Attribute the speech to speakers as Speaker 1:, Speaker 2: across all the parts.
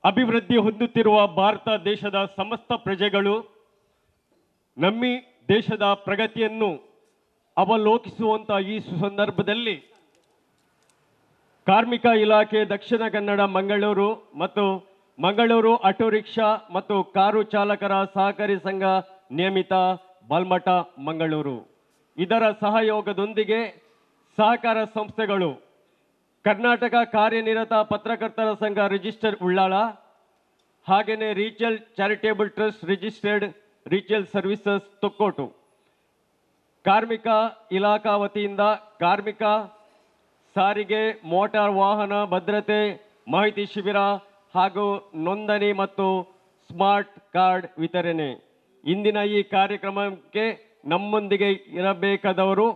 Speaker 1: ಅಭಿವೃದ್ಧಿ ಹೊಂದುತ್ತಿರುವ ಭಾರತ ದೇಶದ ಸಮಸ್ತ ಪ್ರಜೆಗಳು ನಮ್ಮ ದೇಶದ ಪ್ರಗತಿಯನ್ನು ಅವಲೋಕಿಸುವಂತ ಈ ಸಂದರ್ಭದಲ್ಲಿ ಕಾರ್ಮಿಕ ಇಲಾಖೆ ದಕ್ಷಿಣ ಕನ್ನಡ ಮಂಗಳೂರು ಮತ್ತು ಮಂಗಳೂರು ಆಟೋ ರಿಕ್ಷಾ ಮತ್ತು ಕಾರು ಚಾಲಕರ ಸಹಕಾರಿ ಸಂಘ ನಿಯಮಿತ ಬಲ್ಮಠ ಮಂಗಳೂರು ಇದರ ಸಹಯೋಗದೊಂದಿಗೆ ಸಹಕಾರ ಸಂಸ್ಥೆಗಳು ಕರ್ನಾಟಕ ಕಾರ್ಯನಿರತ ಪತ್ರಕರ್ತರ ಸಂಘ ರಿಜಿಸ್ಟರ್ಡ್ ಉಳ್ಳಾಳ ಹಾಗೆಯೇ Rachel charitable trust registered Rachel services Thokkottu ಕಾರ್ಮಿಕ ಇಲಾಖಾ ವತಿಯಿಂದ ಕಾರ್ಮಿಕ ಸಾರಿಗೆ ಮೋಟಾರ್ ವಾಹನ ಭದ್ರತೆ ಮಾಹಿತಿ ಶಿಬಿರ ಹಾಗೂ ನೋಂದಣಿ ಮತ್ತು ಸ್ಮಾರ್ಟ್ ಕಾರ್ಡ್ ವಿತರಣೆ ಇಂದಿನ ಈ ಕಾರ್ಯಕ್ರಮಕ್ಕೆ ನಮ್ಮೊಂದಿಗೆ ಇರಬೇಕಾದವರು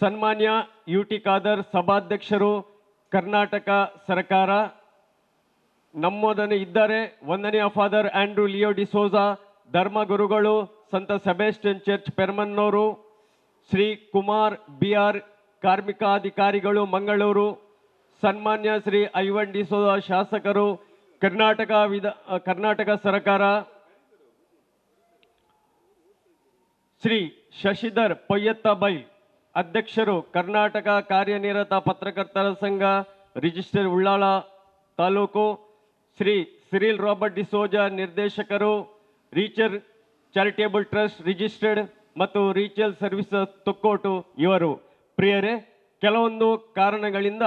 Speaker 1: ಸನ್ಮಾನ್ಯ ಯುಟಿ ಖಾದರ್ ಸಭಾಧ್ಯಕ್ಷರು ಕರ್ನಾಟಕ ಸರ್ಕಾರ ನಮ್ಮೊಡನೆ ಇದ್ದಾರೆ ವಂದನೀಯ ಫಾದರ್ ಆಂಡ್ರೂ ಲಿಯೋ ಡಿಸೋಜಾ ಧರ್ಮಗುರುಗಳು ಸಂತ Sebastian church Permannur Shri Kumar BR ಕಾರ್ಮಿಕಾಧಿಕಾರಿಗಳು ಮಂಗಳೂರು ಸನ್ಮಾನ್ಯ ಶ್ರೀ ಐವನ್ ಡಿಸೋಜಾ ಶಾಸಕರು ಕರ್ನಾಟಕ ಸರ್ಕಾರ ಶ್ರೀ ಶಶಿಧರ್ ಪೊಯ್ಯತ್ತಬೈ ಅಧ್ಯಕ್ಷರು ಕರ್ನಾಟಕ ಕಾರ್ಯನಿರತ ಪತ್ರಕರ್ತರ ಸಂಘ register Ullal taluk Shri Cyril Robert D'Souza ನಿರ್ದೇಶಕರು ರೀಚರ್ ಚಾರಿಟೇಬಲ್ ಟ್ರಸ್ಟ್ ರಿಜಿಸ್ಟರ್ಡ್ ಮತ್ತು ರೀಚಲ್ ಸರ್ವಿಸಸ್ ತೊಕ್ಕೋಟು ಇವರು ಪ್ರಿಯರೇ ಕೆಲವೊಂದು ಕಾರಣಗಳಿಂದ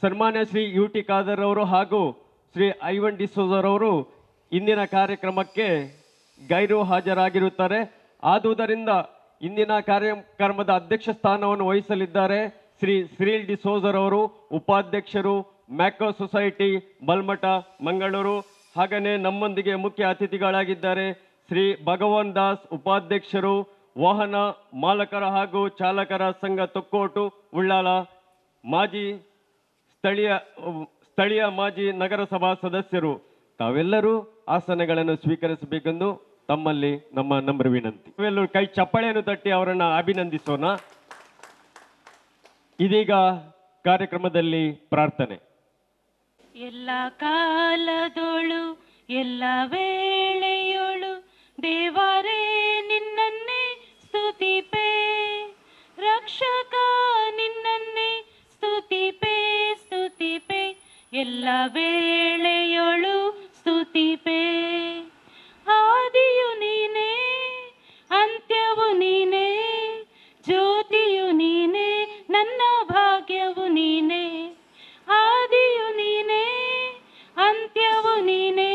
Speaker 1: ಸನ್ಮಾನ್ಯ ಶ್ರೀ ಯುಟಿ ಖಾದರ್ ಅವರು ಹಾಗೂ ಶ್ರೀ ಐವನ್ ಡಿಸೋಜರವರು ಇಂದಿನ ಕಾರ್ಯಕ್ರಮಕ್ಕೆ ಗೈರು ಹಾಜರಾಗಿರುತ್ತಾರೆ ಆದುದರಿಂದ ಇಂದಿನ ಕಾರ್ಯಕ್ರಮದ ಅಧ್ಯಕ್ಷ ಸ್ಥಾನವನ್ನು ವಹಿಸಲಿದ್ದಾರೆ ಶ್ರೀ ಸಿರಿಲ್ ಡಿಸೋಜರ್ ಅವರು ಉಪಾಧ್ಯಕ್ಷರು ಮ್ಯಾಕೋ ಸೊಸೈಟಿ ಬಲ್ಮಠ ಮಂಗಳೂರು ಹಾಗೆಯೇ ನಮ್ಮೊಂದಿಗೆ ಮುಖ್ಯ ಅತಿಥಿಗಳಾಗಿದ್ದಾರೆ ಶ್ರೀ ಭಗವಾನ್ ದಾಸ್ ಉಪಾಧ್ಯಕ್ಷರು ವಾಹನ ಮಾಲಕರ ಹಾಗೂ ಚಾಲಕರ ಸಂಘ ತೊಕ್ಕೋಟು ಉಳ್ಳಾಲ ಮಾಜಿ ಸ್ಥಳೀಯ ಮಾಜಿ ನಗರಸಭಾ ಸದಸ್ಯರು ತಾವೆಲ್ಲರೂ ಆಸನಗಳನ್ನು ಸ್ವೀಕರಿಸಬೇಕೆಂದು ತಮ್ಮಲ್ಲಿ ನಮ್ಮ ನಮ್ರ ವಿನಂತಿ ಎಲ್ಲರೂ ಕೈ ಚಪ್ಪಾಳೆಯನ್ನು ತಟ್ಟಿ ಅವರನ್ನು ಅಭಿನಂದಿಸೋಣ ಇದೀಗ ಕಾರ್ಯಕ್ರಮದಲ್ಲಿ ಪ್ರಾರ್ಥನೆ
Speaker 2: ಎಲ್ಲ ಕಾಲದೋಳು ಎಲ್ಲ ವೇಳೆಯೋಳು ದೇವರೇ ನಿನ್ನನ್ನೇ ಸ್ತುತಿಪೆ ರಕ್ಷಕ ನಿನ್ನನ್ನೇ ಸ್ತುತಿಪೆ ಸ್ತುತಿಪೆ ಎಲ್ಲ ವೇಳೆಯೋಳು ಸ್ತುತಿಪೆ ಆದಿಯು ನೀನೇ ಅಂತ್ಯವು ನೀನೇ ಜ್ಯೋತಿಯು ನೀನೇ ನನ್ನ ಭಾಗ್ಯವು ನೀನೇ ಆದಿಯು ನೀನೇ ಅಂತ್ಯವು ನೀನೇ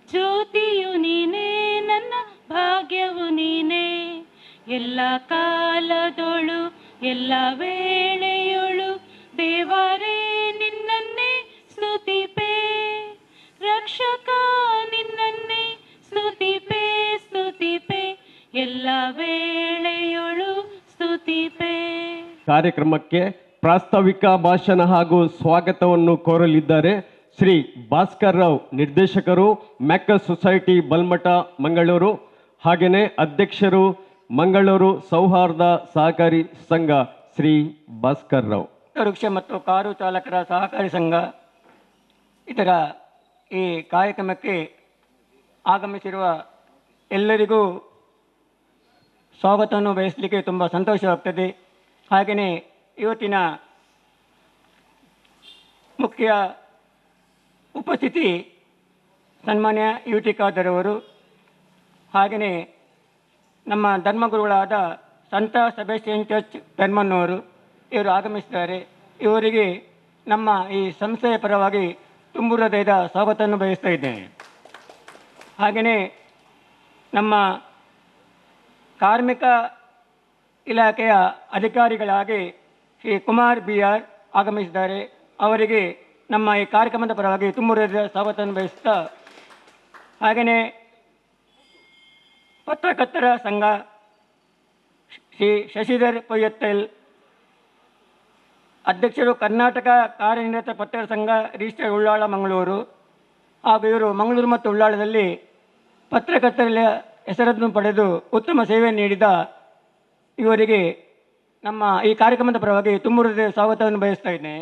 Speaker 2: ಜ್ಯೋತಿಯು ನೀನೇ ನನ್ನ ಭಾಗ್ಯವು ನೀನೇ ಎಲ್ಲ ಕಾಲದೋಳು ಎಲ್ಲ ವೇಳೆಯೋಳು ದೇವರೇ ನಿನ್ನನ್ನೇ ಸ್ತುತಿಪೆ ರಕ್ಷಕ ನಿನ್ನನ್ನೇ ಸ್ತುತಿಪೆ ಸ್ತುತಿಪೆ ಎಲ್ಲ ವೇಳೆಯೋಳು ಸ್ತುತಿಪೆ
Speaker 1: ಕಾರ್ಯಕ್ರಮಕ್ಕೆ ಪ್ರಾಸ್ತಾವಿಕ ಭಾಷಣ ಹಾಗೂ ಸ್ವಾಗತವನ್ನು ಕೋರಲಿದ್ದಾರೆ ಶ್ರೀ ಭಾಸ್ಕರ್ ರಾವ್ ನಿರ್ದೇಶಕರು ಮ್ಯಾಕಸ್ ಸೊಸೈಟಿ ಬಲ್ಮಠ ಮಂಗಳೂರು ಹಾಗೆಯೇ ಅಧ್ಯಕ್ಷರು ಮಂಗಳೂರು ಸೌಹಾರ್ದ ಸಹಕಾರಿ ಸಂಘ ಶ್ರೀ ಭಾಸ್ಕರ್ ರಾವ್
Speaker 3: ರಿಕ್ಷಾ ಮತ್ತು ಕಾರು ಚಾಲಕರ ಸಹಕಾರಿ ಸಂಘ ಇದರ ಈ ಕಾರ್ಯಕ್ರಮಕ್ಕೆ ಆಗಮಿಸಿರುವ ಎಲ್ಲರಿಗೂ ಸ್ವಾಗತವನ್ನು ಬಯಸಲಿಕ್ಕೆ ತುಂಬ ಸಂತೋಷವಾಗ್ತದೆ ಹಾಗೆಯೇ ಇವತ್ತಿನ ಮುಖ್ಯ ಉಪಸ್ಥಿತಿ ಸನ್ಮಾನ್ಯ ಯುಟಿ ಖಾದರ್ ಅವರು ಹಾಗೆಯೇ ನಮ್ಮ ಧರ್ಮಗುರುಗಳಾದ ಸಂತ ಸೆಬಾಸ್ಟಿಯನ್ ಚರ್ಚ್ ಪೆರ್ಮನ್ನವರು ಇವರು ಆಗಮಿಸಿದ್ದಾರೆ ಇವರಿಗೆ ನಮ್ಮ ಈ ಸಂಸ್ಥೆಯ ಪರವಾಗಿ ತುಂಬು ಹೃದಯದ ಸ್ವಾಗತವನ್ನು ಬಯಸ್ತಾ ಇದ್ದೇನೆ ಹಾಗೆಯೇ ನಮ್ಮ ಕಾರ್ಮಿಕ ಇಲಾಖೆಯ ಅಧಿಕಾರಿಗಳಾಗಿ ಶ್ರೀ ಕುಮಾರ್ ಬಿ ಆರ್ ಆಗಮಿಸಿದ್ದಾರೆ ಅವರಿಗೆ ನಮ್ಮ ಈ ಕಾರ್ಯಕ್ರಮದ ಪರವಾಗಿ ತುಂಬು ಹೃದಯದ ಸ್ವಾಗತವನ್ನು ಬಯಸುತ್ತಾ ಹಾಗೆಯೇ ಪತ್ರಕರ್ತರ ಸಂಘ ಶ್ರೀ ಶಶಿಧರ್ ಪೊಯ್ಯತ್ತಲ್ ಅಧ್ಯಕ್ಷರು ಕರ್ನಾಟಕ ಕಾರ್ಯನಿರತ ಪತ್ರಕರ್ತರ ಸಂಘ ರಿಜಿಸ್ಟರ್ ಉಳ್ಳಾಳ ಮಂಗಳೂರು ಹಾಗೂ ಇವರು ಮಂಗಳೂರು ಮತ್ತು ಉಳ್ಳಾಳದಲ್ಲಿ ಪತ್ರಕರ್ತರ ಹೆಸರನ್ನು ಪಡೆದು ಉತ್ತಮ ಸೇವೆ ನೀಡಿದ ಇವರಿಗೆ ನಮ್ಮ ಈ ಕಾರ್ಯಕ್ರಮದ ಪರವಾಗಿ ತುಂಬ ಹೃದಯದ ಸ್ವಾಗತವನ್ನು ಬಯಸ್ತಾ ಇದ್ದೇನೆ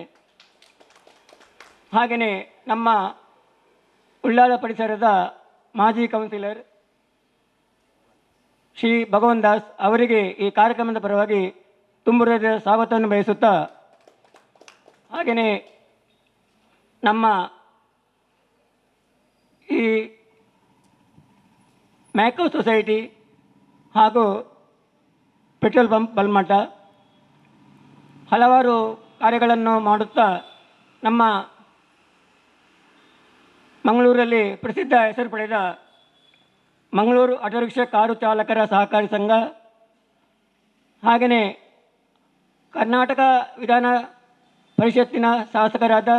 Speaker 3: ಹಾಗೆಯೇ ನಮ್ಮ ಉಳ್ಳಾಲ ಪರಿಸರದ ಮಾಜಿ ಕೌನ್ಸಿಲರ್ ಶ್ರೀ ಭಗವನ್ ದಾಸ್ ಅವರಿಗೆ ಈ ಕಾರ್ಯಕ್ರಮದ ಪರವಾಗಿ ತುಂಬ ಹೃದಯದ ಸ್ವಾಗತವನ್ನು ಬಯಸುತ್ತಾ, ಹಾಗೆಯೇ ನಮ್ಮ ಈ ಮ್ಯಾಕೋ ಸೊಸೈಟಿ ಹಾಗೂ ಪೆಟ್ರೋಲ್ ಪಂಪ್ ಬಲ್ಮಠ ಹಲವಾರು ಕಾರ್ಯಗಳನ್ನು ಮಾಡುತ್ತಾ ನಮ್ಮ ಮಂಗಳೂರಲ್ಲಿ ಪ್ರಸಿದ್ಧ ಹೆಸರು ಪಡೆದ ಮಂಗಳೂರು ಆಟೋ ರಿಕ್ಷಾ ಕಾರು ಚಾಲಕರ ಸಹಕಾರಿ ಸಂಘ, ಹಾಗೆಯೇ ಕರ್ನಾಟಕ ವಿಧಾನ ಪರಿಷತ್ತಿನ ಶಾಸಕರಾದ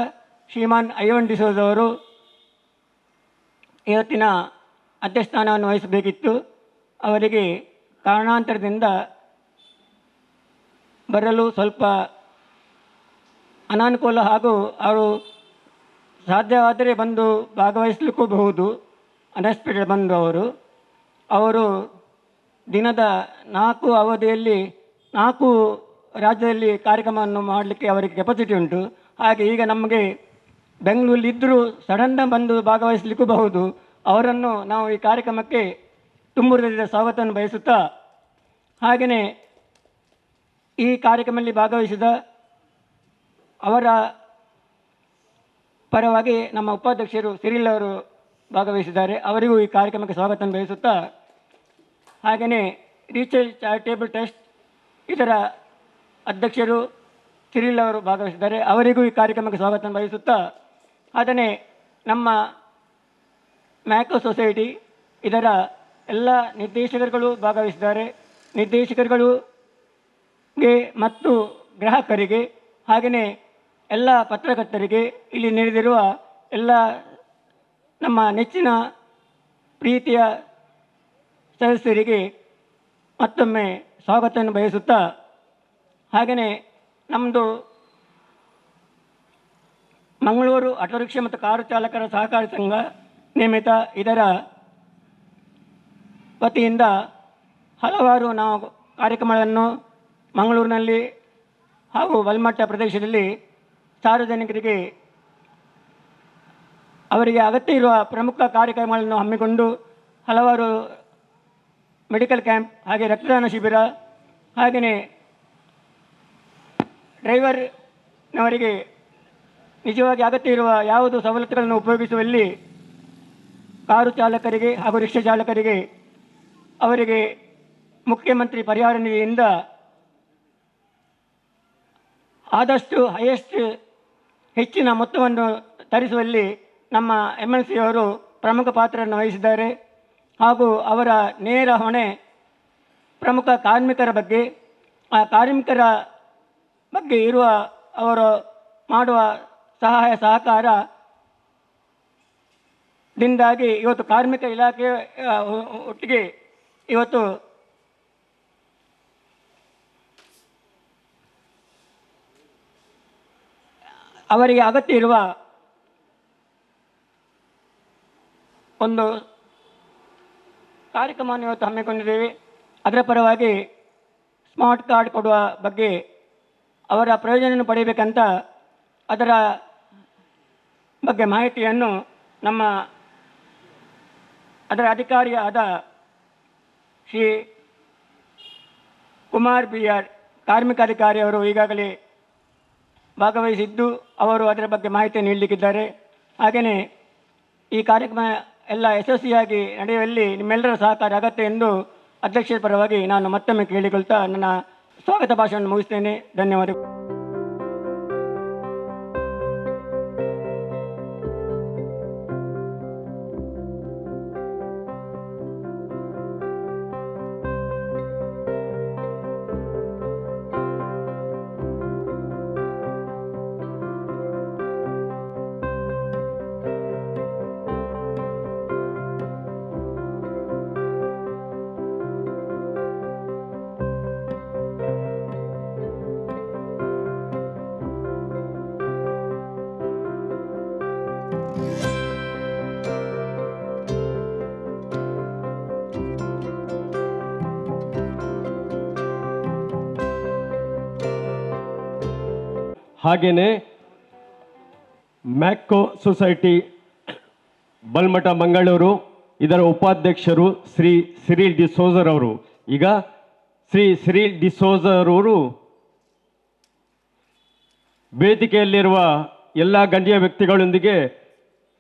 Speaker 3: ಶ್ರೀಮಾನ್ ಐವನ್ ಡಿಸೋಜ್ ಅವರು ಇವತ್ತಿನ ಅಧ್ಯಕ್ಷಸ್ಥಾನವನ್ನು ವಹಿಸಬೇಕಿತ್ತು. ಅವರಿಗೆ ಕಾರಣಾಂತರದಿಂದ ಬರಲು ಸ್ವಲ್ಪ ಅನಾನುಕೂಲ ಹಾಗೂ ಅವರು ಸಾಧ್ಯವಾದರೆ ಬಂದು ಭಾಗವಹಿಸಲಿಕ್ಕೂ ಬಹುದು. ಅನ್ಎಕ್ಸ್ಪೆಕ್ಟೆಡ್ ಬಂದು ಅವರು ದಿನದ 4 ಅವಧಿಯಲ್ಲಿ 4 ರಾಜ್ಯದಲ್ಲಿ ಕಾರ್ಯಕ್ರಮವನ್ನು ಮಾಡಲಿಕ್ಕೆ ಅವರಿಗೆ ಕೆಪಾಸಿಟಿ ಉಂಟು. ಹಾಗೆ ಈಗ ನಮಗೆ ಬೆಂಗಳೂರಲ್ಲಿ ಇದ್ದರೂ ಸಡನ್ನ ಬಂದು ಭಾಗವಹಿಸಲಿಕ್ಕೂ ಬಹುದು. ಅವರನ್ನು ನಾವು ಈ ಕಾರ್ಯಕ್ರಮಕ್ಕೆ ತುಂಬ ಹೃದಯದ ಸ್ವಾಗತವನ್ನು ಬಯಸುತ್ತಾ, ಹಾಗೆಯೇ ಈ ಕಾರ್ಯಕ್ರಮದಲ್ಲಿ ಭಾಗವಹಿಸಿದ ಅವರ ಪರವಾಗಿ ನಮ್ಮ ಉಪಾಧ್ಯಕ್ಷರು ಸಿರಿಲ್ ಅವರು ಭಾಗವಹಿಸಿದ್ದಾರೆ. ಅವರಿಗೂ ಈ ಕಾರ್ಯಕ್ರಮಕ್ಕೆ ಸ್ವಾಗತವನ್ನು ಬಯಸುತ್ತಾ, ಹಾಗೆಯೇ ರೀಚೇಜ್ ಚಾರಿಟೇಬಲ್ ಟ್ರಸ್ಟ್ ಇದರ ಅಧ್ಯಕ್ಷರು ಸಿರಿಲ್ ಅವರು ಭಾಗವಹಿಸಿದ್ದಾರೆ. ಅವರಿಗೂ ಈ ಕಾರ್ಯಕ್ರಮಕ್ಕೆ ಸ್ವಾಗತವನ್ನು ಬಯಸುತ್ತಾ, ಹಾಗೆಯೇ ನಮ್ಮ ಮ್ಯಾಕೋ ಸೊಸೈಟಿ ಇದರ ಎಲ್ಲ ನಿರ್ದೇಶಕರುಗಳು ಭಾಗವಹಿಸಿದ್ದಾರೆ. ನಿರ್ದೇಶಕರುಗಳಿಗೆ ಮತ್ತು ಗ್ರಾಹಕರಿಗೆ, ಹಾಗೆಯೇ ಎಲ್ಲ ಪತ್ರಕರ್ತರಿಗೆ, ಇಲ್ಲಿ ನೆರೆದಿರುವ ಎಲ್ಲ ನಮ್ಮ ನೆಚ್ಚಿನ ಪ್ರೀತಿಯ ಸದಸ್ಯರಿಗೆ ಮತ್ತೊಮ್ಮೆ ಸ್ವಾಗತವನ್ನು ಬಯಸುತ್ತಾ, ಹಾಗೆಯೇ ನಮ್ಮದು ಮಂಗಳೂರು ಆಟೋ ರಿಕ್ಷಾ ಮತ್ತು ಕಾರು ಚಾಲಕರ ಸಹಕಾರಿ ಸಂಘ ನೇಮಿತ ಇದರ ವತಿಯಿಂದ ಹಲವಾರು ನಾವು ಕಾರ್ಯಕ್ರಮಗಳನ್ನು ಮಂಗಳೂರಿನಲ್ಲಿ ಹಾಗೂ ಬಲ್ಮಠ ಪ್ರದೇಶದಲ್ಲಿ ಸಾರ್ವಜನಿಕರಿಗೆ ಅವರಿಗೆ ಅಗತ್ಯ ಇರುವ ಪ್ರಮುಖ ಕಾರ್ಯಕ್ರಮಗಳನ್ನು ಹಮ್ಮಿಕೊಂಡು ಹಲವಾರು ಮೆಡಿಕಲ್ ಕ್ಯಾಂಪ್, ಹಾಗೆ ರಕ್ತದಾನ ಶಿಬಿರ, ಹಾಗೆಯೇ ಡ್ರೈವರ್ನವರಿಗೆ ನಿಜವಾಗಿ ಅಗತ್ಯ ಇರುವ ಯಾವುದು ಸವಲತ್ತುಗಳನ್ನು ಉಪಯೋಗಿಸುವಲ್ಲಿ ಕಾರು ಚಾಲಕರಿಗೆ ಹಾಗೂ ರಿಕ್ಷಾ ಚಾಲಕರಿಗೆ ಅವರಿಗೆ ಮುಖ್ಯಮಂತ್ರಿ ಪರಿಹಾರ ನಿಧಿಯಿಂದ ಆದಷ್ಟು ಹೆಚ್ಚಿನ ಮೊತ್ತವನ್ನು ತರಿಸುವಲ್ಲಿ ನಮ್ಮ MLC ಅವರು ಪ್ರಮುಖ ಪಾತ್ರವನ್ನು ವಹಿಸಿದ್ದಾರೆ. ಹಾಗೂ ಅವರ ನೇರ ಹೊಣೆ ಪ್ರಮುಖ ಕಾರ್ಮಿಕರ ಬಗ್ಗೆ, ಆ ಕಾರ್ಮಿಕರ ಬಗ್ಗೆ ಇರುವ ಅವರು ಮಾಡುವ ಸಹಾಯ ಸಹಕಾರದಿಂದಾಗಿ ಇವತ್ತು ಕಾರ್ಮಿಕ ಇಲಾಖೆ ಒಟ್ಟಿಗೆ ಇವತ್ತು ಅವರಿಗೆ ಅಗತ್ಯ ಇರುವ ಒಂದು ಕಾರ್ಯಕ್ರಮವನ್ನು ಇವತ್ತು ಹಮ್ಮಿಕೊಂಡಿದ್ದೇವೆ. ಅದರ ಪರವಾಗಿ ಸ್ಮಾರ್ಟ್ ಕಾರ್ಡ್ ಕೊಡುವ ಬಗ್ಗೆ ಅವರ ಪ್ರಯೋಜನವನ್ನು ಪಡೆಯಬೇಕಂತ ಅದರ ಬಗ್ಗೆ ಮಾಹಿತಿಯನ್ನು ನಮ್ಮ ಅದರ ಅಧಿಕಾರಿಯಾದ ಶ್ರೀ ಕುಮಾರ್ BR ಕಾರ್ಮಿಕ ಅಧಿಕಾರಿ ಅವರು ಈಗಾಗಲೇ ಭಾಗವಹಿಸಿದ್ದು ಅವರು ಅದರ ಬಗ್ಗೆ ಮಾಹಿತಿ ನೀಡಲಿಕ್ಕಿದ್ದಾರೆ. ಹಾಗೆಯೇ ಈ ಕಾರ್ಯಕ್ರಮ ಎಲ್ಲ ಯಶಸ್ವಿಯಾಗಿ ನಡೆಯುವಲ್ಲಿ ನಿಮ್ಮೆಲ್ಲರ ಸಹಕಾರ ಅಗತ್ಯ ಎಂದು ಅಧ್ಯಕ್ಷರ ಪರವಾಗಿ ನಾನು ಮತ್ತೊಮ್ಮೆ ಕೇಳಿಕೊಳ್ತಾ ನನ್ನ ಸ್ವಾಗತ ಭಾಷಣವನ್ನು ಮುಗಿಸ್ತೇನೆ. ಧನ್ಯವಾದಗಳು.
Speaker 1: ಹಾಗೆಯೇ ಮ್ಯಾಕೋ ಸೊಸೈಟಿ ಬಲ್ಮಠ ಮಂಗಳೂರು. ಇದರ ಉಪಾಧ್ಯಕ್ಷರು ಶ್ರೀ ಸಿರಿಲ್ ಡಿಸೋಜರವರು. ಈಗ ಶ್ರೀ ಸಿರಿಲ್ ಡಿಸೋಜರವರು ವೇದಿಕೆಯಲ್ಲಿರುವ ಎಲ್ಲ ಗಣ್ಯ ವ್ಯಕ್ತಿಗಳೊಂದಿಗೆ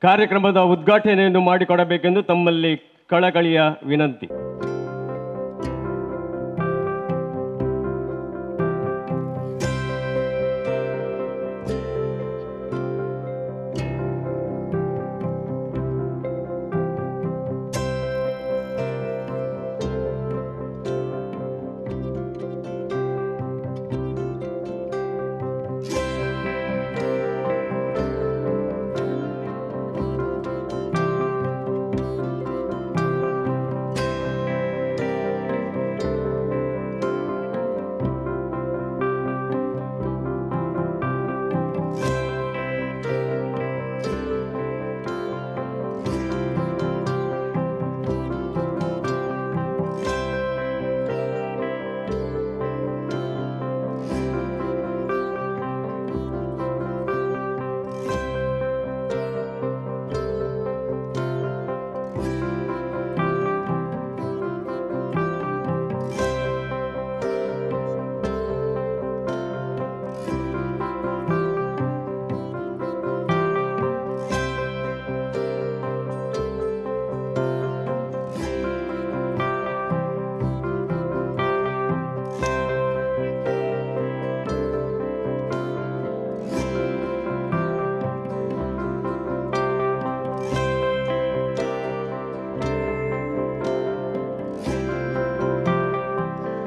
Speaker 1: ಕಾರ್ಯಕ್ರಮದ ಉದ್ಘಾಟನೆಯನ್ನು ಮಾಡಿಕೊಡಬೇಕೆಂದು ತಮ್ಮಲ್ಲಿ ಕಳಕಳಿಯ ವಿನಂತಿ.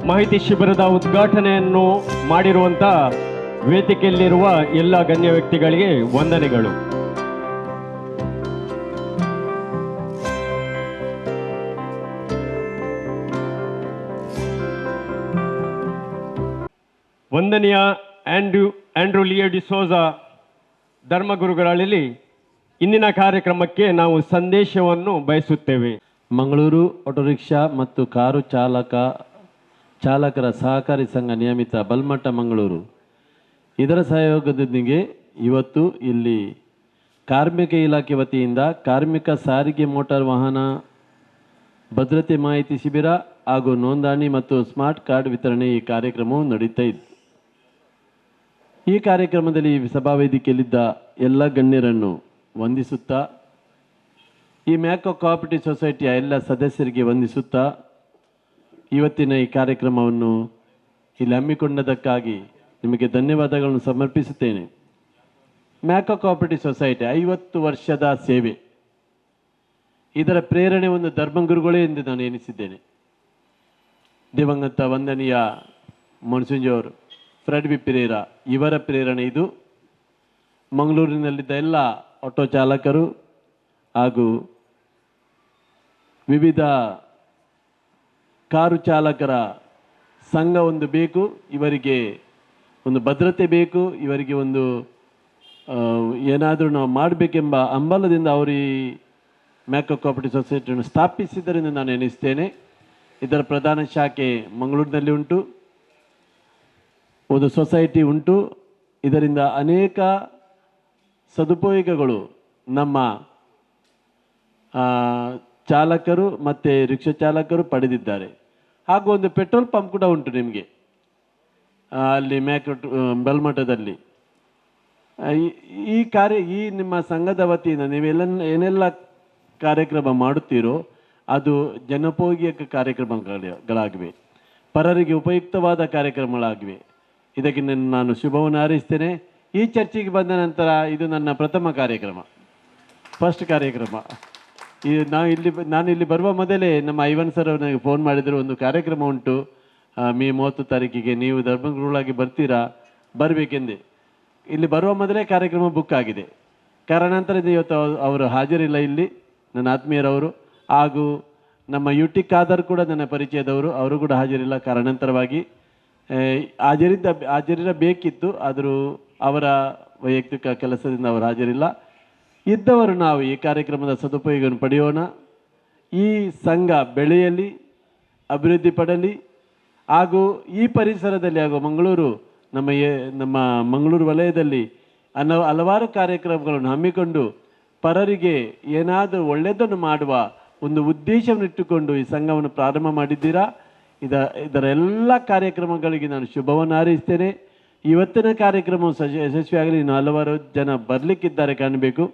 Speaker 1: ಮಾಹಿತಿ ಶಿಬಿರದ ಉದ್ಘಾಟನೆಯನ್ನು ಮಾಡಿರುವಂಥ ವೇದಿಕೆಯಲ್ಲಿರುವ ಎಲ್ಲ ಗಣ್ಯ ವ್ಯಕ್ತಿಗಳಿಗೆ ವಂದನೆಗಳು. ವಂದನೀಯ ಆಂಡ್ರೂ ಲಿಯೋ ಡಿಸೋಜಾ ಧರ್ಮಗುರುಗಳಲ್ಲಿ ಇಂದಿನ ಕಾರ್ಯಕ್ರಮಕ್ಕೆ ನಾವು ಸಂದೇಶವನ್ನು ಬಯಸುತ್ತೇವೆ.
Speaker 4: ಮಂಗಳೂರು ಆಟೋ ರಿಕ್ಷಾ ಮತ್ತು ಕಾರು ಚಾಲಕರ ಸಹಕಾರಿ ಸಂಘ ನಿಯಮಿತ ಬಲ್ಮಠ ಮಂಗಳೂರು ಇದರ ಸಹಯೋಗದೊಂದಿಗೆ ಇವತ್ತು ಇಲ್ಲಿ ಕಾರ್ಮಿಕ ಇಲಾಖೆ ವತಿಯಿಂದ ಕಾರ್ಮಿಕ ಸಾರಿಗೆ ಮೋಟಾರ್ ವಾಹನ ಭದ್ರತೆ ಮಾಹಿತಿ ಶಿಬಿರ ಹಾಗೂ ನೋಂದಣಿ ಮತ್ತು ಸ್ಮಾರ್ಟ್ ಕಾರ್ಡ್ ವಿತರಣೆ ಈ ಕಾರ್ಯಕ್ರಮವು ನಡೀತಾ ಇತ್ತು. ಈ ಕಾರ್ಯಕ್ರಮದಲ್ಲಿ ಸಭಾವೇದಿಕೆಯಲ್ಲಿದ್ದ ಎಲ್ಲ ಗಣ್ಯರನ್ನು ವಂದಿಸುತ್ತಾ ಈ ಮ್ಯಾಕೋ ಕೋಆಪರೇಟಿವ್ ಸೊಸೈಟಿಯ ಎಲ್ಲ ಸದಸ್ಯರಿಗೆ ವಂದಿಸುತ್ತಾ ಇವತ್ತಿನ ಈ ಕಾರ್ಯಕ್ರಮವನ್ನು ಇಲ್ಲಿ ಹಮ್ಮಿಕೊಂಡದಕ್ಕಾಗಿ ನಿಮಗೆ ಧನ್ಯವಾದಗಳನ್ನು ಸಮರ್ಪಿಸುತ್ತೇನೆ. ಮ್ಯಾಕೋ ಕೋಆಪರೇಟಿವ್ ಸೊಸೈಟಿ 50 ವರ್ಷದ ಸೇವೆ, ಇದರ ಪ್ರೇರಣೆ ಒಂದು ಧರ್ಮಗುರುಗಳೇ ಎಂದು ನಾನು ಎನಿಸಿದ್ದೇನೆ. ದಿವಂಗತ ವಂದನೀಯ ಮೊನ್ಸಿಂಜೋರ್ ಫ್ರೆಡ್ ವಿ ಪೆರೇರಾ ಇವರ ಪ್ರೇರಣೆ ಇದು. ಮಂಗಳೂರಿನಲ್ಲಿದ್ದ ಎಲ್ಲ ಆಟೋ ಚಾಲಕರು ಹಾಗೂ ವಿವಿಧ ಕಾರು ಚಾಲಕರ ಸಂಘ ಒಂದು ಬೇಕು, ಇವರಿಗೆ ಒಂದು ಭದ್ರತೆ ಬೇಕು, ಇವರಿಗೆ ಒಂದು ಏನಾದರೂ ನಾವು ಮಾಡಬೇಕೆಂಬ ಹಂಬಲದಿಂದ ಅವರು ಈ ಮ್ಯಾಕೋ ಕೋಆಪರೇಟಿವ್ ಸೊಸೈಟಿಯನ್ನು ಸ್ಥಾಪಿಸಿದ್ದರಿಂದ ನಾನು ಎನಿಸ್ತೇನೆ. ಇದರ ಪ್ರಧಾನ ಶಾಖೆ ಮಂಗಳೂರಿನಲ್ಲಿ ಉಂಟು, ಒಂದು ಸೊಸೈಟಿ ಉಂಟು. ಇದರಿಂದ ಅನೇಕ ಸದುಪಯೋಗಗಳು ನಮ್ಮ ಚಾಲಕರು ಮತ್ತು ರಿಕ್ಷಾ ಚಾಲಕರು ಪಡೆದಿದ್ದಾರೆ. ಹಾಗೂ ಒಂದು ಪೆಟ್ರೋಲ್ ಪಂಪ್ ಕೂಡ ಉಂಟು ನಿಮಗೆ ಅಲ್ಲಿ ಬಲ್ಮಠದಲ್ಲಿ. ಈ ನಿಮ್ಮ ಸಂಘದ ವತಿಯಿಂದ ನೀವೆಲ್ಲ ಏನೆಲ್ಲ ಕಾರ್ಯಕ್ರಮ ಮಾಡುತ್ತೀರೋ ಅದು ಜನೋಪಯೋಗಿ ಕಾರ್ಯಕ್ರಮಗಳಾಗಿವೆ, ಪರರಿಗೆ ಉಪಯುಕ್ತವಾದ ಕಾರ್ಯಕ್ರಮಗಳಾಗಿವೆ. ಇದಕ್ಕೆ ನಾನು ಶುಭವನ್ನು ಹಾರೈಸ್ತೇನೆ. ಈ ಚರ್ಚೆಗೆ ಬಂದ ನಂತರ ಇದು ನನ್ನ ಪ್ರಥಮ ಕಾರ್ಯಕ್ರಮ, ಫಸ್ಟ್ ಕಾರ್ಯಕ್ರಮ. ನಾನು ಇಲ್ಲಿ ಬರುವ ಮೊದಲೇ ನಮ್ಮ ಐವನ್ ಸರ್ ನನಗೆ ಫೋನ್ ಮಾಡಿದರು, ಒಂದು ಕಾರ್ಯಕ್ರಮ ಉಂಟು ಮೇ 30 ತಾರೀಕಿಗೆ, ನೀವು ಧರ್ಮಗುರುಗಳಾಗಿ ಬರ್ತೀರಾ, ಬರಬೇಕೆಂದೆ. ಇಲ್ಲಿ ಬರುವ ಮೊದಲೇ ಕಾರ್ಯಕ್ರಮ ಬುಕ್ ಆಗಿದೆ. ಕಾರಣಾಂತರದ ಇವತ್ತು ಅವರು ಹಾಜರಿಲ್ಲ ಇಲ್ಲಿ, ನನ್ನ ಆತ್ಮೀಯರವರು. ಹಾಗೂ ನಮ್ಮ ಯುಟಿ ಖಾದರ್ ಕೂಡ ನನ್ನ ಪರಿಚಯದವರು, ಅವರು ಕೂಡ ಹಾಜರಿಲ್ಲ. ಕಾರಣಾಂತರವಾಗಿ ಹಾಜರಿರಬೇಕಿತ್ತು, ಆದರೂ ಅವರ ವೈಯಕ್ತಿಕ ಕೆಲಸದಿಂದ ಅವರು ಹಾಜರಿಲ್ಲ. ಇದ್ದವರು ನಾವು ಈ ಕಾರ್ಯಕ್ರಮದ ಸದುಪಯೋಗವನ್ನು ಪಡೆಯೋಣ. ಈ ಸಂಘ ಬೆಳೆಯಲಿ, ಅಭಿವೃದ್ಧಿ ಪಡಲಿ. ಹಾಗೂ ಈ ಪರಿಸರದಲ್ಲಿ ಹಾಗೂ ನಮ್ಮ ಮಂಗಳೂರು ವಲಯದಲ್ಲಿ ಹಲವಾರು ಕಾರ್ಯಕ್ರಮಗಳನ್ನು ಹಮ್ಮಿಕೊಂಡು ಪರರಿಗೆ ಏನಾದರೂ ಒಳ್ಳೆಯದನ್ನು ಮಾಡುವ ಒಂದು ಉದ್ದೇಶವನ್ನು ಇಟ್ಟುಕೊಂಡು ಈ ಸಂಘವನ್ನು ಪ್ರಾರಂಭ ಮಾಡಿದ್ದೀರಾ. ಇದರ ಎಲ್ಲ ಕಾರ್ಯಕ್ರಮಗಳಿಗೆ ನಾನು ಶುಭವನ್ನು ಹಾರೈಸ್ತೇನೆ. ಇವತ್ತಿನ ಕಾರ್ಯಕ್ರಮವು ಯಶಸ್ವಿಯಾಗಲಿ. ಇನ್ನು ಹಲವಾರು ಜನ ಬರಲಿಕ್ಕಿದ್ದಾರೆ ಕಾಣಬೇಕು.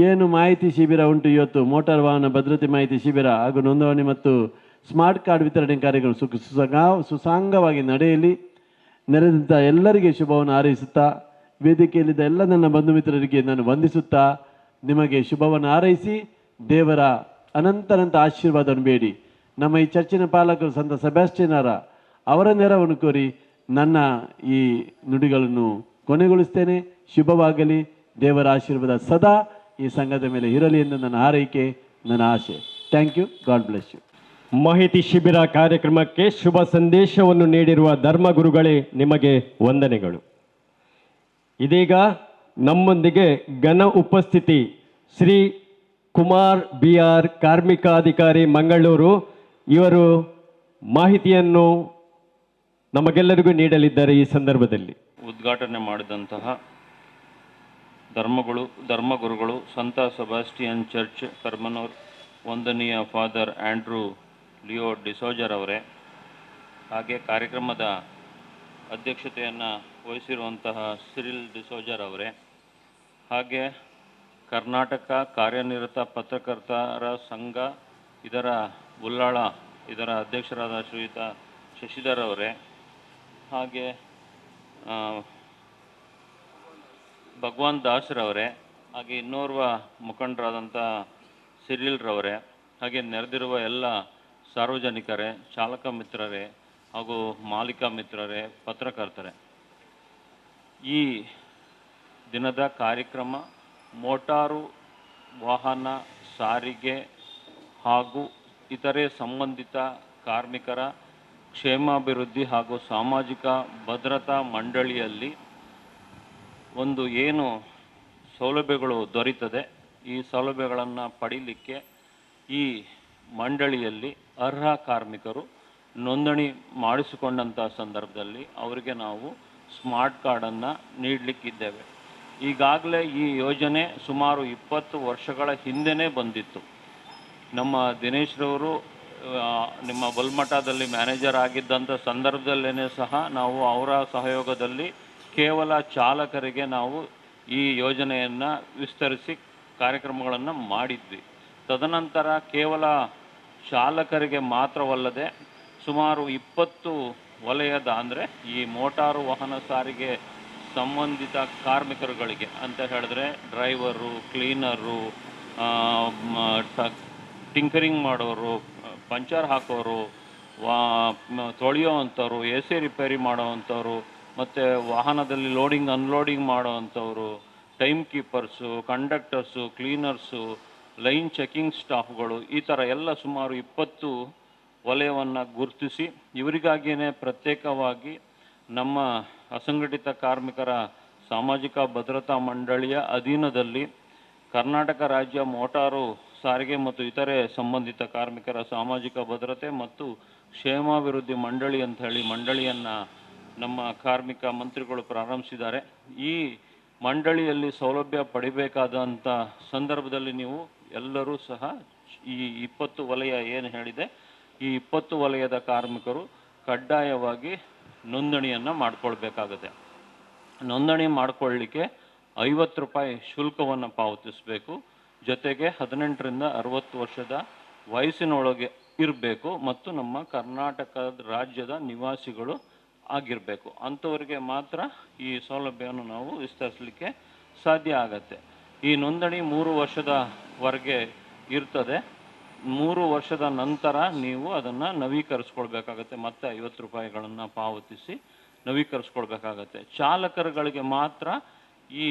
Speaker 4: ಏನು ಮಾಹಿತಿ ಶಿಬಿರ ಉಂಟು ಇವತ್ತು, ಮೋಟಾರ್ ವಾಹನ ಭದ್ರತೆ ಮಾಹಿತಿ ಶಿಬಿರ ಹಾಗೂ ನೋಂದಣಿ ಮತ್ತು ಸ್ಮಾರ್ಟ್ ಕಾರ್ಡ್ ವಿತರಣೆ ಕಾರ್ಯಕ್ರಮ ಸುಸಾಂಗವಾಗಿ ನಡೆಯಲಿ. ನೆರೆದಂಥ ಎಲ್ಲರಿಗೆ ಶುಭವನ್ನು ಹಾರೈಸುತ್ತಾ, ವೇದಿಕೆಯಲ್ಲಿದ್ದ ಎಲ್ಲ ನನ್ನ ಬಂಧು ಮಿತ್ರರಿಗೆ ನಾನು ವಂದಿಸುತ್ತಾ, ನಿಮಗೆ ಶುಭವನ್ನು ಹಾರೈಸಿ ದೇವರ ಅನಂತ ಆಶೀರ್ವಾದವನ್ನು ಬೇಡಿ ನಮ್ಮ ಈ ಚರ್ಚಿನ ಪಾಲಕರು ಸಂತ ಸೆಬಾಸ್ಟಿಯನರ ಅವರ ನೆರವನ್ನು ಕೋರಿ ನನ್ನ ಈ ನುಡಿಗಳನ್ನು ಕೊನೆಗೊಳಿಸ್ತೇನೆ. ಶುಭವಾಗಲಿ. ದೇವರ ಆಶೀರ್ವಾದ ಸದಾ ಈ ಸಂಘದ ಮೇಲೆ ಇರಲಿ ಎಂದು ನನ್ನ ಹಾರೈಕೆ, ನನ್ನ ಆಶೆ. Thank you. God bless you.
Speaker 1: ಮಾಹಿತಿ ಶಿಬಿರ ಕಾರ್ಯಕ್ರಮಕ್ಕೆ ಶುಭ ಸಂದೇಶವನ್ನು ನೀಡಿರುವ ಧರ್ಮಗುರುಗಳೇ ನಿಮಗೆ ವಂದನೆಗಳು. ಇದೀಗ ನಮ್ಮೊಂದಿಗೆ ಘನ ಉಪಸ್ಥಿತಿ ಶ್ರೀ ಕುಮಾರ್ BR ಕಾರ್ಮಿಕಾಧಿಕಾರಿ ಮಂಗಳೂರು ಇವರು ಮಾಹಿತಿಯನ್ನು ನಮಗೆಲ್ಲರಿಗೂ ನೀಡಲಿದ್ದಾರೆ. ಈ ಸಂದರ್ಭದಲ್ಲಿ
Speaker 5: ಉದ್ಘಾಟನೆ ಮಾಡಿದಂತಹ ಧರ್ಮಗುರುಗಳು ಸಂತ ಸೆಬಾಸ್ಟಿಯನ್ ಚರ್ಚ್ ಪೆರ್ಮನೂರ್ ವಂದನೀಯ ಫಾದರ್ ಆಂಡ್ರೂ ಲಿಯೋ ಡಿಸೋಜರ್ ಅವರೇ, ಹಾಗೆ ಕಾರ್ಯಕ್ರಮದ ಅಧ್ಯಕ್ಷತೆಯನ್ನು ವಹಿಸಿರುವಂತಹ ಸಿರಿಲ್ ಡಿಸೋಜರ್ ಅವರೇ, ಹಾಗೆ ಕರ್ನಾಟಕ ಕಾರ್ಯನಿರತ ಪತ್ರಕರ್ತರ ಸಂಘ ಇದರ ಅಧ್ಯಕ್ಷರಾದ ಶ್ರೀಯುತ ಶಶಿಧರ್ ಅವರೇ, ಹಾಗೆ ಭಗವಾನ್ ದಾಸ್ರವರೇ, ಹಾಗೆ ಇನ್ನೋರ್ವ ಮುಖಂಡರಾದಂಥ ಸಿರಿಲ್ ರವರೇ, ಹಾಗೆ ನೆರೆದಿರುವ ಎಲ್ಲ ಸಾರ್ವಜನಿಕರೇ, ಚಾಲಕ ಮಿತ್ರರೇ ಹಾಗೂ ಮಾಲೀಕ ಮಿತ್ರರೇ, ಪತ್ರಕರ್ತರೇ, ಈ ದಿನದ ಕಾರ್ಯಕ್ರಮ ಮೋಟಾರು ವಾಹನ ಸಾರಿಗೆ ಹಾಗೂ ಇತರೆ ಸಂಬಂಧಿತ ಕಾರ್ಮಿಕರ ಕ್ಷೇಮಾಭಿವೃದ್ಧಿ ಹಾಗೂ ಸಾಮಾಜಿಕ ಭದ್ರತಾ ಮಂಡಳಿಯಲ್ಲಿ ಒಂದು ಏನು ಸೌಲಭ್ಯಗಳು ದೊರೀತದೆ, ಈ ಸೌಲಭ್ಯಗಳನ್ನು ಪಡೀಲಿಕ್ಕೆ ಈ ಮಂಡಳಿಯಲ್ಲಿ ಅರ್ಹ ಕಾರ್ಮಿಕರು ನೋಂದಣಿ ಮಾಡಿಸಿಕೊಂಡಂಥ ಸಂದರ್ಭದಲ್ಲಿ ಅವರಿಗೆ ನಾವು ಸ್ಮಾರ್ಟ್ ಕಾರ್ಡನ್ನು ನೀಡಲಿಕ್ಕಿದ್ದೇವೆ. ಈಗಾಗಲೇ ಈ ಯೋಜನೆ ಸುಮಾರು 20 ವರ್ಷಗಳ ಹಿಂದೆಯೇ ಬಂದಿತ್ತು. ನಮ್ಮ ದಿನೇಶ್ರವರು ನಿಮ್ಮ ಬಲ್ಮಠದಲ್ಲಿ ಮ್ಯಾನೇಜರ್ ಆಗಿದ್ದಂಥ ಸಂದರ್ಭದಲ್ಲೇ ಸಹ ನಾವು ಅವರ ಸಹಯೋಗದಲ್ಲಿ ಕೇವಲ ಚಾಲಕರಿಗೆ ನಾವು ಈ ಯೋಜನೆಯನ್ನು ವಿಸ್ತರಿಸಿ ಕಾರ್ಯಕ್ರಮಗಳನ್ನು ಮಾಡಿದ್ವಿ. ತದನಂತರ ಕೇವಲ ಚಾಲಕರಿಗೆ ಮಾತ್ರವಲ್ಲದೆ ಸುಮಾರು 20 ವಲಯದ ಅಂದರೆ ಈ ಮೋಟಾರು ವಾಹನ ಸಾರಿಗೆ ಸಂಬಂಧಿತ ಕಾರ್ಮಿಕರುಗಳಿಗೆ ಅಂತ ಹೇಳಿದ್ರೆ ಡ್ರೈವರು, ಕ್ಲೀನರು, ಟಿಂಕರಿಂಗ್ ಮಾಡೋರು, ಪಂಚರ್ ಹಾಕೋರು, ತೊಳೆಯೋವಂಥವ್ರು, AC ರಿಪೇರಿ ಮಾಡೋವಂಥವ್ರು, ಮತ್ತು ವಾಹನದಲ್ಲಿ ಲೋಡಿಂಗ್ ಅನ್ಲೋಡಿಂಗ್ ಮಾಡೋವಂಥವ್ರು, time keepers, conductors, cleaners, line checking ಸ್ಟಾಫ್ಗಳು, ಈ ಥರ ಎಲ್ಲ ಸುಮಾರು 20 ವಲಯವನ್ನು ಗುರುತಿಸಿ ಇವರಿಗಾಗಿಯೇ ಪ್ರತ್ಯೇಕವಾಗಿ ನಮ್ಮ ಅಸಂಘಟಿತ ಕಾರ್ಮಿಕರ ಸಾಮಾಜಿಕ ಭದ್ರತಾ ಮಂಡಳಿಯ ಅಧೀನದಲ್ಲಿ ಕರ್ನಾಟಕ ರಾಜ್ಯ ಮೋಟಾರು ಸಾರಿಗೆ ಮತ್ತು ಇತರೆ ಸಂಬಂಧಿತ ಕಾರ್ಮಿಕರ ಸಾಮಾಜಿಕ ಭದ್ರತೆ ಮತ್ತು ಕ್ಷೇಮಾಭಿವೃದ್ಧಿ ಮಂಡಳಿ ಅಂತ ಹೇಳಿ ಮಂಡಳಿಯನ್ನು ನಮ್ಮ ಕಾರ್ಮಿಕ ಮಂತ್ರಿಗಳು ಪ್ರಾರಂಭಿಸಿದ್ದಾರೆ. ಈ ಮಂಡಳಿಯಲ್ಲಿ ಸೌಲಭ್ಯ ಪಡಿಬೇಕಾದಂಥ ಸಂದರ್ಭದಲ್ಲಿ ನೀವು ಎಲ್ಲರೂ ಸಹ ಈ 20 ವಲಯ ಏನು ಹೇಳಿದೆ, ಈ 20 ವಲಯದ ಕಾರ್ಮಿಕರು ಕಡ್ಡಾಯವಾಗಿ ನೋಂದಣಿಯನ್ನು ಮಾಡಿಕೊಳ್ಬೇಕಾಗುತ್ತೆ. ನೋಂದಣಿ ಮಾಡಿಕೊಳ್ಳಲಿಕ್ಕೆ 50 ರೂಪಾಯಿ ಶುಲ್ಕವನ್ನು ಪಾವತಿಸಬೇಕು. ಜೊತೆಗೆ 18ರಿಂದ 60 ವರ್ಷದ ವಯಸ್ಸಿನೊಳಗೆ ಇರಬೇಕು ಮತ್ತು ನಮ್ಮ ಕರ್ನಾಟಕ ರಾಜ್ಯದ ನಿವಾಸಿಗಳು ಆಗಿರಬೇಕು. ಅಂಥವರಿಗೆ ಮಾತ್ರ ಈ ಸೌಲಭ್ಯವನ್ನು ನಾವು ವಿಸ್ತರಿಸಲಿಕ್ಕೆ ಸಾಧ್ಯ ಆಗತ್ತೆ. ಈ ನೋಂದಣಿ 3 ವರ್ಷದವರೆಗೆ ಇರ್ತದೆ. 3 ವರ್ಷದ ನಂತರ ನೀವು ಅದನ್ನು ನವೀಕರಿಸ್ಕೊಳ್ಬೇಕಾಗತ್ತೆ. ಮತ್ತೆ 50 ರೂಪಾಯಿಗಳನ್ನು ಪಾವತಿಸಿ ನವೀಕರಿಸ್ಕೊಳ್ಬೇಕಾಗತ್ತೆ. ಚಾಲಕರುಗಳಿಗೆ ಮಾತ್ರ ಈ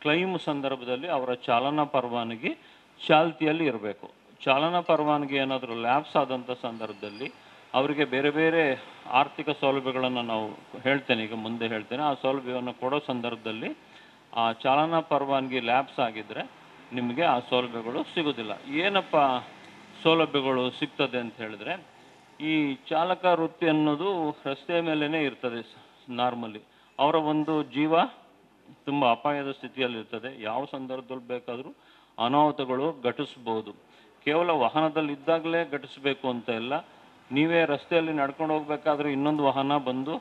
Speaker 5: ಕ್ಲೈಮ್ ಸಂದರ್ಭದಲ್ಲಿ ಅವರ ಚಾಲನಾ ಪರವಾನಗಿ ಚಾಲ್ತಿಯಲ್ಲಿ ಇರಬೇಕು. ಚಾಲನಾ ಪರವಾನಗಿ ಏನಾದರೂ ಲ್ಯಾಪ್ಸ್ ಆದಂಥ ಸಂದರ್ಭದಲ್ಲಿ ಅವರಿಗೆ ಬೇರೆ ಬೇರೆ ಆರ್ಥಿಕ ಸೌಲಭ್ಯಗಳನ್ನು ನಾವು ಈಗ ಮುಂದೆ ಹೇಳ್ತೇನೆ. ಆ ಸೌಲಭ್ಯವನ್ನು ಕೊಡೋ ಸಂದರ್ಭದಲ್ಲಿ ಆ ಚಾಲನಾ ಪರವಾನಗಿ ಲ್ಯಾಪ್ಸ್ ಆಗಿದ್ದರೆ ನಿಮಗೆ ಆ ಸೌಲಭ್ಯಗಳು ಸಿಗೋದಿಲ್ಲ. ಏನಪ್ಪ ಸೌಲಭ್ಯಗಳು ಸಿಗ್ತದೆ ಅಂತ ಹೇಳಿದ್ರೆ, ಈ ಚಾಲಕ ವೃತ್ತಿ ಅನ್ನೋದು ರಸ್ತೆ ಮೇಲೇ ಇರ್ತದೆ. ನಾರ್ಮಲಿ ಅವರ ಒಂದು ಜೀವ ತುಂಬ ಅಪಾಯದ ಸ್ಥಿತಿಯಲ್ಲಿರ್ತದೆ. ಯಾವ ಸಂದರ್ಭದಲ್ಲಿ ಬೇಕಾದರೂ ಅನಾಹುತಗಳು ಘಟಿಸ್ಬೋದು. ಕೇವಲ ವಾಹನದಲ್ಲಿ ಇದ್ದಾಗಲೇ ಘಟಿಸಬೇಕು ಅಂತ ಇಲ್ಲ. ನೀವೇ ರಸ್ತೆಯಲ್ಲಿ ನಡ್ಕೊಂಡು ಹೋಗ್ಬೇಕಾದ್ರೆ ಇನ್ನೊಂದು ವಾಹನ ಬಂದು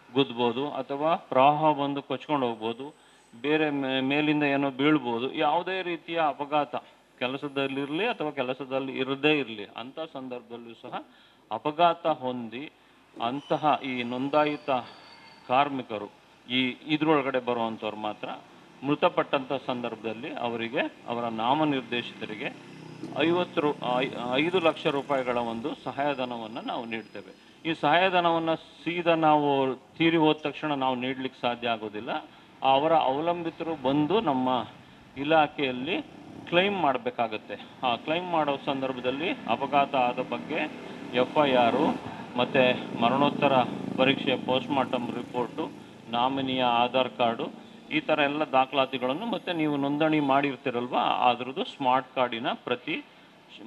Speaker 5: ಗುದ್ಬೋದು, ಅಥವಾ ಪ್ರವಾಹ ಬಂದು ಕೊಚ್ಕೊಂಡು ಹೋಗ್ಬೋದು, ಬೇರೆ ಮೇಲಿಂದ ಏನೋ ಬೀಳ್ಬೋದು. ಯಾವುದೇ ರೀತಿಯ ಅಪಘಾತ ಕೆಲಸದಲ್ಲಿರಲಿ ಅಥವಾ ಕೆಲಸದಲ್ಲಿ ಇರದೇ ಇರಲಿ, ಅಂಥ ಸಂದರ್ಭದಲ್ಲೂ ಸಹ ಅಪಘಾತ ಹೊಂದಿ ಅಂತಹ ಈ ನೋಂದಾಯಿತ ಕಾರ್ಮಿಕರು ಇದ್ರೊಳಗಡೆ ಬರುವಂಥವ್ರು ಮಾತ್ರ ಮೃತಪಟ್ಟಂಥ ಸಂದರ್ಭದಲ್ಲಿ ಅವರಿಗೆ ಅವರ ನಾಮನಿರ್ದೇಶಿತರಿಗೆ 5 ಲಕ್ಷ ರೂಪಾಯಿಗಳ ಒಂದು ಸಹಾಯಧನವನ್ನು ನಾವು ನೀಡ್ತೇವೆ. ಈ ಸಹಾಯಧನವನ್ನು ಸೀದಾ ನಾವು ತೀರಿ ಹೋದ ತಕ್ಷಣ ನಾವು ನೀಡಲಿಕ್ಕೆ ಸಾಧ್ಯ ಆಗೋದಿಲ್ಲ. ಅವರ ಅವಲಂಬಿತರು ಬಂದು ನಮ್ಮ ಇಲಾಖೆಯಲ್ಲಿ ಕ್ಲೈಮ್ ಮಾಡಬೇಕಾಗತ್ತೆ. ಆ ಕ್ಲೈಮ್ ಮಾಡೋ ಸಂದರ್ಭದಲ್ಲಿ ಅಪಘಾತ ಆದ ಬಗ್ಗೆ FIR ಮತ್ತು ಮರಣೋತ್ತರ ಪರೀಕ್ಷೆ, ಪೋಸ್ಟ್ಮಾರ್ಟಮ್ ರಿಪೋರ್ಟು, ನಾಮಿನಿಯ ಆಧಾರ್ ಕಾರ್ಡು, ಈ ಥರ ಎಲ್ಲ ದಾಖಲಾತಿಗಳನ್ನು ಮತ್ತು ನೀವು ನೋಂದಣಿ ಮಾಡಿರ್ತೀರಲ್ವ ಅದ್ರದ್ದು ಸ್ಮಾರ್ಟ್ ಕಾರ್ಡಿನ ಪ್ರತಿ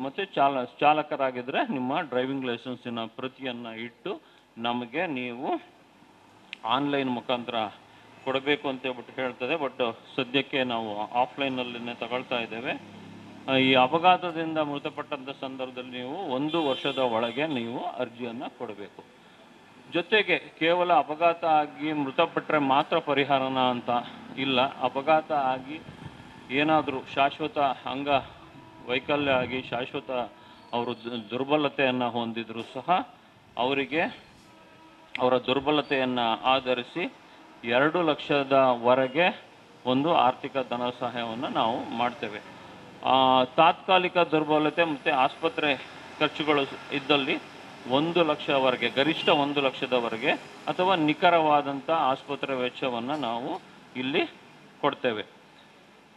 Speaker 5: ಮತ್ತು ಚಾಲಕರಾಗಿದ್ದರೆ ನಿಮ್ಮ ಡ್ರೈವಿಂಗ್ ಲೈಸೆನ್ಸಿನ ಪ್ರತಿಯನ್ನು ಇಟ್ಟು ನಮಗೆ ನೀವು ಆನ್ಲೈನ್ ಮುಖಾಂತರ ಕೊಡಬೇಕು ಅಂತ ಹೇಳ್ಬಿಟ್ಟು ಹೇಳ್ತದೆ. ಬಟ್ ಸದ್ಯಕ್ಕೆ ನಾವು ಆಫ್ಲೈನಲ್ಲೇ ತಗೊಳ್ತಾ ಇದ್ದೇವೆ. ಈ ಅಪಘಾತದಿಂದ ಮೃತಪಟ್ಟಂಥ ಸಂದರ್ಭದಲ್ಲಿ ನೀವು 1 ವರ್ಷದ ಒಳಗೆ ನೀವು ಅರ್ಜಿಯನ್ನು ಕೊಡಬೇಕು. ಜೊತೆಗೆ ಕೇವಲ ಅಪಘಾತ ಆಗಿ ಮೃತಪಟ್ಟರೆ ಮಾತ್ರ ಪರಿಹಾರನ ಅಂತ ಇಲ್ಲ. ಅಪಘಾತ ಆಗಿ ಏನಾದರೂ ಶಾಶ್ವತ ವೈಕಲ್ಯ ಆಗಿ ಶಾಶ್ವತ ಅವರು ದುರ್ಬಲತೆಯನ್ನು ಹೊಂದಿದ್ರು ಸಹ ಅವರಿಗೆ ಅವರ ದುರ್ಬಲತೆಯನ್ನು ಆಧರಿಸಿ 2 ಲಕ್ಷದವರೆಗೆ ಒಂದು ಆರ್ಥಿಕ ಧನ ಸಹಾಯವನ್ನು ನಾವು ಮಾಡ್ತೇವೆ. ತಾತ್ಕಾಲಿಕ ದುರ್ಬಲತೆ ಮತ್ತು ಆಸ್ಪತ್ರೆ ಖರ್ಚುಗಳು ಇದ್ದಲ್ಲಿ 1 ಲಕ್ಷವರೆಗೆ, ಗರಿಷ್ಠ 1 ಲಕ್ಷದವರೆಗೆ, ಅಥವಾ ನಿಖರವಾದಂಥ ಆಸ್ಪತ್ರೆ ವೆಚ್ಚವನ್ನು ನಾವು ಇಲ್ಲಿ ಕೊಡ್ತೇವೆ.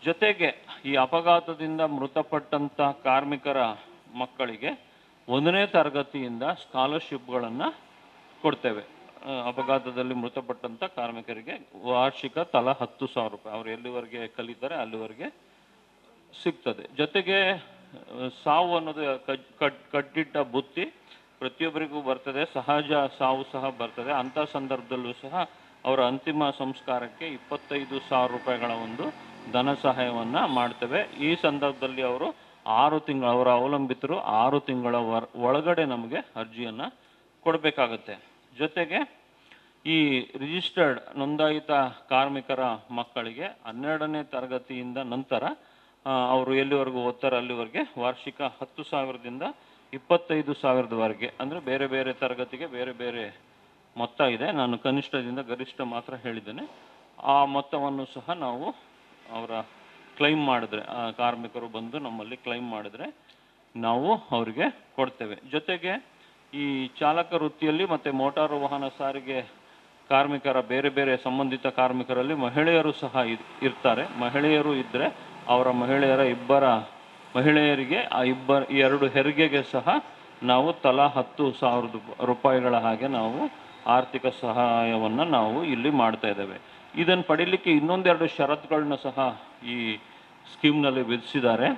Speaker 5: ಜೊತೆಗೆ ಈ ಅಪಘಾತದಿಂದ ಮೃತಪಟ್ಟಂಥ ಕಾರ್ಮಿಕರ ಮಕ್ಕಳಿಗೆ 1ನೇ ತರಗತಿಯಿಂದ ಸ್ಕಾಲರ್ಶಿಪ್ಗಳನ್ನು ಕೊಡ್ತೇವೆ. ಅಪಘಾತದಲ್ಲಿ ಮೃತಪಟ್ಟಂಥ ಕಾರ್ಮಿಕರಿಗೆ ವಾರ್ಷಿಕ ತಲಾ 10,000 ರೂಪಾಯಿ ಅವರು ಎಲ್ಲಿವರೆಗೆ ಕಲಿತಾರೆ ಅಲ್ಲಿವರೆಗೆ ಸಿಗ್ತದೆ. ಜೊತೆಗೆ ಸಾವು ಅನ್ನೋದು ಕಟ್ಟಿಟ್ಟ ಬುತ್ತಿ ಪ್ರತಿಯೊಬ್ಬರಿಗೂ ಬರ್ತದೆ, ಸಹಜ ಸಾವು ಸಹ ಬರ್ತದೆ. ಅಂಥ ಸಂದರ್ಭದಲ್ಲೂ ಸಹ ಅವರ ಅಂತಿಮ ಸಂಸ್ಕಾರಕ್ಕೆ 25,000 ರೂಪಾಯಿಗಳ ಒಂದು ಧನ ಸಹಾಯವನ್ನು ಮಾಡ್ತೇವೆ. ಈ ಸಂದರ್ಭದಲ್ಲಿ ಅವರು 6 ತಿಂಗಳು, ಅವರ ಅವಲಂಬಿತರು 6 ತಿಂಗಳ ಒಳಗಡೆ ನಮಗೆ ಅರ್ಜಿಯನ್ನು ಕೊಡಬೇಕಾಗತ್ತೆ. ಜೊತೆಗೆ ಈ ರಿಜಿಸ್ಟರ್ಡ್ ನೋಂದಾಯಿತ ಕಾರ್ಮಿಕರ ಮಕ್ಕಳಿಗೆ 12ನೇ ತರಗತಿಯಿಂದ ನಂತರ ಅವರು ಎಲ್ಲಿವರೆಗೂ ಓದ್ತಾರೆ ಅಲ್ಲಿವರೆಗೆ ವಾರ್ಷಿಕ 10,000ದಿಂದ 25,000ವರೆಗೆ, ಅಂದರೆ ಬೇರೆ ಬೇರೆ ತರಗತಿಗೆ ಬೇರೆ ಬೇರೆ ಮೊತ್ತ ಇದೆ. ನಾನು ಕನಿಷ್ಠದಿಂದ ಗರಿಷ್ಠ ಮಾತ್ರ ಹೇಳಿದ್ದೇನೆ. ಆ ಮೊತ್ತವನ್ನು ಸಹ ನಾವು ಅವರ ಕ್ಲೈಮ್ ಮಾಡಿದ್ರೆ, ಕಾರ್ಮಿಕರು ಬಂದು ನಮ್ಮಲ್ಲಿ ಕ್ಲೈಮ್ ಮಾಡಿದ್ರೆ ನಾವು ಅವರಿಗೆ ಕೊಡ್ತೇವೆ. ಜೊತೆಗೆ ಈ ಚಾಲಕ ವೃತ್ತಿಯಲ್ಲಿ ಮತ್ತು ಮೋಟಾರು ವಾಹನ ಸಾರಿಗೆ ಕಾರ್ಮಿಕರ ಬೇರೆ ಬೇರೆ ಸಂಬಂಧಿತ ಕಾರ್ಮಿಕರಲ್ಲಿ ಮಹಿಳೆಯರು ಸಹ ಇರ್ತಾರೆ. ಮಹಿಳೆಯರು ಇದ್ದರೆ ಅವರ ಮಹಿಳೆಯರಿಗೆ ಆ 2 ಹೆರಿಗೆಗೆ ಸಹ ನಾವು ತಲಾ 10,000 ರೂಪಾಯಿಗಳ ಹಾಗೆ ನಾವು ಆರ್ಥಿಕ ಸಹಾಯವನ್ನು ನಾವು ಇಲ್ಲಿ ಮಾಡ್ತಾ ಇದ್ದೇವೆ. ಇದನ್ನು ಪಡೀಲಿಕ್ಕೆ ಇನ್ನೊಂದೆರಡು ಷರತ್ತುಗಳನ್ನ ಸಹ ಈ ಸ್ಕೀಮ್ನಲ್ಲಿ ವಿಧಿಸಿದ್ದಾರೆ.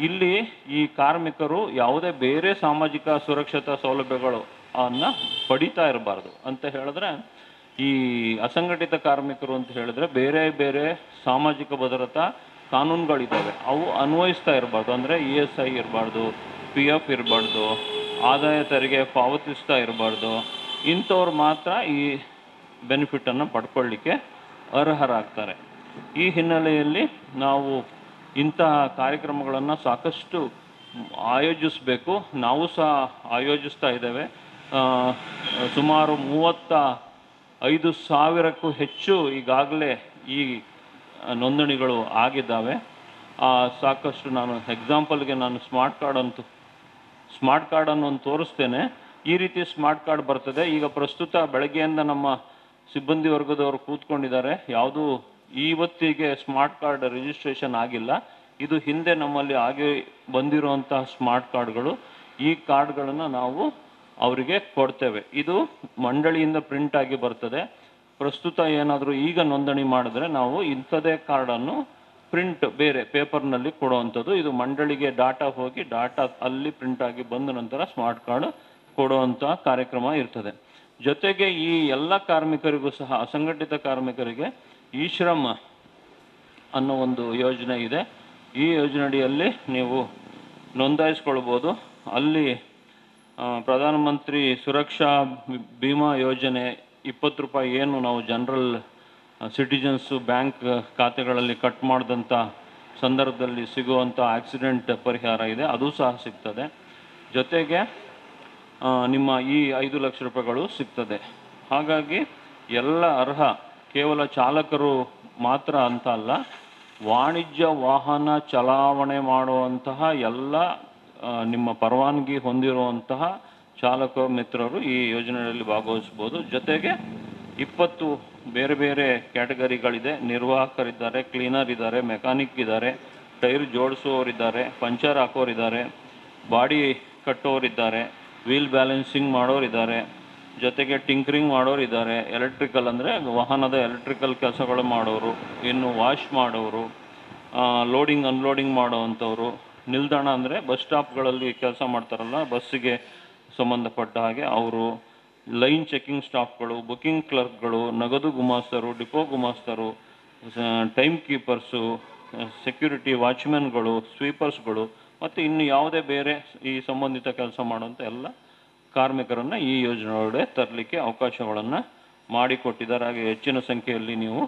Speaker 5: ಇಲ್ಲಿ ಈ ಕಾರ್ಮಿಕರು ಯಾವುದೇ ಬೇರೆ ಸಾಮಾಜಿಕ ಸುರಕ್ಷತಾ ಸೌಲಭ್ಯಗಳು ಪಡಿತಾ ಇರಬಾರ್ದು ಅಂತ ಹೇಳಿದ್ರೆ, ಈ ಅಸಂಘಟಿತ ಕಾರ್ಮಿಕರು ಅಂತ ಹೇಳಿದ್ರೆ ಬೇರೆ ಬೇರೆ ಸಾಮಾಜಿಕ ಭದ್ರತಾ ಕಾನೂನುಗಳಿದ್ದಾವೆ, ಅವು ಅನ್ವಯಿಸ್ತಾ ಇರಬಾರ್ದು. ಅಂದರೆ ESI ಇರಬಾರ್ದು, PF ಇರಬಾರ್ದು, ಆದಾಯ ತೆರಿಗೆ ಪಾವತಿಸ್ತಾ ಇರಬಾರ್ದು. ಇಂಥವ್ರು ಮಾತ್ರ ಈ ಬೆನಿಫಿಟನ್ನು ಪಡ್ಕೊಳ್ಳಿಕ್ಕೆ ಅರ್ಹರಾಗ್ತಾರೆ. ಈ ಹಿನ್ನೆಲೆಯಲ್ಲಿ ನಾವು ಇಂತಹ ಕಾರ್ಯಕ್ರಮಗಳನ್ನು ಸಾಕಷ್ಟು ಆಯೋಜಿಸಬೇಕು. ನಾವು ಸಹ ಆಯೋಜಿಸ್ತಾ ಇದ್ದೇವೆ. ಸುಮಾರು 35,000ಕ್ಕೂ ಹೆಚ್ಚು ಈಗಾಗಲೇ ಈ ನೋಂದಣಿಗಳು ಆಗಿದ್ದಾವೆ. ಸಾಕಷ್ಟು ನಾನು ಎಕ್ಸಾಂಪಲ್ಗೆ ನಾನು ಸ್ಮಾರ್ಟ್ ಕಾರ್ಡನ್ನು ಒಂದು ತೋರಿಸ್ತೇನೆ. ಈ ರೀತಿ ಸ್ಮಾರ್ಟ್ ಕಾರ್ಡ್ ಬರ್ತದೆ. ಈಗ ಪ್ರಸ್ತುತ ಬೆಳಗ್ಗೆಯಿಂದ ನಮ್ಮ ಸಿಬ್ಬಂದಿ ವರ್ಗದವರು ಕೂತ್ಕೊಂಡಿದ್ದಾರೆ. ಯಾವುದೂ ಇವತ್ತಿಗೆ ಸ್ಮಾರ್ಟ್ ಕಾರ್ಡ್ ರಿಜಿಸ್ಟ್ರೇಷನ್ ಆಗಿಲ್ಲ. ಇದು ಹಿಂದೆ ನಮ್ಮಲ್ಲಿ ಆಗಿ ಬಂದಿರುವಂತಹ ಸ್ಮಾರ್ಟ್ ಕಾರ್ಡ್ಗಳು. ಈ ಕಾರ್ಡ್ಗಳನ್ನು ನಾವು ಅವರಿಗೆ ಕೊಡ್ತೇವೆ. ಇದು ಮಂಡಳಿಯಿಂದ ಪ್ರಿಂಟ್ ಆಗಿ ಬರ್ತದೆ. ಪ್ರಸ್ತುತ ಏನಾದರೂ ಈಗ ನೋಂದಣಿ ಮಾಡಿದ್ರೆ ನಾವು ಇಂಥದೇ ಕಾರ್ಡನ್ನು ಪ್ರಿಂಟ್ ಬೇರೆ ಪೇಪರ್ನಲ್ಲಿ ಕೊಡುವಂಥದ್ದು. ಇದು ಮಂಡಳಿಗೆ ಡಾಟಾ ಹೋಗಿ ಡಾಟಾ ಅಲ್ಲಿ ಪ್ರಿಂಟ್ ಆಗಿ ಬಂದ ನಂತರ ಸ್ಮಾರ್ಟ್ ಕಾರ್ಡ್ ಕೊಡುವಂಥ ಕಾರ್ಯಕ್ರಮ ಇರ್ತದೆ. ಜೊತೆಗೆ ಈ ಎಲ್ಲ ಕಾರ್ಮಿಕರಿಗೂ ಸಹ, ಅಸಂಘಟಿತ ಕಾರ್ಮಿಕರಿಗೆ ಈ ಶ್ರಮ್ ಅನ್ನೋ ಒಂದು ಯೋಜನೆ ಇದೆ. ಈ ಯೋಜನೆಯಡಿಯಲ್ಲಿ ನೀವು ನೋಂದಾಯಿಸ್ಕೊಳ್ಬೋದು. ಅಲ್ಲಿ ಪ್ರಧಾನಮಂತ್ರಿ ಸುರಕ್ಷಾ ಬಿಮಾ ಯೋಜನೆ 20 ರೂಪಾಯಿ ಏನು ನಾವು ಜನರಲ್ ಸಿಟಿಜನ್ಸು ಬ್ಯಾಂಕ್ ಖಾತೆಗಳಲ್ಲಿ ಕಟ್ ಮಾಡಿದಂಥ ಸಂದರ್ಭದಲ್ಲಿ ಸಿಗುವಂಥ ಆಕ್ಸಿಡೆಂಟ್ ಪರಿಹಾರ ಇದೆ, ಅದು ಸಹ ಸಿಗ್ತದೆ. ಜೊತೆಗೆ ನಿಮ್ಮ ಈ 5 ಲಕ್ಷ ರೂಪಾಯಿಗಳು ಸಿಗ್ತದೆ. ಹಾಗಾಗಿ ಎಲ್ಲ ಅರ್ಹ, ಕೇವಲ ಚಾಲಕರು ಮಾತ್ರ ಅಂತ ಅಲ್ಲ, ವಾಣಿಜ್ಯ ವಾಹನ ಚಲಾವಣೆ ಮಾಡುವಂತಹ ಎಲ್ಲ ನಿಮ್ಮ ಪರವಾನಗಿ ಹೊಂದಿರುವಂತಹ ಚಾಲಕ ಮಿತ್ರರು ಈ ಯೋಜನೆಯಲ್ಲಿ ಭಾಗವಹಿಸ್ಬೋದು. ಜೊತೆಗೆ 20 ಬೇರೆ ಬೇರೆ ಕ್ಯಾಟಗರಿಗಳಿದೆ. ನಿರ್ವಾಹಕರಿದ್ದಾರೆ, ಕ್ಲೀನರ್ ಇದ್ದಾರೆ, ಮೆಕ್ಯಾನಿಕ್ ಇದ್ದಾರೆ, ಟೈರ್ ಜೋಡಿಸುವವರಿದ್ದಾರೆ, ಪಂಚರ್ ಹಾಕೋರಿದ್ದಾರೆ, ಬಾಡಿ ಕಟ್ಟೋರಿದ್ದಾರೆ, ವೀಲ್ ಬ್ಯಾಲೆನ್ಸಿಂಗ್ ಮಾಡೋರಿದ್ದಾರೆ, ಜೊತೆಗೆ ಟಿಂಕರಿಂಗ್ ಮಾಡೋರಿದ್ದಾರೆ, ಎಲೆಕ್ಟ್ರಿಕಲ್ ಅಂದರೆ ವಾಹನದ ಎಲೆಕ್ಟ್ರಿಕಲ್ ಕೆಲಸಗಳು ಮಾಡೋರು, ಇನ್ನು ವಾಶ್ ಮಾಡೋರು, ಲೋಡಿಂಗ್ ಅನ್ಲೋಡಿಂಗ್ ಮಾಡೋವಂಥವ್ರು, ನಿಲ್ದಾಣ ಅಂದರೆ ಬಸ್ ಸ್ಟಾಪ್ಗಳಲ್ಲಿ ಕೆಲಸ ಮಾಡ್ತಾರಲ್ಲ ಬಸ್ಸಿಗೆ ಸಂಬಂಧಪಟ್ಟ ಹಾಗೆ ಅವರು, ಲೈನ್ ಚೆಕಿಂಗ್ ಸ್ಟಾಫ್ಗಳು, ಬುಕಿಂಗ್ ಕ್ಲರ್ಕ್ಗಳು, ನಗದು ಗುಮಾಸ್ತರು, ಡಿಪೋ ಗುಮಾಸ್ತರು, ಟೈಮ್ ಕೀಪರ್ಸು, ಸೆಕ್ಯೂರಿಟಿ ವಾಚ್ಮೆನ್ಗಳು, ಸ್ವೀಪರ್ಸ್ಗಳು ಮತ್ತು ಇನ್ನು ಯಾವುದೇ ಬೇರೆ ಈ ಸಂಬಂಧಿತ ಕೆಲಸ ಮಾಡುವಂಥ ಎಲ್ಲ ಕಾರ್ಮಿಕರನ್ನು ಈ ಯೋಜನೆಯೊಳಗಡೆ ತರಲಿಕ್ಕೆ ಅವಕಾಶಗಳನ್ನು ಮಾಡಿಕೊಟ್ಟಿದ್ದಾರೆ. ಹಾಗೆ ಹೆಚ್ಚಿನ ಸಂಖ್ಯೆಯಲ್ಲಿ ನೀವು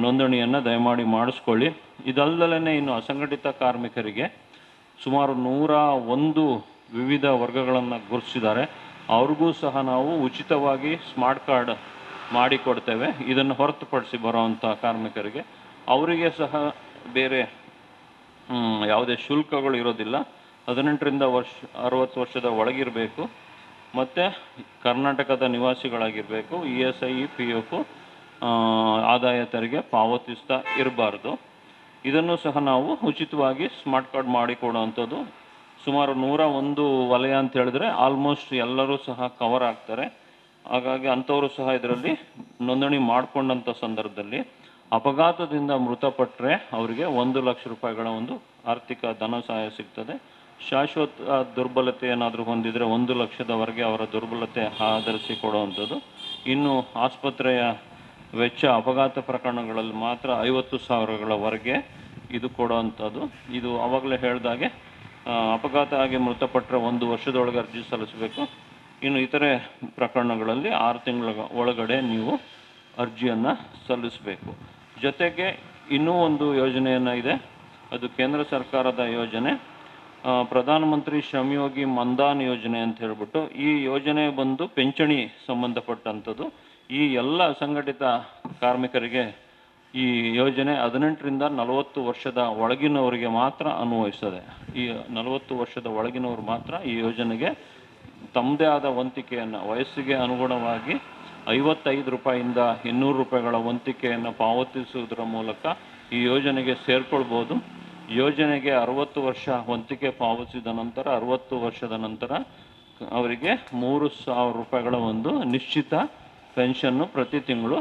Speaker 5: ನೋಂದಣಿಯನ್ನು ದಯಮಾಡಿ ಮಾಡಿಸ್ಕೊಳ್ಳಿ. ಇದಲ್ಲದಲೇ ಇನ್ನು ಅಸಂಘಟಿತ ಕಾರ್ಮಿಕರಿಗೆ ಸುಮಾರು 101 ವಿವಿಧ ವರ್ಗಗಳನ್ನು ಗುರುತಿಸಿದ್ದಾರೆ. ಅವ್ರಿಗೂ ಸಹ ನಾವು ಉಚಿತವಾಗಿ ಸ್ಮಾರ್ಟ್ ಕಾರ್ಡ್ ಮಾಡಿಕೊಡ್ತೇವೆ. ಇದನ್ನು ಹೊರತುಪಡಿಸಿ ಬರೋವಂಥ ಕಾರ್ಮಿಕರಿಗೆ ಅವರಿಗೆ ಸಹ ಬೇರೆ ಯಾವುದೇ ಶುಲ್ಕಗಳು ಇರೋದಿಲ್ಲ. 18ರಿಂದ 60 ವರ್ಷದ ಒಳಗಿರಬೇಕು ಮತ್ತು ಕರ್ನಾಟಕದ ನಿವಾಸಿಗಳಾಗಿರಬೇಕು. ESI PF ಆದಾಯ ತೆರಿಗೆ ಪಾವತಿಸ್ತಾ ಇರಬಾರ್ದು. ಇದನ್ನು ಸಹ ನಾವು ಉಚಿತವಾಗಿ ಸ್ಮಾರ್ಟ್ ಕಾರ್ಡ್ ಮಾಡಿಕೊಡುವಂಥದ್ದು. ಸುಮಾರು 101 ವಲಯ ಅಂತ ಹೇಳಿದ್ರೆ ಆಲ್ಮೋಸ್ಟ್ ಎಲ್ಲರೂ ಸಹ ಕವರ್ ಆಗ್ತಾರೆ. ಹಾಗಾಗಿ ಅಂಥವರು ಸಹ ಇದರಲ್ಲಿ ನೋಂದಣಿ ಮಾಡಿಕೊಂಡಂಥ ಸಂದರ್ಭದಲ್ಲಿ ಅಪಘಾತದಿಂದ ಮೃತಪಟ್ಟರೆ ಅವರಿಗೆ 1 ಲಕ್ಷ ರೂಪಾಯಿಗಳ ಒಂದು ಆರ್ಥಿಕ ಧನ ಸಹಾಯ ಸಿಗ್ತದೆ. ಶಾಶ್ವತ ದುರ್ಬಲತೆ ಏನಾದರೂ ಹೊಂದಿದರೆ 1 ಲಕ್ಷದವರೆಗೆ ಅವರ ದುರ್ಬಲತೆ ಆಧರಿಸಿ ಕೊಡುವಂಥದ್ದು. ಇನ್ನು ಆಸ್ಪತ್ರೆಯ ವೆಚ್ಚ ಅಪಘಾತ ಪ್ರಕರಣಗಳಲ್ಲಿ ಮಾತ್ರ 50,000ಗಳವರೆಗೆ ಇದು ಕೊಡುವಂಥದ್ದು. ಇದು ಆವಾಗಲೇ ಹೇಳಿದಾಗೆ ಅಪಘಾತ ಆಗಿ ಮೃತಪಟ್ಟರೆ 1 ವರ್ಷದೊಳಗೆ ಅರ್ಜಿ ಸಲ್ಲಿಸಬೇಕು. ಇನ್ನು ಇತರೆ ಪ್ರಕರಣಗಳಲ್ಲಿ 6 ತಿಂಗಳ ಒಳಗಡೆ ನೀವು ಅರ್ಜಿಯನ್ನು ಸಲ್ಲಿಸಬೇಕು. ಜೊತೆಗೆ ಇನ್ನೂ ಒಂದು ಯೋಜನೆಯನ್ನು ಇದೆ, ಅದು ಕೇಂದ್ರ ಸರ್ಕಾರದ ಯೋಜನೆ, ಪ್ರಧಾನಮಂತ್ರಿ ಶ್ರಮಯೋಗಿ ಮನ್ಧನ್ ಯೋಜನೆ ಅಂತ ಹೇಳ್ಬಿಟ್ಟು. ಈ ಯೋಜನೆ ಬಂದು ಪಿಂಚಣಿ ಸಂಬಂಧಪಟ್ಟಂಥದ್ದು. ಈ ಎಲ್ಲ ಅಸಂಘಟಿತ ಕಾರ್ಮಿಕರಿಗೆ ಈ ಯೋಜನೆ 18ರಿಂದ 40 ವರ್ಷದ ಒಳಗಿನವರಿಗೆ ಮಾತ್ರ ಅನ್ವಯಿಸ್ತದೆ. ಈ 40 ವರ್ಷದ ಒಳಗಿನವರು ಮಾತ್ರ ಈ ಯೋಜನೆಗೆ ತಮ್ಮದೇ ಆದ ವಂತಿಕೆಯನ್ನು ವಯಸ್ಸಿಗೆ ಅನುಗುಣವಾಗಿ 55 ರೂಪಾಯಿಂದ 200 ರೂಪಾಯಿಗಳ ವಂತಿಕೆಯನ್ನು ಪಾವತಿಸುವುದರ ಮೂಲಕ ಈ ಯೋಜನೆಗೆ ಸೇರ್ಕೊಳ್ಬೋದು. ಯೋಜನೆಗೆ 60 ವರ್ಷ ವಂತಿಕೆ ಪಾವತಿಸಿದ ನಂತರ 60 ವರ್ಷದ ನಂತರ ಅವರಿಗೆ 3,000 ರೂಪಾಯಿಗಳ ಒಂದು ನಿಶ್ಚಿತ ಪೆನ್ಷನ್ನು ಪ್ರತಿ ತಿಂಗಳು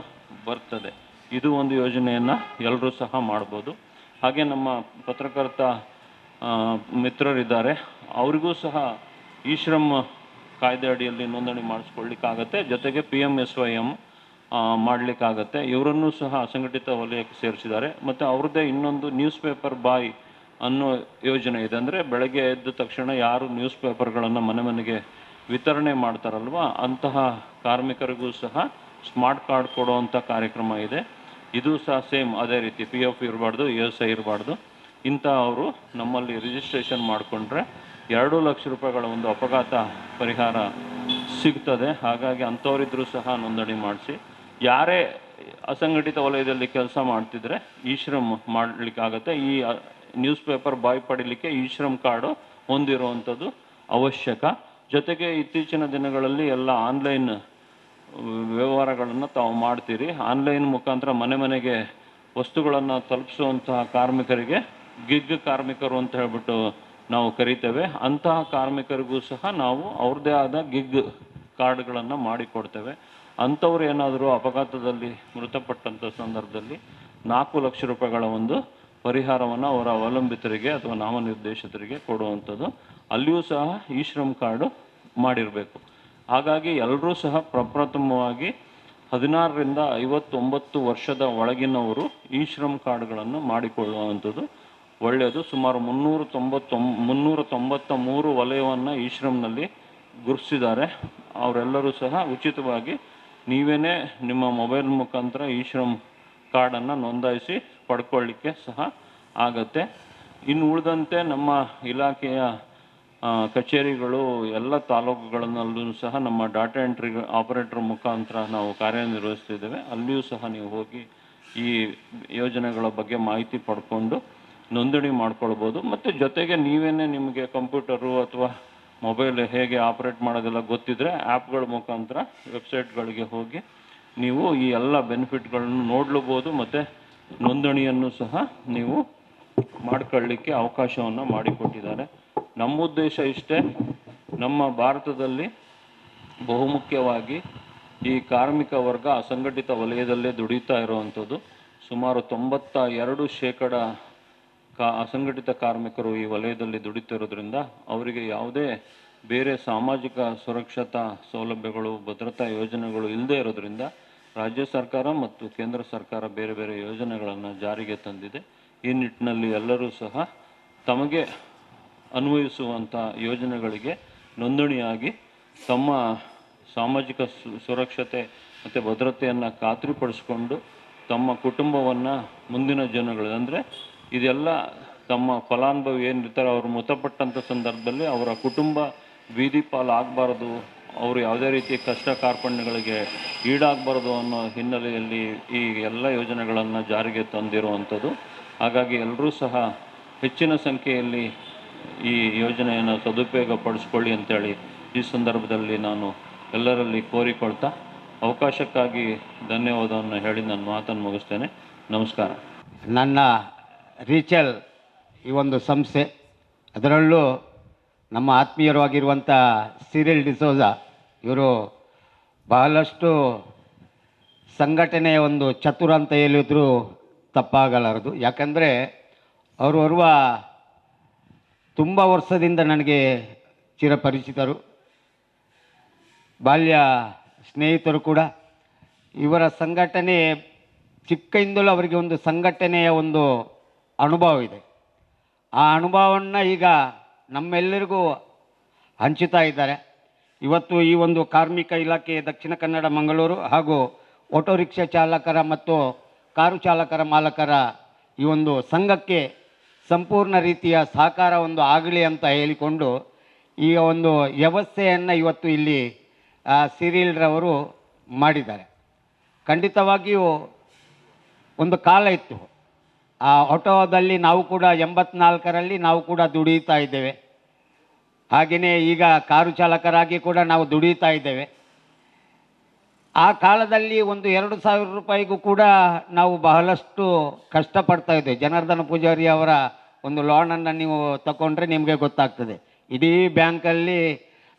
Speaker 5: ಬರ್ತದೆ. ಇದು ಒಂದು ಯೋಜನೆಯನ್ನು ಎಲ್ಲರೂ ಸಹ ಮಾಡ್ಬೋದು. ಹಾಗೆ ನಮ್ಮ ಪತ್ರಕರ್ತ ಮಿತ್ರರಿದ್ದಾರೆ, ಅವರಿಗೂ ಸಹ ಈ ಶ್ರಮ್ ಕಾಯ್ದೆ ಅಡಿಯಲ್ಲಿ ನೋಂದಣಿ ಮಾಡಿಸ್ಕೊಳ್ಳಿಕ್ಕಾಗತ್ತೆ. ಜೊತೆಗೆ PMSYM ಮಾಡಲಿಕ್ಕಾಗತ್ತೆ. ಇವರನ್ನು ಸಹ ಅಸಂಘಟಿತ ವಲಯಕ್ಕೆ ಸೇರಿಸಿದ್ದಾರೆ. ಮತ್ತು ಅವ್ರದ್ದೇ ಇನ್ನೊಂದು ನ್ಯೂಸ್ ಪೇಪರ್ ಬಾಯ್ ಅನ್ನೋ ಯೋಜನೆ ಇದೆ. ಅಂದರೆ ಬೆಳಗ್ಗೆ ಎದ್ದ ತಕ್ಷಣ ಯಾರು ನ್ಯೂಸ್ ಪೇಪರ್ಗಳನ್ನು ಮನೆ ಮನೆಗೆ ವಿತರಣೆ ಮಾಡ್ತಾರಲ್ವ, ಅಂತಹ ಕಾರ್ಮಿಕರಿಗೂ ಸಹ ಸ್ಮಾರ್ಟ್ ಕಾರ್ಡ್ ಕೊಡುವಂಥ ಕಾರ್ಯಕ್ರಮ ಇದೆ. ಇದು ಸಹ ಸೇಮ್ ಅದೇ ರೀತಿ PF ಇರಬಾರ್ದು, ESI ಇರಬಾರ್ದು. ಇಂಥ ಅವರು ನಮ್ಮಲ್ಲಿ ರಿಜಿಸ್ಟ್ರೇಷನ್ ಮಾಡಿಕೊಂಡ್ರೆ 2 ಲಕ್ಷ ರೂಪಾಯಿಗಳ ಒಂದು ಅಪಘಾತ ಪರಿಹಾರ ಸಿಗ್ತದೆ. ಹಾಗಾಗಿ ಅಂಥವರಿದ್ದರೂ ಸಹ ನೋಂದಣಿ ಮಾಡಿಸಿ. ಯಾರೇ ಅಸಂಘಟಿತ ವಲಯದಲ್ಲಿ ಕೆಲಸ ಮಾಡ್ತಿದ್ರೆ ಈ ಶ್ರಮ್ ಮಾಡಲಿಕ್ಕಾಗತ್ತೆ. ಈ ನ್ಯೂಸ್ ಪೇಪರ್ ಬಾಯ್ ಪಡೀಲಿಕ್ಕೆ ಈ ಶ್ರಮ್ ಕಾರ್ಡು ಹೊಂದಿರುವಂಥದ್ದು ಅವಶ್ಯಕ. ಜೊತೆಗೆ ಇತ್ತೀಚಿನ ದಿನಗಳಲ್ಲಿ ಎಲ್ಲ ಆನ್ಲೈನ್ ವ್ಯವಹಾರಗಳನ್ನು ತಾವು ಮಾಡ್ತೀರಿ. ಆನ್ಲೈನ್ ಮುಖಾಂತರ ಮನೆ ಮನೆಗೆ ವಸ್ತುಗಳನ್ನು ತಲುಪಿಸುವಂತಹ ಕಾರ್ಮಿಕರಿಗೆ ಗಿಗ್ ಕಾರ್ಮಿಕರು ಅಂತ ಹೇಳ್ಬಿಟ್ಟು ನಾವು ಕರಿತೇವೆ. ಅಂತಹ ಕಾರ್ಮಿಕರಿಗೂ ಸಹ ನಾವು ಅವ್ರದ್ದೇ ಆದ ಗಿಗ್ ಕಾರ್ಡ್ಗಳನ್ನು ಮಾಡಿಕೊಡ್ತೇವೆ. ಅಂಥವ್ರು ಏನಾದರೂ ಅಪಘಾತದಲ್ಲಿ ಮೃತಪಟ್ಟಂಥ ಸಂದರ್ಭದಲ್ಲಿ 4 ಲಕ್ಷ ರೂಪಾಯಿಗಳ ಒಂದು ಪರಿಹಾರವನ್ನು ಅವರ ಅವಲಂಬಿತರಿಗೆ ಅಥವಾ ನಾಮನಿರ್ದೇಶಿತರಿಗೆ ಕೊಡುವಂಥದ್ದು. ಅಲ್ಲಿಯೂ ಸಹ ಈ ಶ್ರಮ್ ಕಾರ್ಡು ಮಾಡಿರಬೇಕು. ಹಾಗಾಗಿ ಎಲ್ಲರೂ ಸಹ ಪ್ರಪ್ರಥಮವಾಗಿ 16ರಿಂದ 59 ವರ್ಷದ ಒಳಗಿನವರು ಈ ಶ್ರಮ್ ಕಾರ್ಡ್ಗಳನ್ನು ಮಾಡಿಕೊಳ್ಳುವಂಥದ್ದು ಒಳ್ಳೆಯದು. ಸುಮಾರು 393 ವಲಯವನ್ನು ಈ ಶ್ರಮ್ನಲ್ಲಿ ಗುರುತಿಸಿದ್ದಾರೆ. ಅವರೆಲ್ಲರೂ ಸಹ ಉಚಿತವಾಗಿ ನೀವೇ ನಿಮ್ಮ ಮೊಬೈಲ್ ಮುಖಾಂತರ ಈ ಶ್ರಮ್ ಕಾರ್ಡನ್ನು ನೋಂದಾಯಿಸಿ ಪಡ್ಕೊಳ್ಳಿಕ್ಕೆ ಸಹ ಆಗತ್ತೆ. ಇನ್ನು ಉಳಿದಂತೆ ನಮ್ಮ ಇಲಾಖೆಯ ಕಚೇರಿಗಳು ಎಲ್ಲ ತಾಲೂಕುಗಳಲ್ಲೂ ಸಹ ನಮ್ಮ ಡಾಟಾ ಎಂಟ್ರಿ ಆಪರೇಟರ್ ಮುಖಾಂತರ ನಾವು ಕಾರ್ಯನಿರ್ವಹಿಸ್ತಿದ್ದೇವೆ. ಅಲ್ಲಿಯೂ ಸಹ ನೀವು ಹೋಗಿ ಈ ಯೋಜನೆಗಳ ಬಗ್ಗೆ ಮಾಹಿತಿ ಪಡ್ಕೊಂಡು ನೋಂದಣಿ ಮಾಡ್ಕೊಳ್ಬೋದು. ಮತ್ತು ಜೊತೆಗೆ ನಿಮಗೆ ಕಂಪ್ಯೂಟರು ಅಥವಾ ಮೊಬೈಲ್ ಹೇಗೆ ಆಪರೇಟ್ ಮಾಡೋದೆಲ್ಲ ಗೊತ್ತಿದ್ದರೆ ಆ್ಯಪ್ಗಳ ಮುಖಾಂತರ ವೆಬ್ಸೈಟ್ಗಳಿಗೆ ಹೋಗಿ ನೀವು ಈ ಎಲ್ಲ ಬೆನಿಫಿಟ್ಗಳನ್ನು ನೋಡ್ಲೂಬೋದು ಮತ್ತು ನೋಂದಣಿಯನ್ನು ಸಹ ನೀವು ಮಾಡ್ಕೊಳ್ಳಿಕ್ಕೆ ಅವಕಾಶವನ್ನು ಮಾಡಿಕೊಟ್ಟಿದ್ದಾರೆ. ನಮ್ಮ ಉದ್ದೇಶ ಇಷ್ಟೇ, ನಮ್ಮ ಭಾರತದಲ್ಲಿ ಬಹುಮುಖ್ಯವಾಗಿ ಈ ಕಾರ್ಮಿಕ ವರ್ಗ ಅಸಂಘಟಿತ ವಲಯದಲ್ಲೇ ದುಡಿತಾ ಇರುವಂಥದ್ದು. ಸುಮಾರು 92% ಅಸಂಘಟಿತ ಕಾರ್ಮಿಕರು ಈ ವಲಯದಲ್ಲಿ ದುಡಿತಿರೋದ್ರಿಂದ ಅವರಿಗೆ ಯಾವುದೇ ಬೇರೆ ಸಾಮಾಜಿಕ ಸುರಕ್ಷತಾ ಸೌಲಭ್ಯಗಳು, ಭದ್ರತಾ ಯೋಜನೆಗಳು ಇಲ್ಲದೇ ಇರೋದ್ರಿಂದ ರಾಜ್ಯ ಸರ್ಕಾರ ಮತ್ತು ಕೇಂದ್ರ ಸರ್ಕಾರ ಬೇರೆ ಬೇರೆ ಯೋಜನೆಗಳನ್ನು ಜಾರಿಗೆ ತಂದಿದೆ. ಈ ನಿಟ್ಟಿನಲ್ಲಿ ಎಲ್ಲರೂ ಸಹ ತಮಗೆ ಅನ್ವಯಿಸುವಂಥ ಯೋಜನೆಗಳಿಗೆ ನೋಂದಣಿಯಾಗಿ ತಮ್ಮ ಸಾಮಾಜಿಕ ಸುರಕ್ಷತೆ ಮತ್ತು ಭದ್ರತೆಯನ್ನು ಖಾತ್ರಿಪಡಿಸ್ಕೊಂಡು ತಮ್ಮ ಕುಟುಂಬವನ್ನು ಮುಂದಿನ ಜನಗಳು, ಅಂದರೆ ಇದೆಲ್ಲ ತಮ್ಮ ಫಲಾನುಭವಿ ಏನಿರ್ತಾರೆ ಅವರು ಮೃತಪಟ್ಟಂಥ ಸಂದರ್ಭದಲ್ಲಿ ಅವರ ಕುಟುಂಬ ಬೀದಿ ಪಾಲು ಆಗಬಾರ್ದು, ಅವರು ಯಾವುದೇ ರೀತಿ ಕಷ್ಟ ಕಾರ್ಪಣ್ಯಗಳಿಗೆ ಈಡಾಗಬಾರ್ದು ಅನ್ನೋ ಹಿನ್ನೆಲೆಯಲ್ಲಿ ಈ ಎಲ್ಲ ಯೋಜನೆಗಳನ್ನು ಜಾರಿಗೆ ತಂದಿರುವಂಥದ್ದು. ಹಾಗಾಗಿ ಎಲ್ಲರೂ ಸಹ ಹೆಚ್ಚಿನ ಸಂಖ್ಯೆಯಲ್ಲಿ ಈ ಯೋಜನೆಯನ್ನು ಸದುಪಯೋಗ ಪಡಿಸ್ಕೊಳ್ಳಿ ಅಂತೇಳಿ ಈ ಸಂದರ್ಭದಲ್ಲಿ ನಾನು ಎಲ್ಲರಲ್ಲಿ ಕೋರಿಕೊಳ್ತಾ ಅವಕಾಶಕ್ಕಾಗಿ ಧನ್ಯವಾದವನ್ನು ಹೇಳಿ ನನ್ನ ಮಾತನ್ನು ಮುಗಿಸ್ತೇನೆ. ನಮಸ್ಕಾರ.
Speaker 6: ನನ್ನ ರೀಚಲ್ ಈ ಒಂದು ಸಂಸ್ಥೆ, ಅದರಲ್ಲೂ ನಮ್ಮ ಆತ್ಮೀಯರಾಗಿರುವಂಥ ಸಿರಿಲ್ ಡಿಸೋಜಾ ಇವರು ಬಹಳಷ್ಟು ಸಂಘಟನೆಯ ಒಂದು ಚತುರ ಅಂತ ಹೇಳಿದ್ರು ತಪ್ಪಾಗಲಾರದು. ಯಾಕಂದರೆ ಅವರು ತುಂಬ ವರ್ಷದಿಂದ ನನಗೆ ಚಿರಪರಿಚಿತರು, ಬಾಲ್ಯ ಸ್ನೇಹಿತರು ಕೂಡ. ಇವರ ಸಂಘಟನೆ ಚಿಕ್ಕಯಿಂದಲೂ ಅವರಿಗೆ ಒಂದು ಸಂಘಟನೆಯ ಒಂದು ಅನುಭವ ಇದೆ. ಆ ಅನುಭವವನ್ನು ಈಗ ನಮ್ಮೆಲ್ಲರಿಗೂ ಹಂಚುತ್ತಾ ಇದ್ದಾರೆ. ಇವತ್ತು ಈ ಒಂದು ಕಾರ್ಮಿಕ ಇಲಾಖೆ ದಕ್ಷಿಣ ಕನ್ನಡ ಮಂಗಳೂರು ಹಾಗೂ ಆಟೋ ರಿಕ್ಷಾ ಚಾಲಕರ ಮತ್ತು ಕಾರು ಚಾಲಕರ ಮಾಲಕರ ಈ ಒಂದು ಸಂಘಕ್ಕೆ ಸಂಪೂರ್ಣ ರೀತಿಯ ಸಹಕಾರ ಒಂದು ಆಗಲಿ ಅಂತ ಹೇಳಿಕೊಂಡು ಈ ಒಂದು ವ್ಯವಸ್ಥೆಯನ್ನು ಇವತ್ತು ಇಲ್ಲಿ ಸಿರಿಲ್ರವರು ಮಾಡಿದ್ದಾರೆ. ಖಂಡಿತವಾಗಿಯೂ ಒಂದು ಕಾಲ ಇತ್ತು, ಆ ಆಟೋದಲ್ಲಿ ನಾವು ಕೂಡ 84ರಲ್ಲಿ ನಾವು ಕೂಡ ದುಡಿಯುತ್ತಾ ಇದ್ದೇವೆ. ಹಾಗೆಯೇ ಈಗ ಕಾರು ಚಾಲಕರಾಗಿ ಕೂಡ ನಾವು ದುಡಿಯುತ್ತಾ ಇದ್ದೇವೆ. ಆ ಕಾಲದಲ್ಲಿ ಒಂದು 2,000 ರೂಪಾಯಿಗೂ ಕೂಡ ನಾವು ಬಹಳಷ್ಟು ಕಷ್ಟಪಡ್ತಾ ಇದ್ದೇವೆ. ಜನಾರ್ದನ ಪೂಜಾರಿ ಅವರ ಒಂದು ಲೋನನ್ನು ನೀವು ತಗೊಂಡ್ರೆ ನಿಮಗೆ ಗೊತ್ತಾಗ್ತದೆ. ಇಡೀ ಬ್ಯಾಂಕಲ್ಲಿ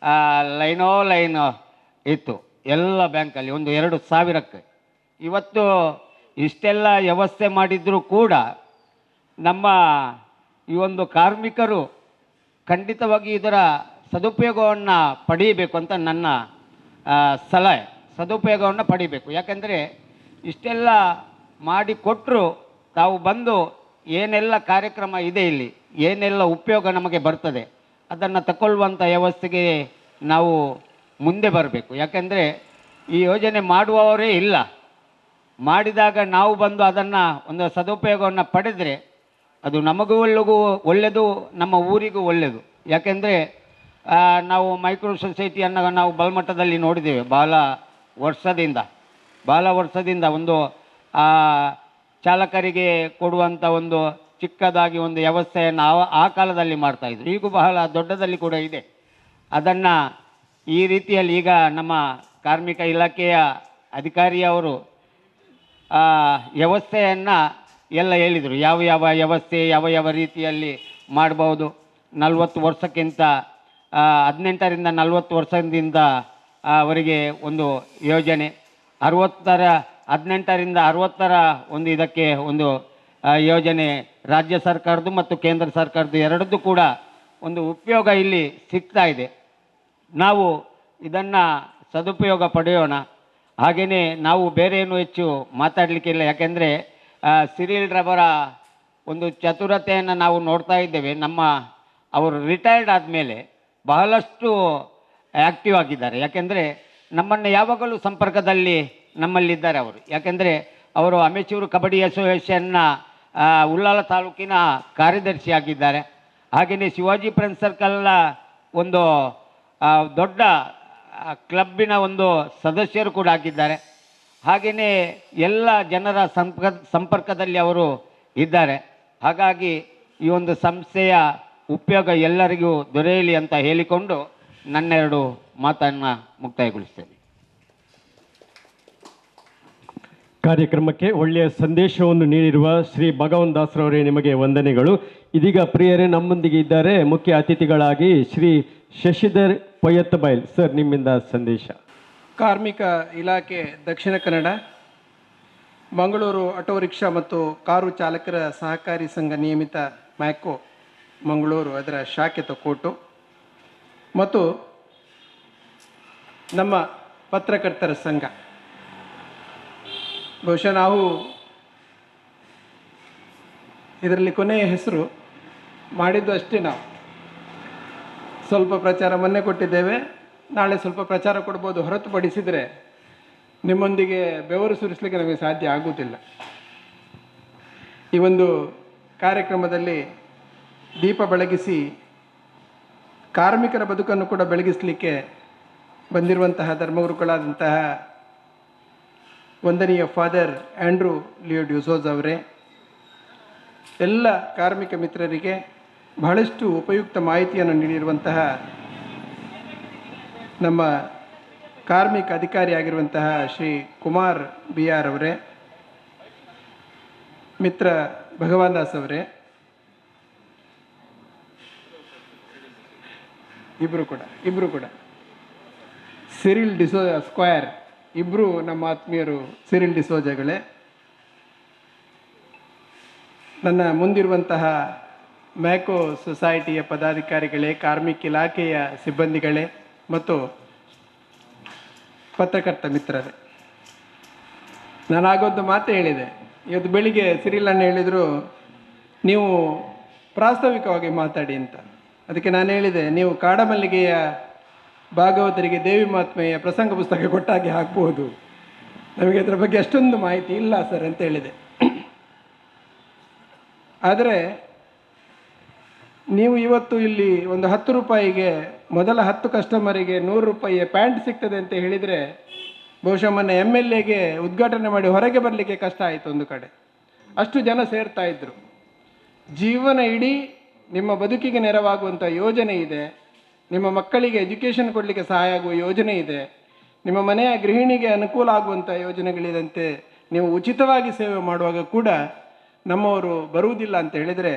Speaker 6: ಲೈನೋ ಇತ್ತು, ಎಲ್ಲ ಬ್ಯಾಂಕಲ್ಲಿ ಒಂದು 2,000ಕ್ಕೆ. ಇವತ್ತು ಇಷ್ಟೆಲ್ಲ ವ್ಯವಸ್ಥೆ ಮಾಡಿದರೂ ಕೂಡ ನಮ್ಮ ಈ ಒಂದು ಕಾರ್ಮಿಕರು ಖಂಡಿತವಾಗಿ ಇದರ ಸದುಪಯೋಗವನ್ನು ಪಡೀಬೇಕು ಅಂತ ನನ್ನ ಸಲಹೆ. ಸದುಪಯೋಗವನ್ನು ಪಡಿಬೇಕು. ಯಾಕೆಂದರೆ ಇಷ್ಟೆಲ್ಲ ಮಾಡಿಕೊಟ್ಟರು ತಾವು ಬಂದು ಏನೆಲ್ಲ ಕಾರ್ಯಕ್ರಮ ಇದೆ ಇಲ್ಲಿ, ಏನೆಲ್ಲ ಉಪಯೋಗ ನಮಗೆ ಬರ್ತದೆ ಅದನ್ನು ತಗೊಳ್ಳುವಂಥ ವ್ಯವಸ್ಥೆಗೆ ನಾವು ಮುಂದೆ ಬರಬೇಕು. ಯಾಕೆಂದರೆ ಈ ಯೋಜನೆ ಮಾಡುವವರೇ ಇಲ್ಲ. ಮಾಡಿದಾಗ ನಾವು ಬಂದು ಅದನ್ನು ಒಂದು ಸದುಪಯೋಗವನ್ನು ಪಡೆದರೆ ಅದು ನಮಗೂ ಒಳ್ಳೆಯದು, ನಮ್ಮ ಊರಿಗೂ ಒಳ್ಳೆಯದು. ಯಾಕೆಂದರೆ ನಾವು ಮೈಕ್ರೋ ಸೊಸೈಟಿಯನ್ನು ನಾವು ಬಲಮಟ್ಟದಲ್ಲಿ ನೋಡಿದ್ದೇವೆ ಭಾಳ ವರ್ಷದಿಂದ ಒಂದು ಚಾಲಕರಿಗೆ ಕೊಡುವಂಥ ಒಂದು ಚಿಕ್ಕದಾಗಿ ಒಂದು ವ್ಯವಸ್ಥೆಯನ್ನು ಆ ಕಾಲದಲ್ಲಿ ಮಾಡ್ತಾಯಿದ್ರು. ಈಗೂ ಬಹಳ ದೊಡ್ಡದಲ್ಲಿ ಕೂಡ ಇದೆ. ಅದನ್ನು ಈ ರೀತಿಯಲ್ಲಿ ಈಗ ನಮ್ಮ ಕಾರ್ಮಿಕ ಇಲಾಖೆಯ ಅಧಿಕಾರಿಯವರು ವ್ಯವಸ್ಥೆಯನ್ನು ಎಲ್ಲ ಹೇಳಿದರು. ಯಾವ ವ್ಯವಸ್ಥೆ ಯಾವ ರೀತಿಯಲ್ಲಿ ಮಾಡ್ಬೋದು. 40 ವರ್ಷಕ್ಕಿಂತ 18ರಿಂದ 40 ವರ್ಷದಿಂದ ಅವರಿಗೆ ಒಂದು ಯೋಜನೆ, 18ರಿಂದ 60 ಒಂದು ಇದಕ್ಕೆ ಒಂದು ಯೋಜನೆ ರಾಜ್ಯ ಸರ್ಕಾರದ್ದು ಮತ್ತು ಕೇಂದ್ರ ಸರ್ಕಾರದ್ದು ಎರಡದ್ದು ಕೂಡ ಒಂದು ಉಪಯೋಗ ಇಲ್ಲಿ ಸಿಗ್ತಾ ಇದೆ. ನಾವು ಇದನ್ನು ಸದುಪಯೋಗ ಪಡೆಯೋಣ. ಹಾಗೆಯೇ ನಾವು ಬೇರೆ ಏನು ಹೆಚ್ಚು ಮಾತಾಡಲಿಕ್ಕಿಲ್ಲ, ಯಾಕೆಂದರೆ ಸಿರಿಲ್ ರವರ ಒಂದು ಚತುರತೆಯನ್ನು ನಾವು ನೋಡ್ತಾ ಇದ್ದೇವೆ. ಅವರು ರಿಟೈರ್ಡ್ ಆದಮೇಲೆ ಬಹಳಷ್ಟು ಆ್ಯಕ್ಟಿವ್ ಆಗಿದ್ದಾರೆ. ಯಾಕೆಂದರೆ ನಮ್ಮನ್ನು ಯಾವಾಗಲೂ ಸಂಪರ್ಕದಲ್ಲಿ ನಮ್ಮಲ್ಲಿದ್ದಾರೆ ಅವರು. ಯಾಕೆಂದರೆ ಅವರು ಅಮೆಚೂರು ಕಬಡ್ಡಿ ಅಸೋಸಿಯೇಷನ್ನ ಉಳ್ಳಾಲ ತಾಲೂಕಿನ ಕಾರ್ಯದರ್ಶಿಯಾಗಿದ್ದಾರೆ. ಹಾಗೆಯೇ ಶಿವಾಜಿ ಫ್ರೆಂಡ್ಸ್ ಸರ್ಕಲ್ನ ಒಂದು ದೊಡ್ಡ ಕ್ಲಬ್ಬಿನ ಒಂದು ಸದಸ್ಯರು ಕೂಡ ಆಗಿದ್ದಾರೆ. ಹಾಗೆಯೇ ಎಲ್ಲ ಜನರ ಸಂಪರ್ಕದಲ್ಲಿ ಅವರು ಇದ್ದಾರೆ. ಹಾಗಾಗಿ ಈ ಒಂದು ಸಂಸ್ಥೆಯ ಉಪಯೋಗ ಎಲ್ಲರಿಗೂ ದೊರೆಯಲಿ ಅಂತ ಹೇಳಿಕೊಂಡು ನನ್ನೆರಡು ಮಾತನ್ನು ಮುಕ್ತಾಯಗೊಳಿಸ್ತೇನೆ.
Speaker 1: ಕಾರ್ಯಕ್ರಮಕ್ಕೆ ಒಳ್ಳೆಯ ಸಂದೇಶವನ್ನು ನೀಡಿರುವ ಶ್ರೀ ಭಗವಂತ ದಾಸರವರೇ ನಿಮಗೆ ವಂದನೆಗಳು. ಇದೀಗ ಪ್ರಿಯರೇ ನಮ್ಮೊಂದಿಗೆ ಇದ್ದಾರೆ ಮುಖ್ಯ ಅತಿಥಿಗಳಾಗಿ ಶ್ರೀ ಶಶಿಧರ್ ಪೊಯ್ಯತ್ತಬೈಲ್ ಸರ್, ನಿಮ್ಮಿಂದ ಸಂದೇಶ.
Speaker 7: ಕಾರ್ಮಿಕ ಇಲಾಖೆ ದಕ್ಷಿಣ ಕನ್ನಡ, ಮಂಗಳೂರು ಆಟೋ ರಿಕ್ಷಾ ಮತ್ತು ಕಾರು ಚಾಲಕರ ಸಹಕಾರಿ ಸಂಘ ನಿಯಮಿತ ಮ್ಯಾಕೋ ಮಂಗಳೂರು ಅದರ ಶಾಖೆ ತೊಕ್ಕೋಟು ಮತ್ತು ನಮ್ಮ ಪತ್ರಕರ್ತರ ಸಂಘ. ಬಹುಶಃ ನಾವು ಇದರಲ್ಲಿ ಕೊನೆಯ ಹೆಸರು ಮಾಡಿದ್ದು ಅಷ್ಟೇ. ನಾವು ಸ್ವಲ್ಪ ಪ್ರಚಾರ ಮೊನ್ನೆ ಕೊಟ್ಟಿದ್ದೇವೆ, ನಾಳೆ ಸ್ವಲ್ಪ ಪ್ರಚಾರ ಕೊಡ್ಬೋದು. ಹೊರತುಪಡಿಸಿದರೆ ನಿಮ್ಮೊಂದಿಗೆ ಬೆವರು ಸುರಿಸಲಿಕ್ಕೆ ನಮಗೆ ಸಾಧ್ಯ ಆಗುವುದಿಲ್ಲ. ಈ ಒಂದು ಕಾರ್ಯಕ್ರಮದಲ್ಲಿ ದೀಪ ಬೆಳಗಿಸಿ ಕಾರ್ಮಿಕರ ಬದುಕನ್ನು ಕೂಡ ಬೆಳಗಿಸಲಿಕ್ಕೆ ಬಂದಿರುವಂತಹ ಧರ್ಮಗುರುಗಳಾದಂತಹ ವಂದನೀಯ ಫಾದರ್ ಆಂಡ್ರೂ ಲಿಯೋ ಡಿಸೋಜ ಅವರೇ, ಎಲ್ಲ ಕಾರ್ಮಿಕ ಮಿತ್ರರಿಗೆ ಬಹಳಷ್ಟು ಉಪಯುಕ್ತ ಮಾಹಿತಿಯನ್ನು ನೀಡಿರುವಂತಹ ನಮ್ಮ ಕಾರ್ಮಿಕ ಅಧಿಕಾರಿಯಾಗಿರುವಂತಹ ಶ್ರೀ ಕುಮಾರ್ ಬಿ ಆರ್ ಅವರೇ, ಮಿತ್ರ ಭಗವಾನ್ ದಾಸ್ ಅವರೇ, ಇಬ್ಬರು ಕೂಡ ಸಿರಿಲ್ ಡಿಸೋಜ ಸ್ಕ್ವಯರ್, ಇಬ್ಬರು ನಮ್ಮ ಆತ್ಮೀಯರು ಸಿರಿಲ್ ಡಿಸೋಜಗಳೇ. ನನ್ನ ಮುಂದಿರುವಂತಹ ಮ್ಯಾಕೋ ಸೊಸೈಟಿಯ ಪದಾಧಿಕಾರಿಗಳೇ, ಕಾರ್ಮಿಕ ಇಲಾಖೆಯ ಸಿಬ್ಬಂದಿಗಳೇ ಮತ್ತು ಪತ್ರಕರ್ತ ಮಿತ್ರರೇ, ನಾನು ಆಗೊಂದು ಮಾತು ಹೇಳಿದೆ. ಇವತ್ತು ಬೆಳಿಗ್ಗೆ ಸಿರಿಲನ್ನು ಹೇಳಿದರು ನೀವು ಪ್ರಾಸ್ತಾವಿಕವಾಗಿ ಮಾತಾಡಿ ಅಂತ. ಅದಕ್ಕೆ ನಾನು ಹೇಳಿದೆ, ನೀವು ಕಾಡಮಲ್ಲಿಗೆಯ ಭಾಗವತರಿಗೆ ದೇವಿ ಮಹಾತ್ಮೆಯ ಪ್ರಸಂಗ ಪುಸ್ತಕ ಕೊಟ್ಟಾಗೆ ಹಾಕ್ಬೋದು, ನಮಗೆ ಅದರ ಬಗ್ಗೆ ಅಷ್ಟೊಂದು ಮಾಹಿತಿ ಇಲ್ಲ ಸರ್ ಅಂತ ಹೇಳಿದೆ. ಆದರೆ ನೀವು ಇವತ್ತು ಇಲ್ಲಿ ಒಂದು 10 ರೂಪಾಯಿಗೆ ಮೊದಲ 10 ಕಸ್ಟಮರಿಗೆ 100 ರೂಪಾಯಿಯ ಪ್ಯಾಂಟ್ ಸಿಗ್ತದೆ ಅಂತ ಹೇಳಿದರೆ, ಬಹುಶಃ ಮೊನ್ನೆ MLAಗೆ ಉದ್ಘಾಟನೆ ಮಾಡಿ ಹೊರಗೆ ಬರಲಿಕ್ಕೆ ಕಷ್ಟ ಆಯಿತು. ಒಂದು ಕಡೆ ಅಷ್ಟು ಜನ ಸೇರ್ತಾ ಇದ್ದರು. ಜೀವನ ಇಡೀ ನಿಮ್ಮ ಬದುಕಿಗೆ ನೆರವಾಗುವಂಥ ಯೋಜನೆ ಇದೆ, ನಿಮ್ಮ ಮಕ್ಕಳಿಗೆ ಎಜುಕೇಷನ್ ಕೊಡಲಿಕ್ಕೆ ಸಹಾಯ ಆಗುವ ಯೋಜನೆ ಇದೆ, ನಿಮ್ಮ ಮನೆಯ ಗೃಹಿಣಿಗೆ ಅನುಕೂಲ ಆಗುವಂಥ ಯೋಜನೆಗಳಿದಂತೆ ನೀವು ಉಚಿತವಾಗಿ ಸೇವೆ ಮಾಡುವಾಗ ಕೂಡ ನಮ್ಮವರು ಬರುವುದಿಲ್ಲ ಅಂತ ಹೇಳಿದರೆ,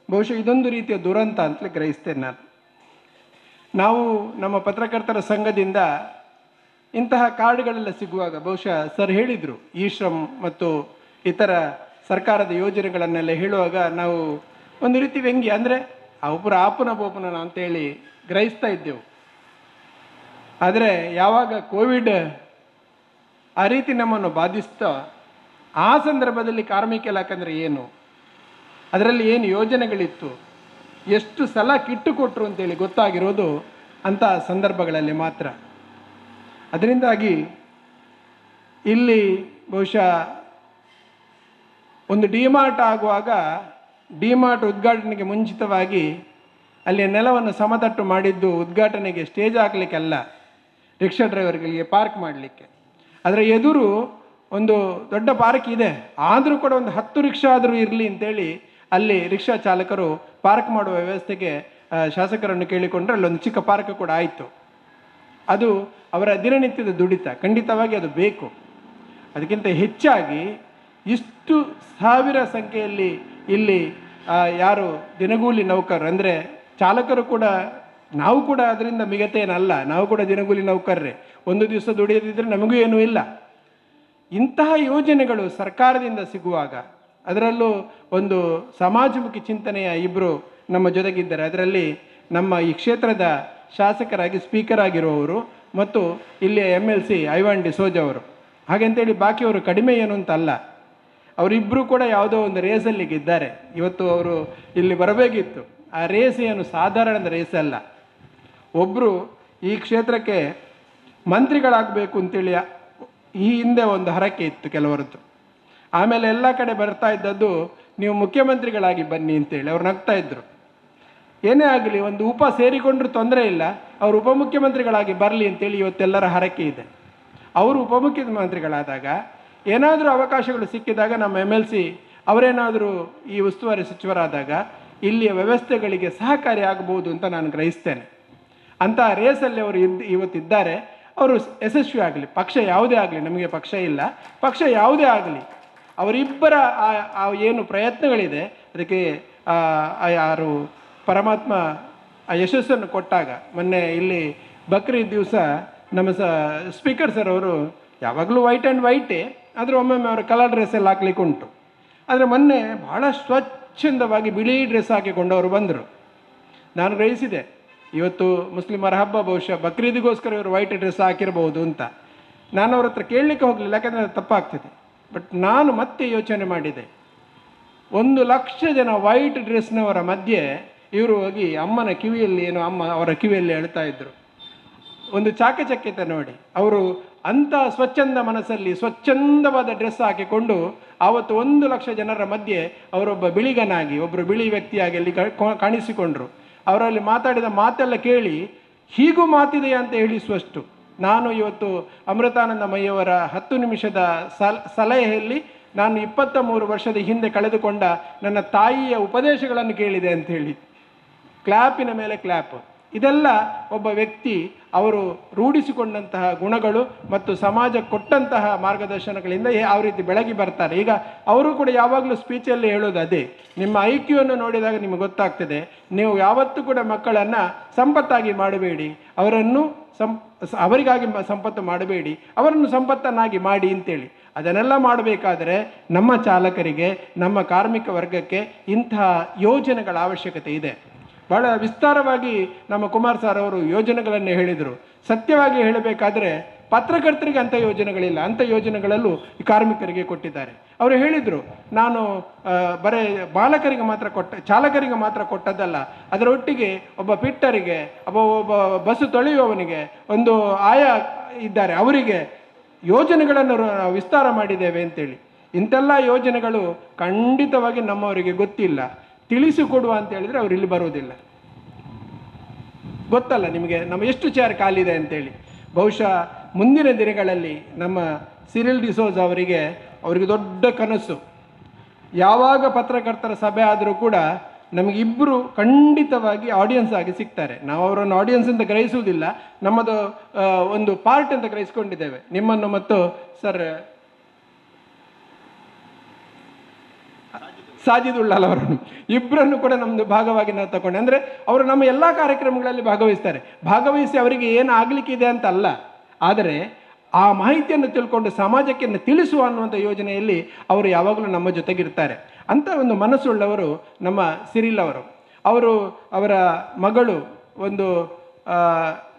Speaker 7: ಬಹುಶಃ ಇದೊಂದು ರೀತಿಯ ದುರಂತ ಅಂತಲೇ ಗ್ರಹಿಸ್ತೇನೆ ನಾವು ನಮ್ಮ ಪತ್ರಕರ್ತರ ಸಂಘದಿಂದ ಇಂತಹ ಕಾರ್ಡ್ಗಳೆಲ್ಲ ಸಿಗುವಾಗ ಬಹುಶಃ ಸರ್ ಹೇಳಿದರು, ಇ ಶ್ರಮ್ ಮತ್ತು ಇತರ ಸರ್ಕಾರದ ಯೋಜನೆಗಳನ್ನೆಲ್ಲ ಹೇಳುವಾಗ ನಾವು ಒಂದು ರೀತಿ ವ್ಯಂಗ್ಯ, ಅಂದರೆ ಒಬ್ಬರು ಆಪುನ ಬೋಪನ ಅಂತೇಳಿ ಗ್ರಹಿಸ್ತಾ ಇದ್ದೆವು. ಆದರೆ ಯಾವಾಗ ಕೋವಿಡ್ ಆ ರೀತಿ ನಮ್ಮನ್ನು ಬಾಧಿಸ್ತೋ ಆ ಸಂದರ್ಭದಲ್ಲಿ ಕಾರ್ಮಿಕ ಇಲಾಖೆ ಅಂದರೆ ಏನು, ಅದರಲ್ಲಿ ಏನು ಯೋಜನೆಗಳಿತ್ತು, ಎಷ್ಟು ಸಲ ಕಿಟ್ಟು ಕೊಟ್ಟರು ಅಂತೇಳಿ ಗೊತ್ತಾಗಿರೋದು ಅಂಥ ಸಂದರ್ಭಗಳಲ್ಲಿ ಮಾತ್ರ. ಅದರಿಂದಾಗಿ ಇಲ್ಲಿ ಬಹುಶಃ ಒಂದು ಡಿಮಾರ್ಟ್ ಆಗುವಾಗ ಡಿಮಾರ್ಟ್ ಉದ್ಘಾಟನೆಗೆ ಮುಂಚಿತವಾಗಿ ಅಲ್ಲಿ ನೆಲವನ್ನು ಸಮತಟ್ಟು ಮಾಡಿದ್ದು ಉದ್ಘಾಟನೆಗೆ ಸ್ಟೇಜ್ ಹಾಕಲಿಕ್ಕೆಲ್ಲ, ರಿಕ್ಷಾ ಡ್ರೈವರ್ಗಳಿಗೆ ಪಾರ್ಕ್ ಮಾಡಲಿಕ್ಕೆ. ಅದರ ಎದುರು ಒಂದು ದೊಡ್ಡ ಪಾರ್ಕ್ ಇದೆ, ಆದರೂ ಕೂಡ ಒಂದು 10 ರಿಕ್ಷಾ ಆದರೂ ಇರಲಿ ಅಂತೇಳಿ ಅಲ್ಲಿ ರಿಕ್ಷಾ ಚಾಲಕರು ಪಾರ್ಕ್ ಮಾಡುವ ವ್ಯವಸ್ಥೆಗೆ ಶಾಸಕರನ್ನು ಕೇಳಿಕೊಂಡ್ರೆ ಅಲ್ಲೊಂದು ಚಿಕ್ಕ ಪಾರ್ಕ್ ಕೂಡ ಆಯಿತು. ಅದು ಅವರ ದಿನನಿತ್ಯದ ದುಡಿತ, ಖಂಡಿತವಾಗಿ ಅದು ಬೇಕು. ಅದಕ್ಕಿಂತ ಹೆಚ್ಚಾಗಿ ಇಷ್ಟು ಸಾವಿರ ಸಂಖ್ಯೆಯಲ್ಲಿ ಇಲ್ಲಿ ಯಾರು ದಿನಗೂಲಿ ನೌಕರರು, ಅಂದರೆ ಚಾಲಕರು ಕೂಡ, ನಾವು ಕೂಡ ಅದರಿಂದ ಮಿಗತೇನಲ್ಲ, ನಾವು ಕೂಡ ದಿನಗೂಲಿ ನೌಕರರೇ. ಒಂದು ದಿವಸ ದುಡಿಯದಿದ್ದರೆ ನಮಗೂ ಏನೂ ಇಲ್ಲ. ಇಂತಹ ಯೋಜನೆಗಳು ಸರ್ಕಾರದಿಂದ ಸಿಗುವಾಗ, ಅದರಲ್ಲೂ ಒಂದು ಸಮಾಜಮುಖಿ ಚಿಂತನೆಯ ಇಬ್ಬರು ನಮ್ಮ ಜೊತೆಗಿದ್ದಾರೆ. ಅದರಲ್ಲಿ ನಮ್ಮ ಈ ಕ್ಷೇತ್ರದ ಶಾಸಕರಾಗಿ ಸ್ಪೀಕರ್ ಆಗಿರುವವರು ಮತ್ತು ಇಲ್ಲಿಯ MLC ಐವಾನ್ ಡಿಸೋಜ ಅವರು. ಹಾಗೆಂತೇಳಿ ಬಾಕಿಯವರು ಕಡಿಮೆ ಏನು ಅಂತ ಅಲ್ಲ. ಅವರಿಬ್ಬರು ಕೂಡ ಯಾವುದೋ ಒಂದು ರೇಸಲ್ಲಿ ಗೆದ್ದಾರೆ. ಇವತ್ತು ಅವರು ಇಲ್ಲಿ ಬರಬೇಕಿತ್ತು. ಆ ರೇಸ್ ಏನು ಸಾಧಾರಣದ ರೇಸ್ ಅಲ್ಲ. ಒಬ್ಬರು ಈ ಕ್ಷೇತ್ರಕ್ಕೆ ಮಂತ್ರಿಗಳಾಗಬೇಕು ಅಂತೇಳಿ ಈ ಹಿಂದೆ ಒಂದು ಹರಕೆ ಇತ್ತು ಕೆಲವರದ್ದು. ಆಮೇಲೆ ಎಲ್ಲ ಕಡೆ ಬರ್ತಾ ಇದ್ದದ್ದು ನೀವು ಮುಖ್ಯಮಂತ್ರಿಗಳಾಗಿ ಬನ್ನಿ ಅಂತೇಳಿ ಅವ್ರು ನಗ್ತಾ ಇದ್ರು. ಏನೇ ಆಗಲಿ, ಒಂದು ಸೇರಿಕೊಂಡ್ರೂ ತೊಂದರೆ ಇಲ್ಲ, ಅವರು ಉಪಮುಖ್ಯಮಂತ್ರಿಗಳಾಗಿ ಬರಲಿ ಅಂತೇಳಿ ಇವತ್ತೆಲ್ಲರ ಹರಕೆ ಇದೆ. ಅವರು ಉಪಮುಖ್ಯಮಂತ್ರಿಗಳಾದಾಗ ಏನಾದರೂ ಅವಕಾಶಗಳು ಸಿಕ್ಕಿದಾಗ ನಮ್ಮ MLC ಅವರೇನಾದರೂ ಈ ಉಸ್ತುವಾರಿ ಸಚಿವರಾದಾಗ ಇಲ್ಲಿಯ ವ್ಯವಸ್ಥೆಗಳಿಗೆ ಸಹಕಾರಿ ಆಗಬಹುದು ಅಂತ ನಾನು ಗ್ರಹಿಸ್ತೇನೆ. ಅಂಥ ರೇಸಲ್ಲಿ ಅವರು ಇವತ್ತಿದ್ದಾರೆ. ಅವರು ಯಶಸ್ವಿ ಆಗಲಿ, ಪಕ್ಷ ಯಾವುದೇ ಆಗಲಿ, ನಮಗೆ ಪಕ್ಷ ಇಲ್ಲ, ಪಕ್ಷ ಯಾವುದೇ ಆಗಲಿ, ಅವರಿಬ್ಬರ ಏನು ಪ್ರಯತ್ನಗಳಿದೆ ಅದಕ್ಕೆ ಯಾರು ಪರಮಾತ್ಮ ಯಶಸ್ಸನ್ನು ಕೊಟ್ಟಾಗ, ಮೊನ್ನೆ ಇಲ್ಲಿ ಬಕ್ರೀದ್ ದಿವಸ ನಮ್ಮ ಸ್ಪೀಕರ್ ಸರ್ ಅವರು ಯಾವಾಗಲೂ ವೈಟ್ ಆ್ಯಂಡ್ ವೈಟೇ, ಆದರೆ ಒಮ್ಮೊಮ್ಮೆ ಅವರು ಕಲರ್ ಡ್ರೆಸ್ಸಲ್ಲಿ ಹಾಕ್ಲಿಕ್ಕೆ ಉಂಟು. ಆದರೆ ಮೊನ್ನೆ ಭಾಳ ಸ್ವಚ್ಛಂದವಾಗಿ ಬಿಳಿ ಡ್ರೆಸ್ ಹಾಕಿಕೊಂಡು ಅವರು ಬಂದರು. ನಾನು ಗ್ರಹಿಸಿದೆ ಇವತ್ತು ಮುಸ್ಲಿಮರ ಹಬ್ಬ, ಬಹುಶಃ ಬಕ್ರೀದಿಗೋಸ್ಕರ ಇವರು ವೈಟ್ ಡ್ರೆಸ್ ಹಾಕಿರ್ಬೋದು ಅಂತ. ನಾನು ಅವ್ರ ಹತ್ರ ಕೇಳಲಿಕ್ಕೆ ಹೋಗಲಿಲ್ಲ, ಯಾಕಂದರೆ ಅದು ತಪ್ಪಾಗ್ತದೆ. ಬಟ್ ನಾನು ಮತ್ತೆ ಯೋಚನೆ ಮಾಡಿದೆ, 1,00,000 ಜನ ವೈಟ್ ಡ್ರೆಸ್ನವರ ಮಧ್ಯೆ ಇವರು ಹೋಗಿ ಅಮ್ಮನ ಕಿವಿಯಲ್ಲಿ ಏನೋ ಅಮ್ಮ ಅವರ ಕಿವಿಯಲ್ಲಿ ಹೇಳ್ತಾ ಇದ್ರು. ಒಂದು ಚಾಕಚಕ್ಯತೆ ನೋಡಿ. ಅವರು ಅಂಥ ಸ್ವಚ್ಛಂದ ಮನಸ್ಸಲ್ಲಿ ಸ್ವಚ್ಛಂದವಾದ ಡ್ರೆಸ್ ಹಾಕಿಕೊಂಡು ಆವತ್ತು 1,00,000 ಜನರ ಮಧ್ಯೆ ಅವರೊಬ್ಬ ಬಿಳಿಗನಾಗಿ, ಒಬ್ಬರು ಬಿಳಿ ವ್ಯಕ್ತಿಯಾಗಿ ಅಲ್ಲಿ ಕಾಣಿಸಿಕೊಂಡ್ರು. ಅವರಲ್ಲಿ ಮಾತಾಡಿದ ಮಾತೆಲ್ಲ ಕೇಳಿ ಹೀಗೂ ಮಾತಿದೆಯಾ ಅಂತ ಹೇಳಿಸುವಷ್ಟು ನಾನು ಇವತ್ತು ಅಮೃತಾನಂದ ಮಯ್ಯವರ 10 ನಿಮಿಷದ ಸಲಹೆಯಲ್ಲಿ ನಾನು 23 ವರ್ಷದ ಹಿಂದೆ ಕಳೆದುಕೊಂಡ ನನ್ನ ತಾಯಿಯ ಉಪದೇಶಗಳನ್ನು ಕೇಳಿದೆ ಅಂತ ಹೇಳಿ ಕ್ಲ್ಯಾಪಿನ ಮೇಲೆ ಕ್ಲ್ಯಾಪ್. ಇದೆಲ್ಲ ಒಬ್ಬ ವ್ಯಕ್ತಿ ಅವರು ರೂಢಿಸಿಕೊಂಡಂತಹ ಗುಣಗಳು ಮತ್ತು ಸಮಾಜ ಕೊಟ್ಟಂತಹ ಮಾರ್ಗದರ್ಶನಗಳಿಂದ ಯಾವ ರೀತಿ ಬೆಳಗಿ ಬರ್ತಾರೆ. ಈಗ ಅವರು ಕೂಡ ಯಾವಾಗಲೂ ಸ್ಪೀಚಲ್ಲಿ ಹೇಳೋದು ಅದೇ, ನಿಮ್ಮ ಐಕ್ಯೂವನ್ನು ನೋಡಿದಾಗ ನಿಮಗೆ ಗೊತ್ತಾಗ್ತದೆ, ನೀವು ಯಾವತ್ತೂ ಕೂಡ ಮಕ್ಕಳನ್ನು ಸಂಪತ್ತಾಗಿ ಮಾಡಬೇಡಿ, ಅವರನ್ನು ಅವರಿಗಾಗಿ ಸಂಪತ್ತು ಮಾಡಬೇಡಿ, ಅವರನ್ನು ಸಂಪತ್ತನ್ನಾಗಿ ಮಾಡಿ ಅಂತೇಳಿ. ಅದನ್ನೆಲ್ಲ ಮಾಡಬೇಕಾದರೆ ನಮ್ಮ ಚಾಲಕರಿಗೆ, ನಮ್ಮ ಕಾರ್ಮಿಕ ವರ್ಗಕ್ಕೆ ಇಂತಹ ಯೋಜನೆಗಳ ಅವಶ್ಯಕತೆ ಇದೆ. ಭಾಳ ವಿಸ್ತಾರವಾಗಿ ನಮ್ಮ ಕುಮಾರ್ ಸರ್ ಅವರು ಯೋಜನೆಗಳನ್ನು ಹೇಳಿದರು. ಸತ್ಯವಾಗಿ ಹೇಳಬೇಕಾದ್ರೆ ಪತ್ರಕರ್ತರಿಗೆ ಅಂಥ ಯೋಜನೆಗಳಿಲ್ಲ, ಅಂಥ ಯೋಜನೆಗಳಲ್ಲೂ ಈ ಕಾರ್ಮಿಕರಿಗೆ ಕೊಟ್ಟಿದ್ದಾರೆ. ಅವರು ಹೇಳಿದರು, ನಾನು ಬರೀ ಚಾಲಕರಿಗೆ ಮಾತ್ರ ಕೊಟ್ಟದ್ದಲ್ಲ, ಅದರೊಟ್ಟಿಗೆ ಒಬ್ಬ ಪಿಟ್ಟರಿಗೆ, ಒಬ್ಬ ಬಸ್ಸು ತೊಳೆಯುವವನಿಗೆ, ಒಂದು ಆಯಾ ಇದ್ದಾರೆ, ಅವರಿಗೆ ಯೋಜನೆಗಳನ್ನು ವಿಸ್ತಾರ ಮಾಡಿದ್ದೇವೆ ಅಂತೇಳಿ. ಇಂಥೆಲ್ಲ ಯೋಜನೆಗಳು ಖಂಡಿತವಾಗಿ ನಮ್ಮವರಿಗೆ ಗೊತ್ತಿಲ್ಲ. ತಿಳಿಸಿಕೊಡುವ ಅಂತ ಹೇಳಿದರೆ ಅವರು ಇಲ್ಲಿ ಬರುವುದಿಲ್ಲ. ಗೊತ್ತಲ್ಲ ನಿಮಗೆ ನಮ್ಮ ಎಷ್ಟು ಚೇರ್ ಖಾಲಿದೆ ಅಂತೇಳಿ. ಬಹುಶಃ ಮುಂದಿನ ದಿನಗಳಲ್ಲಿ ನಮ್ಮ ಸಿರಿಲ್ ಡಿಸೋಜ ಅವರಿಗೆ ದೊಡ್ಡ ಕನಸು, ಯಾವಾಗ ಪತ್ರಕರ್ತರ ಸಭೆ ಆದರೂ ಕೂಡ ನಮಗಿಬ್ಬರು ಖಂಡಿತವಾಗಿ ಆಡಿಯನ್ಸ್ ಆಗಿ ಸಿಗ್ತಾರೆ. ನಾವು ಅವರನ್ನು ಆಡಿಯನ್ಸ್ ಅಂತ ಗ್ರಹಿಸುವುದಿಲ್ಲ, ನಮ್ಮದು ಒಂದು ಪಾರ್ಟ್ ಅಂತ ಗ್ರಹಿಸ್ಕೊಂಡಿದ್ದೇವೆ. ನಿಮ್ಮನ್ನು ಮತ್ತು ಸರ್ ಸಾಜಿದುಳ್ಳಾಲ್ ಅವರನ್ನು ಇಬ್ಬರನ್ನು ಕೂಡ ನಮ್ಮದು ಭಾಗವಾಗಿ ನಾವು ತಗೊಂಡೆ. ಅಂದರೆ ಅವರು ನಮ್ಮ ಎಲ್ಲ ಕಾರ್ಯಕ್ರಮಗಳಲ್ಲಿ ಭಾಗವಹಿಸ್ತಾರೆ. ಭಾಗವಹಿಸಿ ಅವರಿಗೆ ಏನು ಆಗಲಿಕ್ಕಿದೆ ಅಂತ ಅಲ್ಲ, ಆದರೆ ಆ ಮಾಹಿತಿಯನ್ನು ತಿಳ್ಕೊಂಡು ಸಮಾಜಕ್ಕೆ ತಿಳಿಸುವ ಅನ್ನುವಂಥ ಯೋಜನೆಯಲ್ಲಿ ಅವರು ಯಾವಾಗಲೂ ನಮ್ಮ ಜೊತೆಗಿರ್ತಾರೆ. ಅಂಥ ಒಂದು ಮನಸ್ಸುಳ್ಳವರು ನಮ್ಮ ಸಿರಿಲ್ ಅವರು. ಅವರ ಮಗಳು ಒಂದು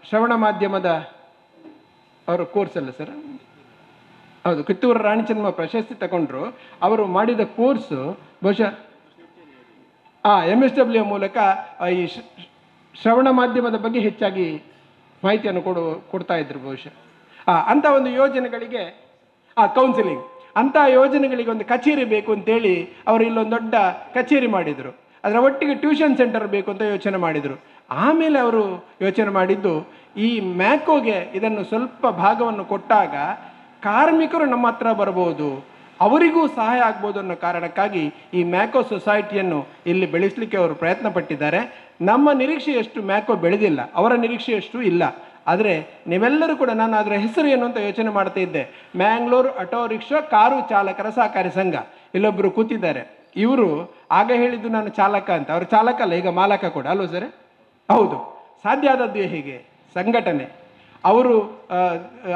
Speaker 7: ಶ್ರವಣ ಮಾಧ್ಯಮದ ಅವರ ಕೋರ್ಸ್ ಅಲ್ಲ ಸರ್, ಹೌದು, ಕಿತ್ತೂರು ರಾಣಿ ಚೆನ್ನಮ್ಮ ಪ್ರಶಸ್ತಿ ತಗೊಂಡ್ರು. ಅವರು ಮಾಡಿದ ಕೋರ್ಸು ಬಹುಶಃ MSW ಮೂಲಕ ಈ ಶ್ರವಣ ಮಾಧ್ಯಮದ ಬಗ್ಗೆ ಹೆಚ್ಚಾಗಿ ಮಾಹಿತಿಯನ್ನು ಕೊಡ್ತಾ ಇದ್ರು ಬಹುಶಃ. ಅಂಥ ಒಂದು ಯೋಜನೆಗಳಿಗೆ ಕೌನ್ಸಿಲಿಂಗ್, ಅಂಥ ಯೋಜನೆಗಳಿಗೆ ಒಂದು ಕಚೇರಿ ಬೇಕು ಅಂತೇಳಿ ಅವರು ಇಲ್ಲೊಂದು ದೊಡ್ಡ ಕಚೇರಿ ಮಾಡಿದರು. ಅದರ ಒಟ್ಟಿಗೆ ಟ್ಯೂಷನ್ ಸೆಂಟರ್ ಬೇಕು ಅಂತ ಯೋಚನೆ ಮಾಡಿದರು. ಆಮೇಲೆ ಅವರು ಯೋಚನೆ ಮಾಡಿದ್ದು, ಈ ಮ್ಯಾಕೋಗೆ ಇದನ್ನು ಸ್ವಲ್ಪ ಭಾಗವನ್ನು ಕೊಟ್ಟಾಗ ಕಾರ್ಮಿಕರು ನಮ್ಮ ಹತ್ರ ಬರ್ಬೋದು, ಅವರಿಗೂ ಸಹಾಯ ಆಗ್ಬೋದು ಅನ್ನೋ ಕಾರಣಕ್ಕಾಗಿ ಈ ಮ್ಯಾಕೋ ಸೊಸೈಟಿಯನ್ನು ಇಲ್ಲಿ ಬೆಳೆಸಲಿಕ್ಕೆ ಅವರು ಪ್ರಯತ್ನ ಪಟ್ಟಿದ್ದಾರೆ. ನಮ್ಮ ನಿರೀಕ್ಷೆಯಷ್ಟು ಮ್ಯಾಕೋ ಬೆಳೆದಿಲ್ಲ, ಅವರ ನಿರೀಕ್ಷೆಯಷ್ಟು ಇಲ್ಲ. ಆದರೆ ನೀವೆಲ್ಲರೂ ಕೂಡ, ನಾನು ಅದರ ಹೆಸರು ಏನು ಅಂತ ಯೋಚನೆ ಮಾಡ್ತಾ ಇದ್ದೆ, ಮ್ಯಾಂಗ್ಳೂರು ಆಟೋ ರಿಕ್ಷಾ ಕಾರು ಚಾಲಕರ ಸಹಕಾರಿ ಸಂಘ. ಇಲ್ಲೊಬ್ಬರು ಕೂತಿದ್ದಾರೆ, ಇವರು ಆಗ ಹೇಳಿದ್ದು ನಾನು ಚಾಲಕ ಅಂತ, ಅವರು ಚಾಲಕ ಅಲ್ಲ, ಈಗ ಮಾಲಕ ಕೂಡ ಅಲ್ವ ಸರ್? ಹೌದು. ಸಾಧ್ಯ ಆದದ್ದು ಹೇಗೆ? ಸಂಘಟನೆ. ಅವರು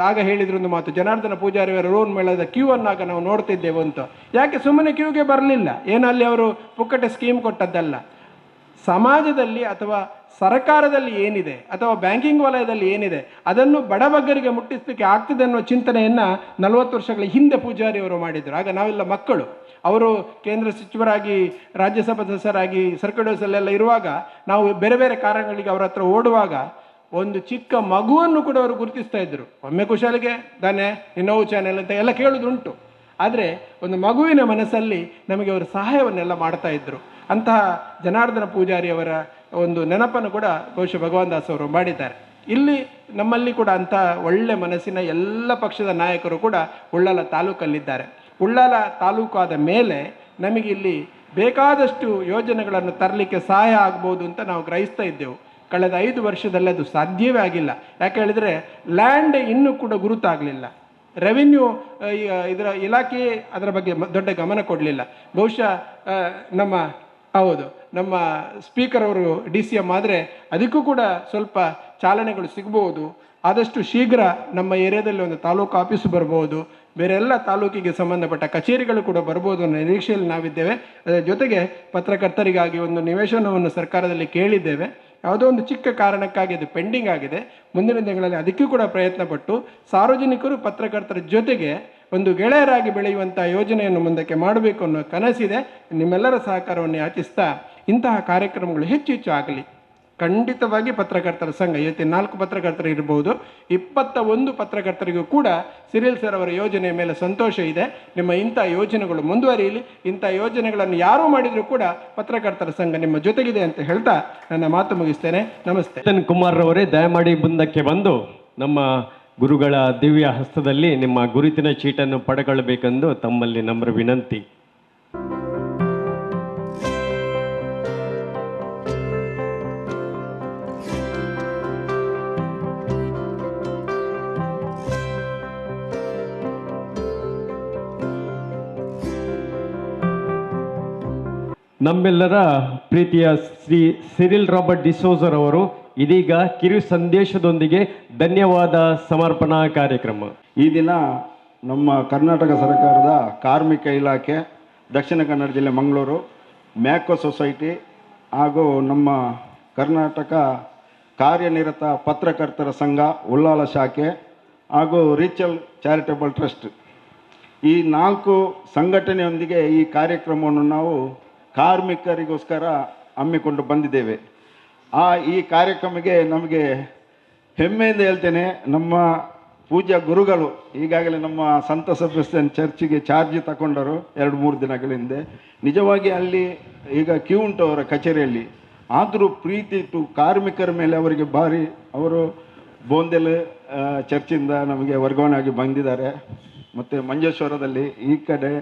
Speaker 7: ಆಗ ಹೇಳಿದ್ರು ಒಂದು ಮಾತು, ಜನಾರ್ದನ ಪೂಜಾರಿ ಅವರ ರೋನ್ ಮೇಳದ ಕ್ಯೂ ಅನ್ನಾಗ ನಾವು ನೋಡ್ತಿದ್ದೇವೆ ಅಂತ. ಯಾಕೆ ಸುಮ್ಮನೆ ಕ್ಯೂಗೆ ಬರಲಿಲ್ಲ, ಏನಲ್ಲಿ ಅವರು ಪುಕ್ಕಟೆ ಸ್ಕೀಮ್ ಕೊಟ್ಟದ್ದಲ್ಲ. ಸಮಾಜದಲ್ಲಿ ಅಥವಾ ಸರ್ಕಾರದಲ್ಲಿ ಏನಿದೆ ಅಥವಾ ಬ್ಯಾಂಕಿಂಗ್ ವಲಯದಲ್ಲಿ ಏನಿದೆ ಅದನ್ನು ಬಡಬಗ್ಗರಿಗೆ ಮುಟ್ಟಿಸಲಿಕ್ಕೆ ಆಗ್ತದೆ ಅನ್ನೋ ಚಿಂತನೆಯನ್ನು 40 ವರ್ಷಗಳ ಹಿಂದೆ ಪೂಜಾರಿ ಅವರು ಮಾಡಿದರು. ಆಗ ನಾವೆಲ್ಲ ಮಕ್ಕಳು. ಅವರು ಕೇಂದ್ರ ಸಚಿವರಾಗಿ, ರಾಜ್ಯಸಭಾ ಸದಸ್ಯರಾಗಿ, ಸರ್ಕಲ್ ಹೌಸಲ್ಲೆಲ್ಲ ಇರುವಾಗ ನಾವು ಬೇರೆ ಬೇರೆ ಕಾರಣಗಳಿಗೆ ಅವರ ಹತ್ರ ಓಡುವಾಗ ಒಂದು ಚಿಕ್ಕ ಮಗುವನ್ನು ಕೂಡ ಅವರು ಗುರುತಿಸ್ತಾ ಇದ್ರು. ಒಮ್ಮೆ ಕುಶಾಲಿಗೆ ದಾನೆ ಇನ್ನೋವು ಚಾನೆಲ್ ಅಂತ ಎಲ್ಲ ಕೇಳೋದುಂಟು. ಆದರೆ ಒಂದು ಮಗುವಿನ ಮನಸ್ಸಲ್ಲಿ ನಮಗೆ ಅವರು ಸಹಾಯವನ್ನೆಲ್ಲ ಮಾಡ್ತಾ ಇದ್ರು. ಅಂತಹ ಜನಾರ್ದನ ಪೂಜಾರಿ ಅವರ ಒಂದು ನೆನಪನ್ನು ಕೂಡ ಬಹುಶಃ ಭಗವಾನ್ ದಾಸ್ ಅವರು ಮಾಡಿದ್ದಾರೆ. ಇಲ್ಲಿ ನಮ್ಮಲ್ಲಿ ಕೂಡ ಅಂಥ ಒಳ್ಳೆ ಮನಸ್ಸಿನ ಎಲ್ಲ ಪಕ್ಷದ ನಾಯಕರು ಕೂಡ ಉಳ್ಳಾಲ ತಾಲೂಕಲ್ಲಿದ್ದಾರೆ. ಉಳ್ಳಾಲ ತಾಲೂಕು ಆದ ಮೇಲೆ ನಮಗೆ ಇಲ್ಲಿ ಬೇಕಾದಷ್ಟು ಯೋಜನೆಗಳನ್ನು ತರಲಿಕ್ಕೆ ಸಹಾಯ ಆಗ್ಬೋದು ಅಂತ ನಾವು ಗ್ರಹಿಸ್ತಾ ಇದ್ದೆವು. ಕಳೆದ 5 ವರ್ಷದಲ್ಲಿ ಅದು ಸಾಧ್ಯವೇ ಆಗಿಲ್ಲ. ಯಾಕೆ ಹೇಳಿದರೆ ಲ್ಯಾಂಡ್ ಇನ್ನೂ ಕೂಡ ಗುರುತಾಗಲಿಲ್ಲ. ರೆವಿನ್ಯೂ ಇದರ ಇಲಾಖೆ ಅದರ ಬಗ್ಗೆ ದೊಡ್ಡ ಗಮನ ಕೊಡಲಿಲ್ಲ. ಬಹುಶಃ ನಮ್ಮ ಸ್ಪೀಕರ್ ಅವರು DCM ಆದರೆ ಅದಕ್ಕೂ ಕೂಡ ಸ್ವಲ್ಪ ಚಾಲನೆಗಳು ಸಿಗ್ಬೋದು. ಆದಷ್ಟು ಶೀಘ್ರ ನಮ್ಮ ಏರಿಯಾದಲ್ಲಿ ಒಂದು ತಾಲೂಕು ಆಫೀಸು ಬರ್ಬೋದು, ಬೇರೆ ಎಲ್ಲ ತಾಲೂಕಿಗೆ ಸಂಬಂಧಪಟ್ಟ ಕಚೇರಿಗಳು ಕೂಡ ಬರ್ಬೋದು ಅನ್ನೋ ನಿರೀಕ್ಷೆಯಲ್ಲಿ ನಾವಿದ್ದೇವೆ. ಅದರ ಜೊತೆಗೆ ಪತ್ರಕರ್ತರಿಗಾಗಿ ಒಂದು ನಿವೇಶನವನ್ನು ಸರ್ಕಾರದಲ್ಲಿ ಕೇಳಿದ್ದೇವೆ. ಯಾವುದೋ ಒಂದು ಚಿಕ್ಕ ಕಾರಣಕ್ಕಾಗಿ ಅದು ಪೆಂಡಿಂಗ್ ಆಗಿದೆ. ಮುಂದಿನ ದಿನಗಳಲ್ಲಿ ಅದಕ್ಕೂ ಕೂಡ ಪ್ರಯತ್ನ ಪಟ್ಟು ಸಾರ್ವಜನಿಕರು ಪತ್ರಕರ್ತರ ಜೊತೆಗೆ ಒಂದು ಗೆಳೆಯರಾಗಿ ಬೆಳೆಯುವಂಥ ಯೋಜನೆಯನ್ನು ಮುಂದಕ್ಕೆ ಮಾಡಬೇಕು ಅನ್ನೋ ಕನಸಿದೆ. ನಿಮ್ಮೆಲ್ಲರ ಸಹಕಾರವನ್ನು ಯಾಚಿಸ್ತಾ ಇಂತಹ ಕಾರ್ಯಕ್ರಮಗಳು ಹೆಚ್ಚು ಹೆಚ್ಚು ಆಗಲಿ. ಖಂಡಿತವಾಗಿ ಪತ್ರಕರ್ತರ ಸಂಘ ಇವತ್ತು 4 ಪತ್ರಕರ್ತರು ಇರಬಹುದು, 21 ಪತ್ರಕರ್ತರಿಗೂ ಕೂಡ ಸಿರಿಲ್ ಸರ್ ಅವರ ಯೋಜನೆಯ ಮೇಲೆ ಸಂತೋಷ ಇದೆ. ನಿಮ್ಮ ಇಂಥ ಯೋಜನೆಗಳು ಮುಂದುವರಿಯಲಿ. ಇಂಥ ಯೋಜನೆಗಳನ್ನು ಯಾರು ಮಾಡಿದರೂ ಕೂಡ ಪತ್ರಕರ್ತರ ಸಂಘ ನಿಮ್ಮ ಜೊತೆಗಿದೆ ಅಂತ ಹೇಳ್ತಾ ನನ್ನ ಮಾತು ಮುಗಿಸ್ತೇನೆ. ನಮಸ್ತೆ.
Speaker 1: ಚೇತನ್ ಕುಮಾರ್ ಅವರೇ ದಯಮಾಡಿ ಮುಂದಕ್ಕೆ ಬಂದು ನಮ್ಮ ಗುರುಗಳ ದಿವ್ಯ ಹಸ್ತದಲ್ಲಿ ನಿಮ್ಮ ಗುರುತಿನ ಚೀಟನ್ನು ಪಡೆದುಕೊಳ್ಳಬೇಕೆಂದು ತಮ್ಮಲ್ಲಿ ನಮ್ರ ವಿನಂತಿ. ನಮ್ಮೆಲ್ಲರ ಪ್ರೀತಿಯ ಶ್ರೀ ಸಿರಿಲ್ ರಾಬರ್ಟ್ ಡಿಸೋಜರ್ ಅವರು ಇದೀಗ ಕಿರು ಸಂದೇಶದೊಂದಿಗೆ ಧನ್ಯವಾದ ಸಮರ್ಪಣಾ ಕಾರ್ಯಕ್ರಮ.
Speaker 8: ಈ ದಿನ ನಮ್ಮ ಕರ್ನಾಟಕ ಸರ್ಕಾರದ ಕಾರ್ಮಿಕ ಇಲಾಖೆ, ದಕ್ಷಿಣ ಕನ್ನಡ ಜಿಲ್ಲೆ ಮಂಗಳೂರು, ಮ್ಯಾಕೋ ಸೊಸೈಟಿ ಹಾಗೂ ನಮ್ಮ ಕರ್ನಾಟಕ ಕಾರ್ಯನಿರತ ಪತ್ರಕರ್ತರ ಸಂಘ ಉಳ್ಳಾಲ ಶಾಖೆ ಹಾಗೂ ರೀಚಲ್ ಚಾರಿಟಬಲ್ ಟ್ರಸ್ಟ್ ಈ 4 ಸಂಘಟನೆಯೊಂದಿಗೆ ಈ ಕಾರ್ಯಕ್ರಮವನ್ನು ನಾವು ಕಾರ್ಮಿಕರಿಗೋಸ್ಕರ ಹಮ್ಮಿಕೊಂಡು ಬಂದಿದ್ದೇವೆ. ಈ ಕಾರ್ಯಕ್ರಮಕ್ಕೆ ನಮಗೆ ಹೆಮ್ಮೆಯಿಂದ ಹೇಳ್ತೇನೆ, ನಮ್ಮ ಪೂಜ್ಯ ಗುರುಗಳು ಈಗಾಗಲೇ ನಮ್ಮ ಸಂತ ಸೆಬಾಸ್ಟಿಯನ್ ಚರ್ಚಿಗೆ ಚಾರ್ಜ್ ತಗೊಂಡರು 2-3 ದಿನಗಳ ಹಿಂದೆ. ನಿಜವಾಗಿ ಅಲ್ಲಿ ಈಗ ಕ್ಯೂ ಉಂಟು ಅವರ ಕಚೇರಿಯಲ್ಲಿ. ಆದರೂ ಪ್ರೀತಿ ಇಟ್ಟು ಕಾರ್ಮಿಕರ ಮೇಲೆ ಅವರಿಗೆ ಭಾರಿ, ಅವರು ಬೋಂದೆಲ್ ಚರ್ಚಿಂದ ನಮಗೆ ವರ್ಗಾವಣೆ ಆಗಿ ಬಂದಿದ್ದಾರೆ. ಮತ್ತು ಮಂಜೇಶ್ವರದಲ್ಲಿ ಈ ಕಡೆ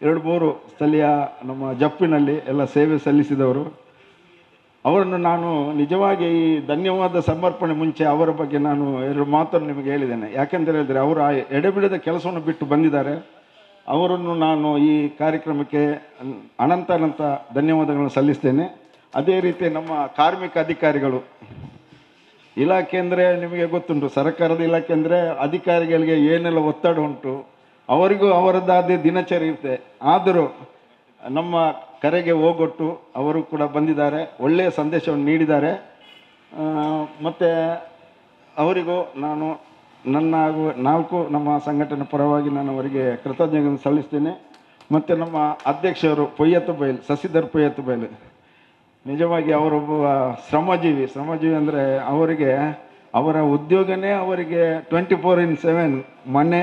Speaker 8: 2-3 ಸ್ಥಳೀಯ ನಮ್ಮ ಜಪ್ಪಿನಲ್ಲಿ ಎಲ್ಲ ಸೇವೆ ಸಲ್ಲಿಸಿದವರು. ಅವರನ್ನು ನಾನು ನಿಜವಾಗಿ ಈ ಧನ್ಯವಾದ ಸಮರ್ಪಣೆ ಮುಂಚೆ ಅವರ ಬಗ್ಗೆ ನಾನು 2 ಮಾತನ್ನು ನಿಮಗೆ ಹೇಳಿದ್ದೇನೆ. ಯಾಕೆಂತ ಹೇಳಿದರೆ ಅವರು ಆ ಎಡೆಬಿಡದ ಕೆಲಸವನ್ನು ಬಿಟ್ಟು ಬಂದಿದ್ದಾರೆ. ಅವರನ್ನು ನಾನು ಈ ಕಾರ್ಯಕ್ರಮಕ್ಕೆ ಅನಂತ ಧನ್ಯವಾದಗಳನ್ನು ಸಲ್ಲಿಸ್ತೇನೆ. ಅದೇ ರೀತಿ ನಮ್ಮ ಕಾರ್ಮಿಕ ಅಧಿಕಾರಿಗಳು ಇಲಾಖೆ ಅಂದರೆ ನಿಮಗೆ ಗೊತ್ತುಂಟು, ಸರ್ಕಾರದ ಇಲಾಖೆ ಅಂದರೆ ಅಧಿಕಾರಿಗಳಿಗೆ ಏನೆಲ್ಲ ಒತ್ತಡ ಉಂಟು, ಅವರಿಗೂ ಅವರದ್ದಾದ ದಿನಚರಿ ಇರುತ್ತೆ. ಆದರೂ ನಮ್ಮ ಕರೆಗೆ ಹೋಗೊಟ್ಟು ಅವರು ಕೂಡ ಬಂದಿದ್ದಾರೆ, ಒಳ್ಳೆಯ ಸಂದೇಶವನ್ನು ನೀಡಿದ್ದಾರೆ. ಮತ್ತು ಅವರಿಗೂ ನಾನು ನನ್ನ ಹಾಗೂ 4 ನಮ್ಮ ಸಂಘಟನೆ ಪರವಾಗಿ ನಾನು ಅವರಿಗೆ ಕೃತಜ್ಞತೆಯನ್ನು ಸಲ್ಲಿಸ್ತೇನೆ. ಮತ್ತು ನಮ್ಮ ಅಧ್ಯಕ್ಷರು ಪೊಯ್ಯತ್ತು ಬೈಲ್, ಶಶಿಧರ್ ಪೊಯ್ಯತ್ತು ಬೈಲ್, ನಿಜವಾಗಿ ಅವರೊಬ್ಬ ಶ್ರಮಜೀವಿ ಅಂದರೆ ಅವರಿಗೆ ಅವರ ಉದ್ಯೋಗನೇ ಅವರಿಗೆ 24/7, ಮನೆ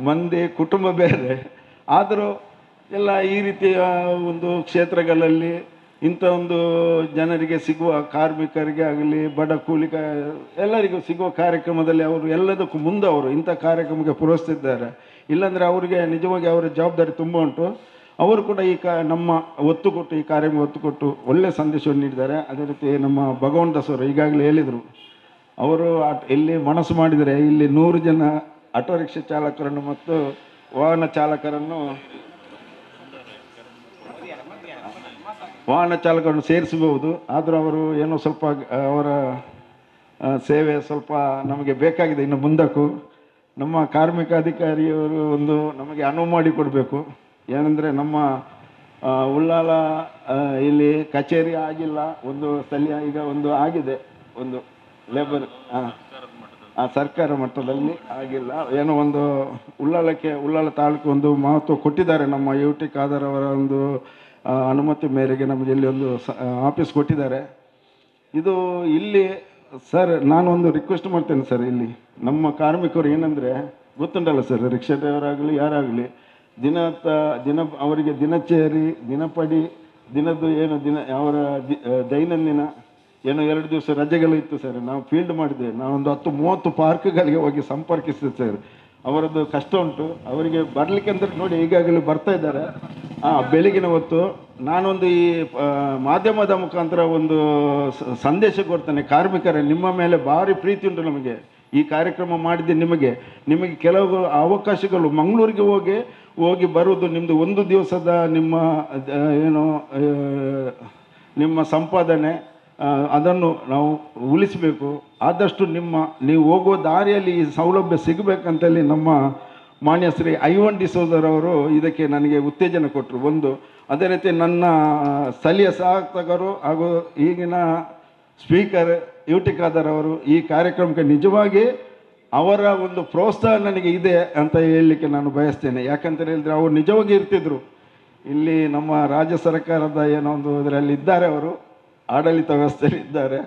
Speaker 8: ಮಂದಿ ಕುಟುಂಬ ಬೇರೆ. ಆದರೂ ಎಲ್ಲ ಈ ರೀತಿಯ ಒಂದು ಕ್ಷೇತ್ರಗಳಲ್ಲಿ ಇಂಥ ಒಂದು ಜನರಿಗೆ ಸಿಗುವ, ಕಾರ್ಮಿಕರಿಗೆ ಆಗಲಿ ಬಡ ಕೂಲಿ ಎಲ್ಲರಿಗೂ ಸಿಗುವ ಕಾರ್ಯಕ್ರಮದಲ್ಲಿ ಅವರು ಎಲ್ಲದಕ್ಕೂ ಮುಂದೆ ಅವರು ಇಂಥ ಕಾರ್ಯಕ್ರಮಕ್ಕೆ ಪುರಸ್ತಿದ್ದಾರೆ. ಇಲ್ಲಾಂದರೆ ಅವರಿಗೆ ನಿಜವಾಗಿ ಅವರ ಜವಾಬ್ದಾರಿ ತುಂಬ ಉಂಟು. ಅವರು ಕೂಡ ನಮ್ಮ ಒತ್ತು ಕೊಟ್ಟು ಈ ಕಾರ್ಯಕ್ರಮ ಒತ್ತು ಕೊಟ್ಟು ಒಳ್ಳೆಯ ಸಂದೇಶವನ್ನು ನೀಡಿದ್ದಾರೆ. ಅದೇ ರೀತಿ ನಮ್ಮ ಭಗವಾನ್ ದಾಸ್ ಅವರು ಈಗಾಗಲೇ ಹೇಳಿದರು, ಅವರು ಇಲ್ಲಿ ಮನಸ್ಸು ಮಾಡಿದರೆ ಇಲ್ಲಿ 100 ಜನ ಆಟೋ ರಿಕ್ಷಾ ಚಾಲಕರನ್ನು ಮತ್ತು ವಾಹನ ಚಾಲಕರನ್ನು ಸೇರಿಸಬಹುದು. ಆದರೂ ಅವರು ಏನೋ ಸ್ವಲ್ಪ ಅವರ ಸೇವೆ ಸ್ವಲ್ಪ ನಮಗೆ ಬೇಕಾಗಿದೆ. ಇನ್ನು ಮುಂದಕ್ಕೂ ನಮ್ಮ ಕಾರ್ಮಿಕ ಅಧಿಕಾರಿಯವರು ಒಂದು ನಮಗೆ ಅನುವು ಮಾಡಿಕೊಡಬೇಕು. ಏನಂದರೆ ನಮ್ಮ ಉಳ್ಳಾಲ ಇಲ್ಲಿ ಕಚೇರಿ ಆಗಿಲ್ಲ, ಒಂದು ಸ್ಥಳೀಯ ಈಗ ಒಂದು ಆಗಿದೆ, ಒಂದು ಲೇಬರ್ ಸರ್ಕಾರ ಮಟ್ಟದಲ್ಲಿ ಆಗಿಲ್ಲ. ಏನೋ ಒಂದು ಉಳ್ಳಾಲ ತಾಲೂಕು ಒಂದು ಮಹತ್ವ ಕೊಟ್ಟಿದ್ದಾರೆ. ನಮ್ಮ ಯು ಟಿ ಖಾದರ್ ಅವರ ಒಂದು ಅನುಮತಿ ಮೇರೆಗೆ ನಮಗೆ ಇಲ್ಲಿ ಒಂದು ಆಫೀಸ್ ಕೊಟ್ಟಿದ್ದಾರೆ. ಇದು ಇಲ್ಲಿ ಸರ್ ನಾನೊಂದು ರಿಕ್ವೆಸ್ಟ್ ಮಾಡ್ತೇನೆ ಸರ್, ಇಲ್ಲಿ ನಮ್ಮ ಕಾರ್ಮಿಕರು ಏನಂದರೆ ಗೊತ್ತುಂಟಲ್ಲ ಸರ್, ರಿಕ್ಷಾ ಡ್ರೈವರ್ ಯಾರಾಗಲಿ ದಿನ ಅವರಿಗೆ ದಿನಚರಿ, ದಿನಪಡಿ, ದಿನದ್ದು ಏನು ಅವರ ದೈನಂದಿನ ಏನೋ 2 ದಿವಸ ರಜೆಗಳು ಇತ್ತು ಸರ್. ನಾವು ಫೀಲ್ಡ್ ಮಾಡಿದ್ದೇವೆ, ನಾವೊಂದು 10-30 ಪಾರ್ಕ್ಗಳಿಗೆ ಹೋಗಿ ಸಂಪರ್ಕಿಸಿದೆ ಸರ್. ಅವರದ್ದು ಕಷ್ಟ ಉಂಟು, ಅವರಿಗೆ ಬರಲಿಕ್ಕೆ ಅಂತ ನೋಡಿ ಈಗಾಗಲೇ ಬರ್ತಾ ಇದ್ದಾರೆ. ಬೆಳಗಿನ ಹೊತ್ತು ನಾನೊಂದು ಈ ಮಾಧ್ಯಮದ ಮುಖಾಂತರ ಒಂದು ಸಂದೇಶ ಕೊಡ್ತೇನೆ, ಕಾರ್ಮಿಕರೇ ನಿಮ್ಮ ಮೇಲೆ ಭಾರಿ ಪ್ರೀತಿ ಉಂಟು ನಮಗೆ. ಈ ಕಾರ್ಯಕ್ರಮ ಮಾಡಿದ್ದೆ ನಿಮಗೆ ಕೆಲವು ಅವಕಾಶಗಳು ಮಂಗಳೂರಿಗೆ ಹೋಗಿ ಬರುವುದು ನಿಮ್ಮದು ಒಂದು ದಿವಸದ ನಿಮ್ಮ ಸಂಪಾದನೆ, ಅದನ್ನು ನಾವು ಉಳಿಸಬೇಕು. ಆದಷ್ಟು ನೀವು ಹೋಗುವ ದಾರಿಯಲ್ಲಿ ಈ ಸೌಲಭ್ಯ ಸಿಗಬೇಕಂತೇಳಿ ನಮ್ಮ ಮಾನ್ಯ ಶ್ರೀ ಐವನ್ ಡಿಸೋಜರವರು ಇದಕ್ಕೆ ನನಗೆ ಉತ್ತೇಜನ ಕೊಟ್ಟರು. ಒಂದು ಅದೇ ರೀತಿ ನನ್ನ ಸ್ಥಳೀಯ ಶಾಸಕರು ಹಾಗೂ ಈಗಿನ ಸ್ಪೀಕರ್ ಯು ಟಿ ಖಾದರ್ ಅವರು ಈ ಕಾರ್ಯಕ್ರಮಕ್ಕೆ ನಿಜವಾಗಿ ಅವರ ಒಂದು ಪ್ರೋತ್ಸಾಹ ನನಗೆ ಇದೆ ಅಂತ ಹೇಳಲಿಕ್ಕೆ ನಾನು ಬಯಸ್ತೇನೆ. ಯಾಕಂತ ಹೇಳಿದರೆ ಅವರು ನಿಜವಾಗಿ ಇರ್ತಿದ್ರು ಇಲ್ಲಿ ನಮ್ಮ ರಾಜ್ಯ ಸರ್ಕಾರದ ಏನೋ ಒಂದು ಇದರಲ್ಲಿ ಇದ್ದಾರೆ, ಅವರು ಆಡಳಿತ ವ್ಯವಸ್ಥೆಯಲ್ಲಿ ಇದ್ದಾರೆ,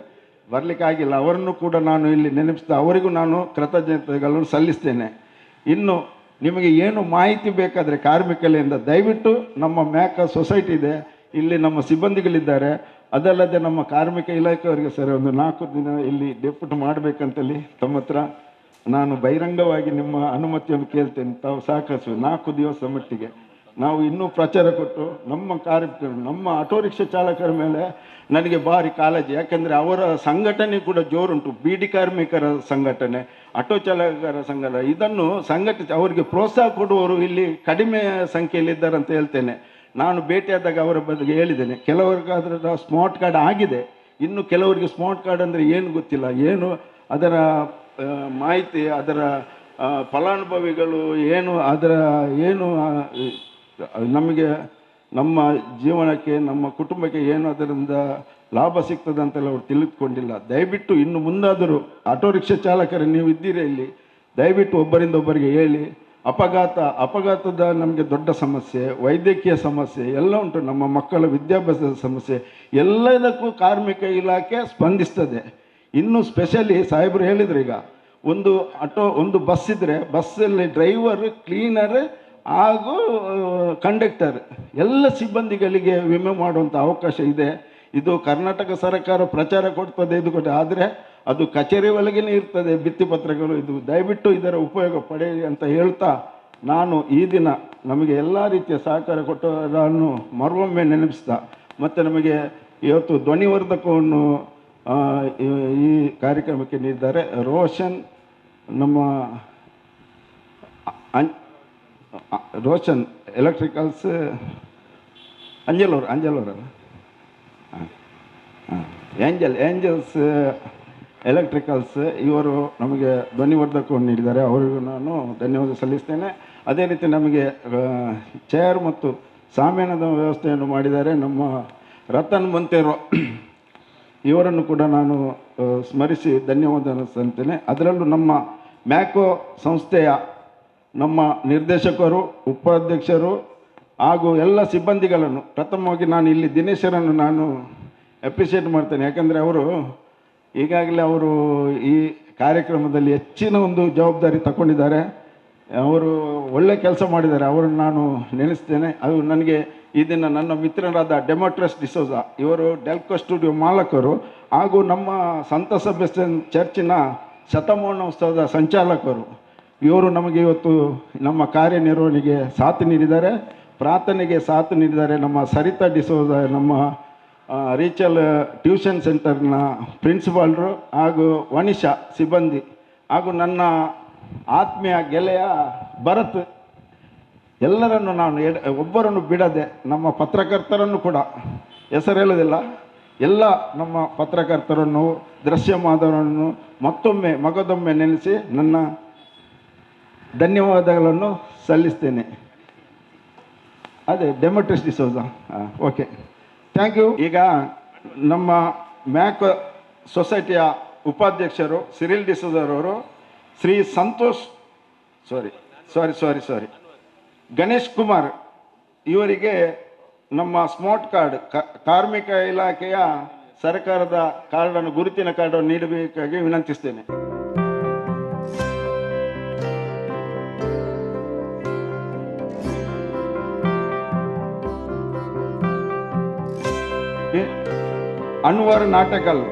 Speaker 8: ಬರಲಿಕ್ಕಾಗಿಲ್ಲ. ಅವರನ್ನು ಕೂಡ ನಾನು ಇಲ್ಲಿ ನೆನಪಿಸ್ತಾ ಅವರಿಗೂ ನಾನು ಕೃತಜ್ಞತೆಗಳನ್ನು ಸಲ್ಲಿಸ್ತೇನೆ. ಇನ್ನು ನಿಮಗೆ ಏನು ಮಾಹಿತಿ ಬೇಕಾದರೆ ಕಾರ್ಮಿಕರಿಂದ ದಯವಿಟ್ಟು ನಮ್ಮ ಮ್ಯಾಕ ಸೊಸೈಟಿ ಇದೆ, ಇಲ್ಲಿ ನಮ್ಮ ಸಿಬ್ಬಂದಿಗಳಿದ್ದಾರೆ. ಅದಲ್ಲದೆ ನಮ್ಮ ಕಾರ್ಮಿಕ ಇಲಾಖೆಯವರಿಗೆ ಸರ್ ಒಂದು 4 ದಿನ ಇಲ್ಲಿ ಡೆಪ್ಯೂಟ್ ಮಾಡಬೇಕಂತೇಳಿ ತಮ್ಮ ಹತ್ರ ನಾನು ಬಹಿರಂಗವಾಗಿ ನಿಮ್ಮ ಅನುಮತಿಯನ್ನು ಕೇಳ್ತೇನೆ. ತಾವು ಸಹಕರಿಸುವ 4 ದಿವಸ ಮಟ್ಟಿಗೆ ನಾವು ಇನ್ನೂ ಪ್ರಚಾರ ಕೊಟ್ಟು ನಮ್ಮ ಕಾರ್ಮಿಕರು, ನಮ್ಮ ಆಟೋ ರಿಕ್ಷಾ ಚಾಲಕರ ಮೇಲೆ ನನಗೆ ಭಾರಿ ಕಾಳಜಿ. ಯಾಕೆಂದರೆ ಅವರ ಸಂಘಟನೆ ಕೂಡ ಜೋರುಂಟು, ಬೀಡಿ ಕಾರ್ಮಿಕರ ಸಂಘಟನೆ, ಆಟೋ ಚಾಲಕರ ಸಂಘಟನೆ, ಇದನ್ನು ಸಂಘಟಿಸಿ ಅವರಿಗೆ ಪ್ರೋತ್ಸಾಹ ಕೊಡುವವರು ಇಲ್ಲಿ ಕಡಿಮೆ ಸಂಖ್ಯೆಯಲ್ಲಿದ್ದಾರೆ ಅಂತ ಹೇಳ್ತೇನೆ. ನಾನು ಭೇಟಿಯಾದಾಗ ಅವರ ಬಗ್ಗೆ ಹೇಳಿದ್ದೇನೆ, ಕೆಲವರಿಗಾದ್ರೆ ಸ್ಮಾರ್ಟ್ ಕಾರ್ಡ್ ಆಗಿದೆ, ಇನ್ನು ಕೆಲವರಿಗೆ ಸ್ಮಾರ್ಟ್ ಕಾರ್ಡ್ ಅಂದರೆ ಏನು ಗೊತ್ತಿಲ್ಲ, ಏನು ಅದರ ಮಾಹಿತಿ, ಅದರ ಫಲಾನುಭವಿಗಳು ಏನು ನಮಗೆ ನಮ್ಮ ಜೀವನಕ್ಕೆ ನಮ್ಮ ಕುಟುಂಬಕ್ಕೆ ಏನು ಅದರಿಂದ ಲಾಭ ಸಿಗ್ತದೆ ಅಂತೆಲ್ಲ ಅವರು ತಿಳಿದುಕೊಂಡಿಲ್ಲ. ದಯವಿಟ್ಟು ಇನ್ನು ಮುಂದಾದರೂ ಆಟೋ ರಿಕ್ಷಾ ಚಾಲಕರು ನೀವು ಇದ್ದೀರಿ ಇಲ್ಲಿ, ದಯವಿಟ್ಟು ಒಬ್ಬರಿಂದ ಒಬ್ಬರಿಗೆ ಹೇಳಿ. ಅಪಘಾತದ ನಮಗೆ ದೊಡ್ಡ ಸಮಸ್ಯೆ, ವೈದ್ಯಕೀಯ ಸಮಸ್ಯೆ ಎಲ್ಲ ಉಂಟು, ನಮ್ಮ ಮಕ್ಕಳ ವಿದ್ಯಾಭ್ಯಾಸದ ಸಮಸ್ಯೆ, ಎಲ್ಲದಕ್ಕೂ ಕಾರ್ಮಿಕ ಇಲಾಖೆ ಸ್ಪಂದಿಸ್ತದೆ. ಇನ್ನು ಸ್ಪೆಷಲಿ ಸಾಹೇಬರು ಹೇಳಿದ್ರು, ಈಗ ಒಂದು ಬಸ್ ಇದ್ದರೆ ಬಸ್ಸಲ್ಲಿ ಡ್ರೈವರ್, ಕ್ಲೀನರ್ ಹಾಗೂ ಕಂಡಕ್ಟರ್ ಎಲ್ಲ ಸಿಬ್ಬಂದಿಗಳಿಗೆ ವಿಮೆ ಮಾಡುವಂಥ ಅವಕಾಶ ಇದೆ. ಇದು ಕರ್ನಾಟಕ ಸರ್ಕಾರ ಪ್ರಚಾರ ಕೊಡ್ತದೆ, ಇದು ಆದರೆ ಅದು ಕಚೇರಿ ಒಳಗೇ ಇರ್ತದೆ ಭಿತ್ತಿಪತ್ರಗಳು. ಇದು ದಯವಿಟ್ಟು ಇದರ ಉಪಯೋಗ ಪಡೆಯಿರಿ ಅಂತ ಹೇಳ್ತಾ, ನಾನು ಈ ದಿನ ನಮಗೆ ಎಲ್ಲ ರೀತಿಯ ಸಹಕಾರ ಕೊಟ್ಟವರನ್ನು ಮರೊಮ್ಮೆ ನೆನಪಿಸ್ತಾ, ಮತ್ತು ನಮಗೆ ಇವತ್ತು ಧ್ವನಿವರ್ಧಕವನ್ನು ಈ ಕಾರ್ಯಕ್ರಮಕ್ಕೆ ನೀಡಿದ್ದಾರೆ ರೋಷನ್, ನಮ್ಮ ರೋಷನ್ ಎಲೆಕ್ಟ್ರಿಕಲ್ಸ್ ಅಂಜಲ್ ಏಂಜಲ್ಸ್ ಎಲೆಕ್ಟ್ರಿಕಲ್ಸ್, ಇವರು ನಮಗೆ ಧ್ವನಿವರ್ಧಕವನ್ನು ನೀಡಿದ್ದಾರೆ, ಅವರಿಗೂ ನಾನು ಧನ್ಯವಾದ ಸಲ್ಲಿಸ್ತೇನೆ. ಅದೇ ರೀತಿ ನಮಗೆ ಚೇರ್ ಮತ್ತು ಸಾಮಾನ್ಯದ ವ್ಯವಸ್ಥೆಯನ್ನು ಮಾಡಿದ್ದಾರೆ ನಮ್ಮ ರತನ್ ಮಂತೇರೋ, ಇವರನ್ನು ಕೂಡ ನಾನು ಸ್ಮರಿಸಿ ಧನ್ಯವಾದ ಸಲ್ಲಿಸ್ತೇನೆ. ಅದರಲ್ಲೂ ನಮ್ಮ ಮ್ಯಾಕೋ ಸಂಸ್ಥೆಯ ನಮ್ಮ ನಿರ್ದೇಶಕರು, ಉಪಾಧ್ಯಕ್ಷರು ಹಾಗೂ ಎಲ್ಲ ಸಿಬ್ಬಂದಿಗಳನ್ನು ಪ್ರಥಮವಾಗಿ ನಾನು ಇಲ್ಲಿ ದಿನೇಶರನ್ನು ನಾನು ಅಪ್ರಿಷಿಯೇಟ್ ಮಾಡ್ತೇನೆ. ಯಾಕಂದರೆ ಅವರು ಈಗಾಗಲೇ ಈ ಕಾರ್ಯಕ್ರಮದಲ್ಲಿ ಹೆಚ್ಚಿನ ಒಂದು ಜವಾಬ್ದಾರಿ ತಗೊಂಡಿದ್ದಾರೆ, ಅವರು ಒಳ್ಳೆ ಕೆಲಸ ಮಾಡಿದ್ದಾರೆ, ಅವರನ್ನು ನಾನು ನೆನೆಸ್ತೇನೆ. ಅದು ನನಗೆ ಈ ದಿನ ನನ್ನ ಮಿತ್ರರಾದ ಡೆಮೋಟ್ರಸ್ ಡಿಸೋಜಾ, ಇವರು ಡೆಲ್ಕೋ ಸ್ಟುಡಿಯೋ ಮಾಲಕರು ಹಾಗೂ ನಮ್ಮ ಸಂತ ಸೆಬಾಸ್ಟಿಯನ್ ಚರ್ಚಿನ ಶತಮಾನೋತ್ಸವದ ಸಂಚಾಲಕರು, ಇವರು ನಮಗೆ ಇವತ್ತು ನಮ್ಮ ಕಾರ್ಯನಿರ್ವಹಣೆಗೆ ಸಾಥ್ ನೀಡಿದ್ದಾರೆ, ಪ್ರಾರ್ಥನೆಗೆ ಸಾಥ್ ನೀಡಿದ್ದಾರೆ. ನಮ್ಮ ಸರಿತಾ ಡಿಸೋಜಾ, ನಮ್ಮ ರೀಚಲ್ ಟ್ಯೂಷನ್ ಸೆಂಟರ್ನ ಪ್ರಿನ್ಸಿಪಾಲ್ರು ಹಾಗೂ ವನಿಷಾ ಸಿಬ್ಬಂದಿ, ಹಾಗೂ ನನ್ನ ಆತ್ಮೀಯ ಗೆಳೆಯ ಭರತ್, ಎಲ್ಲರನ್ನು ನಾನು ಒಬ್ಬರನ್ನು ಬಿಡದೆ, ನಮ್ಮ ಪತ್ರಕರ್ತರನ್ನು ಕೂಡ ಹೆಸರು ಹೇಳೋದಿಲ್ಲ, ಎಲ್ಲ ನಮ್ಮ ಪತ್ರಕರ್ತರನ್ನು, ದೃಶ್ಯ ಮಾಧ್ಯಮವನ್ನು ಮಗದೊಮ್ಮೆ ನೆನೆಸಿ ನನ್ನ ಧನ್ಯವಾದಗಳನ್ನು ಸಲ್ಲಿಸ್ತೇನೆ. ಅದೇ ಡೆಮೋಟ್ರಿಸ್ ಡಿಸೋಜಾ. Okay, thank you. ಈಗ ನಮ್ಮ ಮ್ಯಾಕ್ ಸೊಸೈಟಿಯ ಉಪಾಧ್ಯಕ್ಷರು ಸಿರಿಲ್ ಡಿಸೋಜರವರು ಶ್ರೀ ಸಂತೋಷ್ ಸಾರಿ ಗಣೇಶ್ ಕುಮಾರ್ ಇವರಿಗೆ ನಮ್ಮ ಸ್ಮಾರ್ಟ್ ಕಾರ್ಡ್ ಕಾರ್ಮಿಕ ಇಲಾಖೆಯ ಸರ್ಕಾರದ ಕಾರ್ಡನ್ನು, ಗುರುತಿನ ಕಾರ್ಡನ್ನು ನೀಡಬೇಕಾಗಿ ವಿನಂತಿಸ್ತೇನೆ. ಅನ್ವರ್ ನಾಟಕಲ್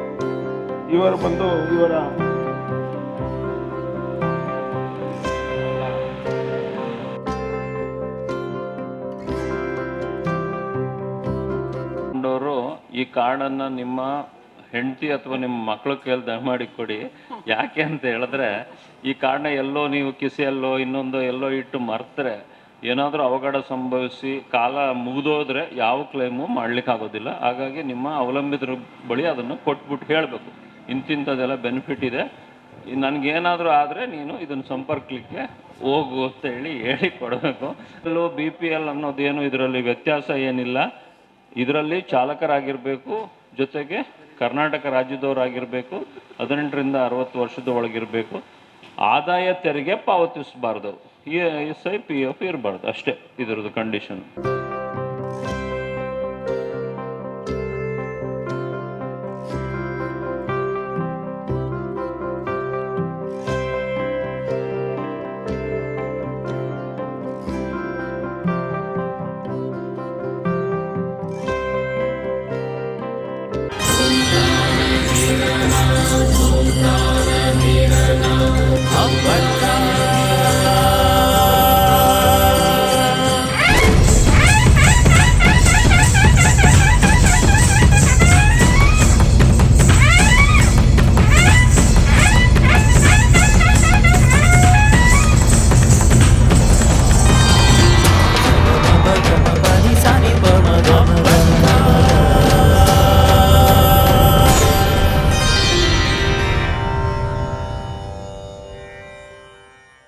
Speaker 8: ಇವರು ಬಂದು ಇವರ
Speaker 5: ಈ ಕಾರ್ಡನ್ನು ನಿಮ್ಮ ಹೆಂಡತಿ ಅಥವಾ ನಿಮ್ಮ ಮಕ್ಕಳ ಕೈಯಲ್ಲಿ ದಯಮಾಡಿ ಕೊಡಿ. ಯಾಕೆ ಅಂತ ಹೇಳಿದ್ರೆ ಈ ಕಾರ್ಡ್ನ ಎಲ್ಲೋ ನೀವು ಕಿಸೆಯಲ್ಲೋ ಇನ್ನೊಂದು ಎಲ್ಲೋ ಇಟ್ಟು ಮರ್ತರೆ ಏನಾದರೂ ಅವಘಡ ಸಂಭವಿಸಿ ಕಾಲ ಮುಗಿದೋದ್ರೆ ಯಾವ ಕ್ಲೈಮು ಮಾಡ್ಲಿಕ್ಕಾಗೋದಿಲ್ಲ. ಹಾಗಾಗಿ ನಿಮ್ಮ ಅವಲಂಬಿತರ ಬಳಿ ಅದನ್ನು ಕೊಟ್ಬಿಟ್ಟು ಹೇಳಬೇಕು, ಇಂತಿಂಥದ್ದೆಲ್ಲ ಬೆನಿಫಿಟ್ ಇದೆ, ನನಗೇನಾದರೂ ಆದರೆ ನೀನು ಇದನ್ನು ಸಂಪರ್ಕಲಿಕ್ಕೆ ಹೋಗು ಅಂತ ಹೇಳಿ ಕೊಡಬೇಕು. ಎಲ್ಲೋ BPL ಅನ್ನೋದೇನು ಇದರಲ್ಲಿ ವ್ಯತ್ಯಾಸ ಏನಿಲ್ಲ. ಇದರಲ್ಲಿ ಚಾಲಕರಾಗಿರಬೇಕು, ಜೊತೆಗೆ ಕರ್ನಾಟಕ ರಾಜ್ಯದವರಾಗಿರಬೇಕು, 18ರಿಂದ 60 ವರ್ಷದ ಒಳಗಿರಬೇಕು, ಆದಾಯ ತೆರಿಗೆ ಪಾವತಿಸಬಾರ್ದು, ESI PF ಇರಬಾರ್ದು, ಅಷ್ಟೇ ಇದರದ್ದು ಕಂಡೀಷನ್.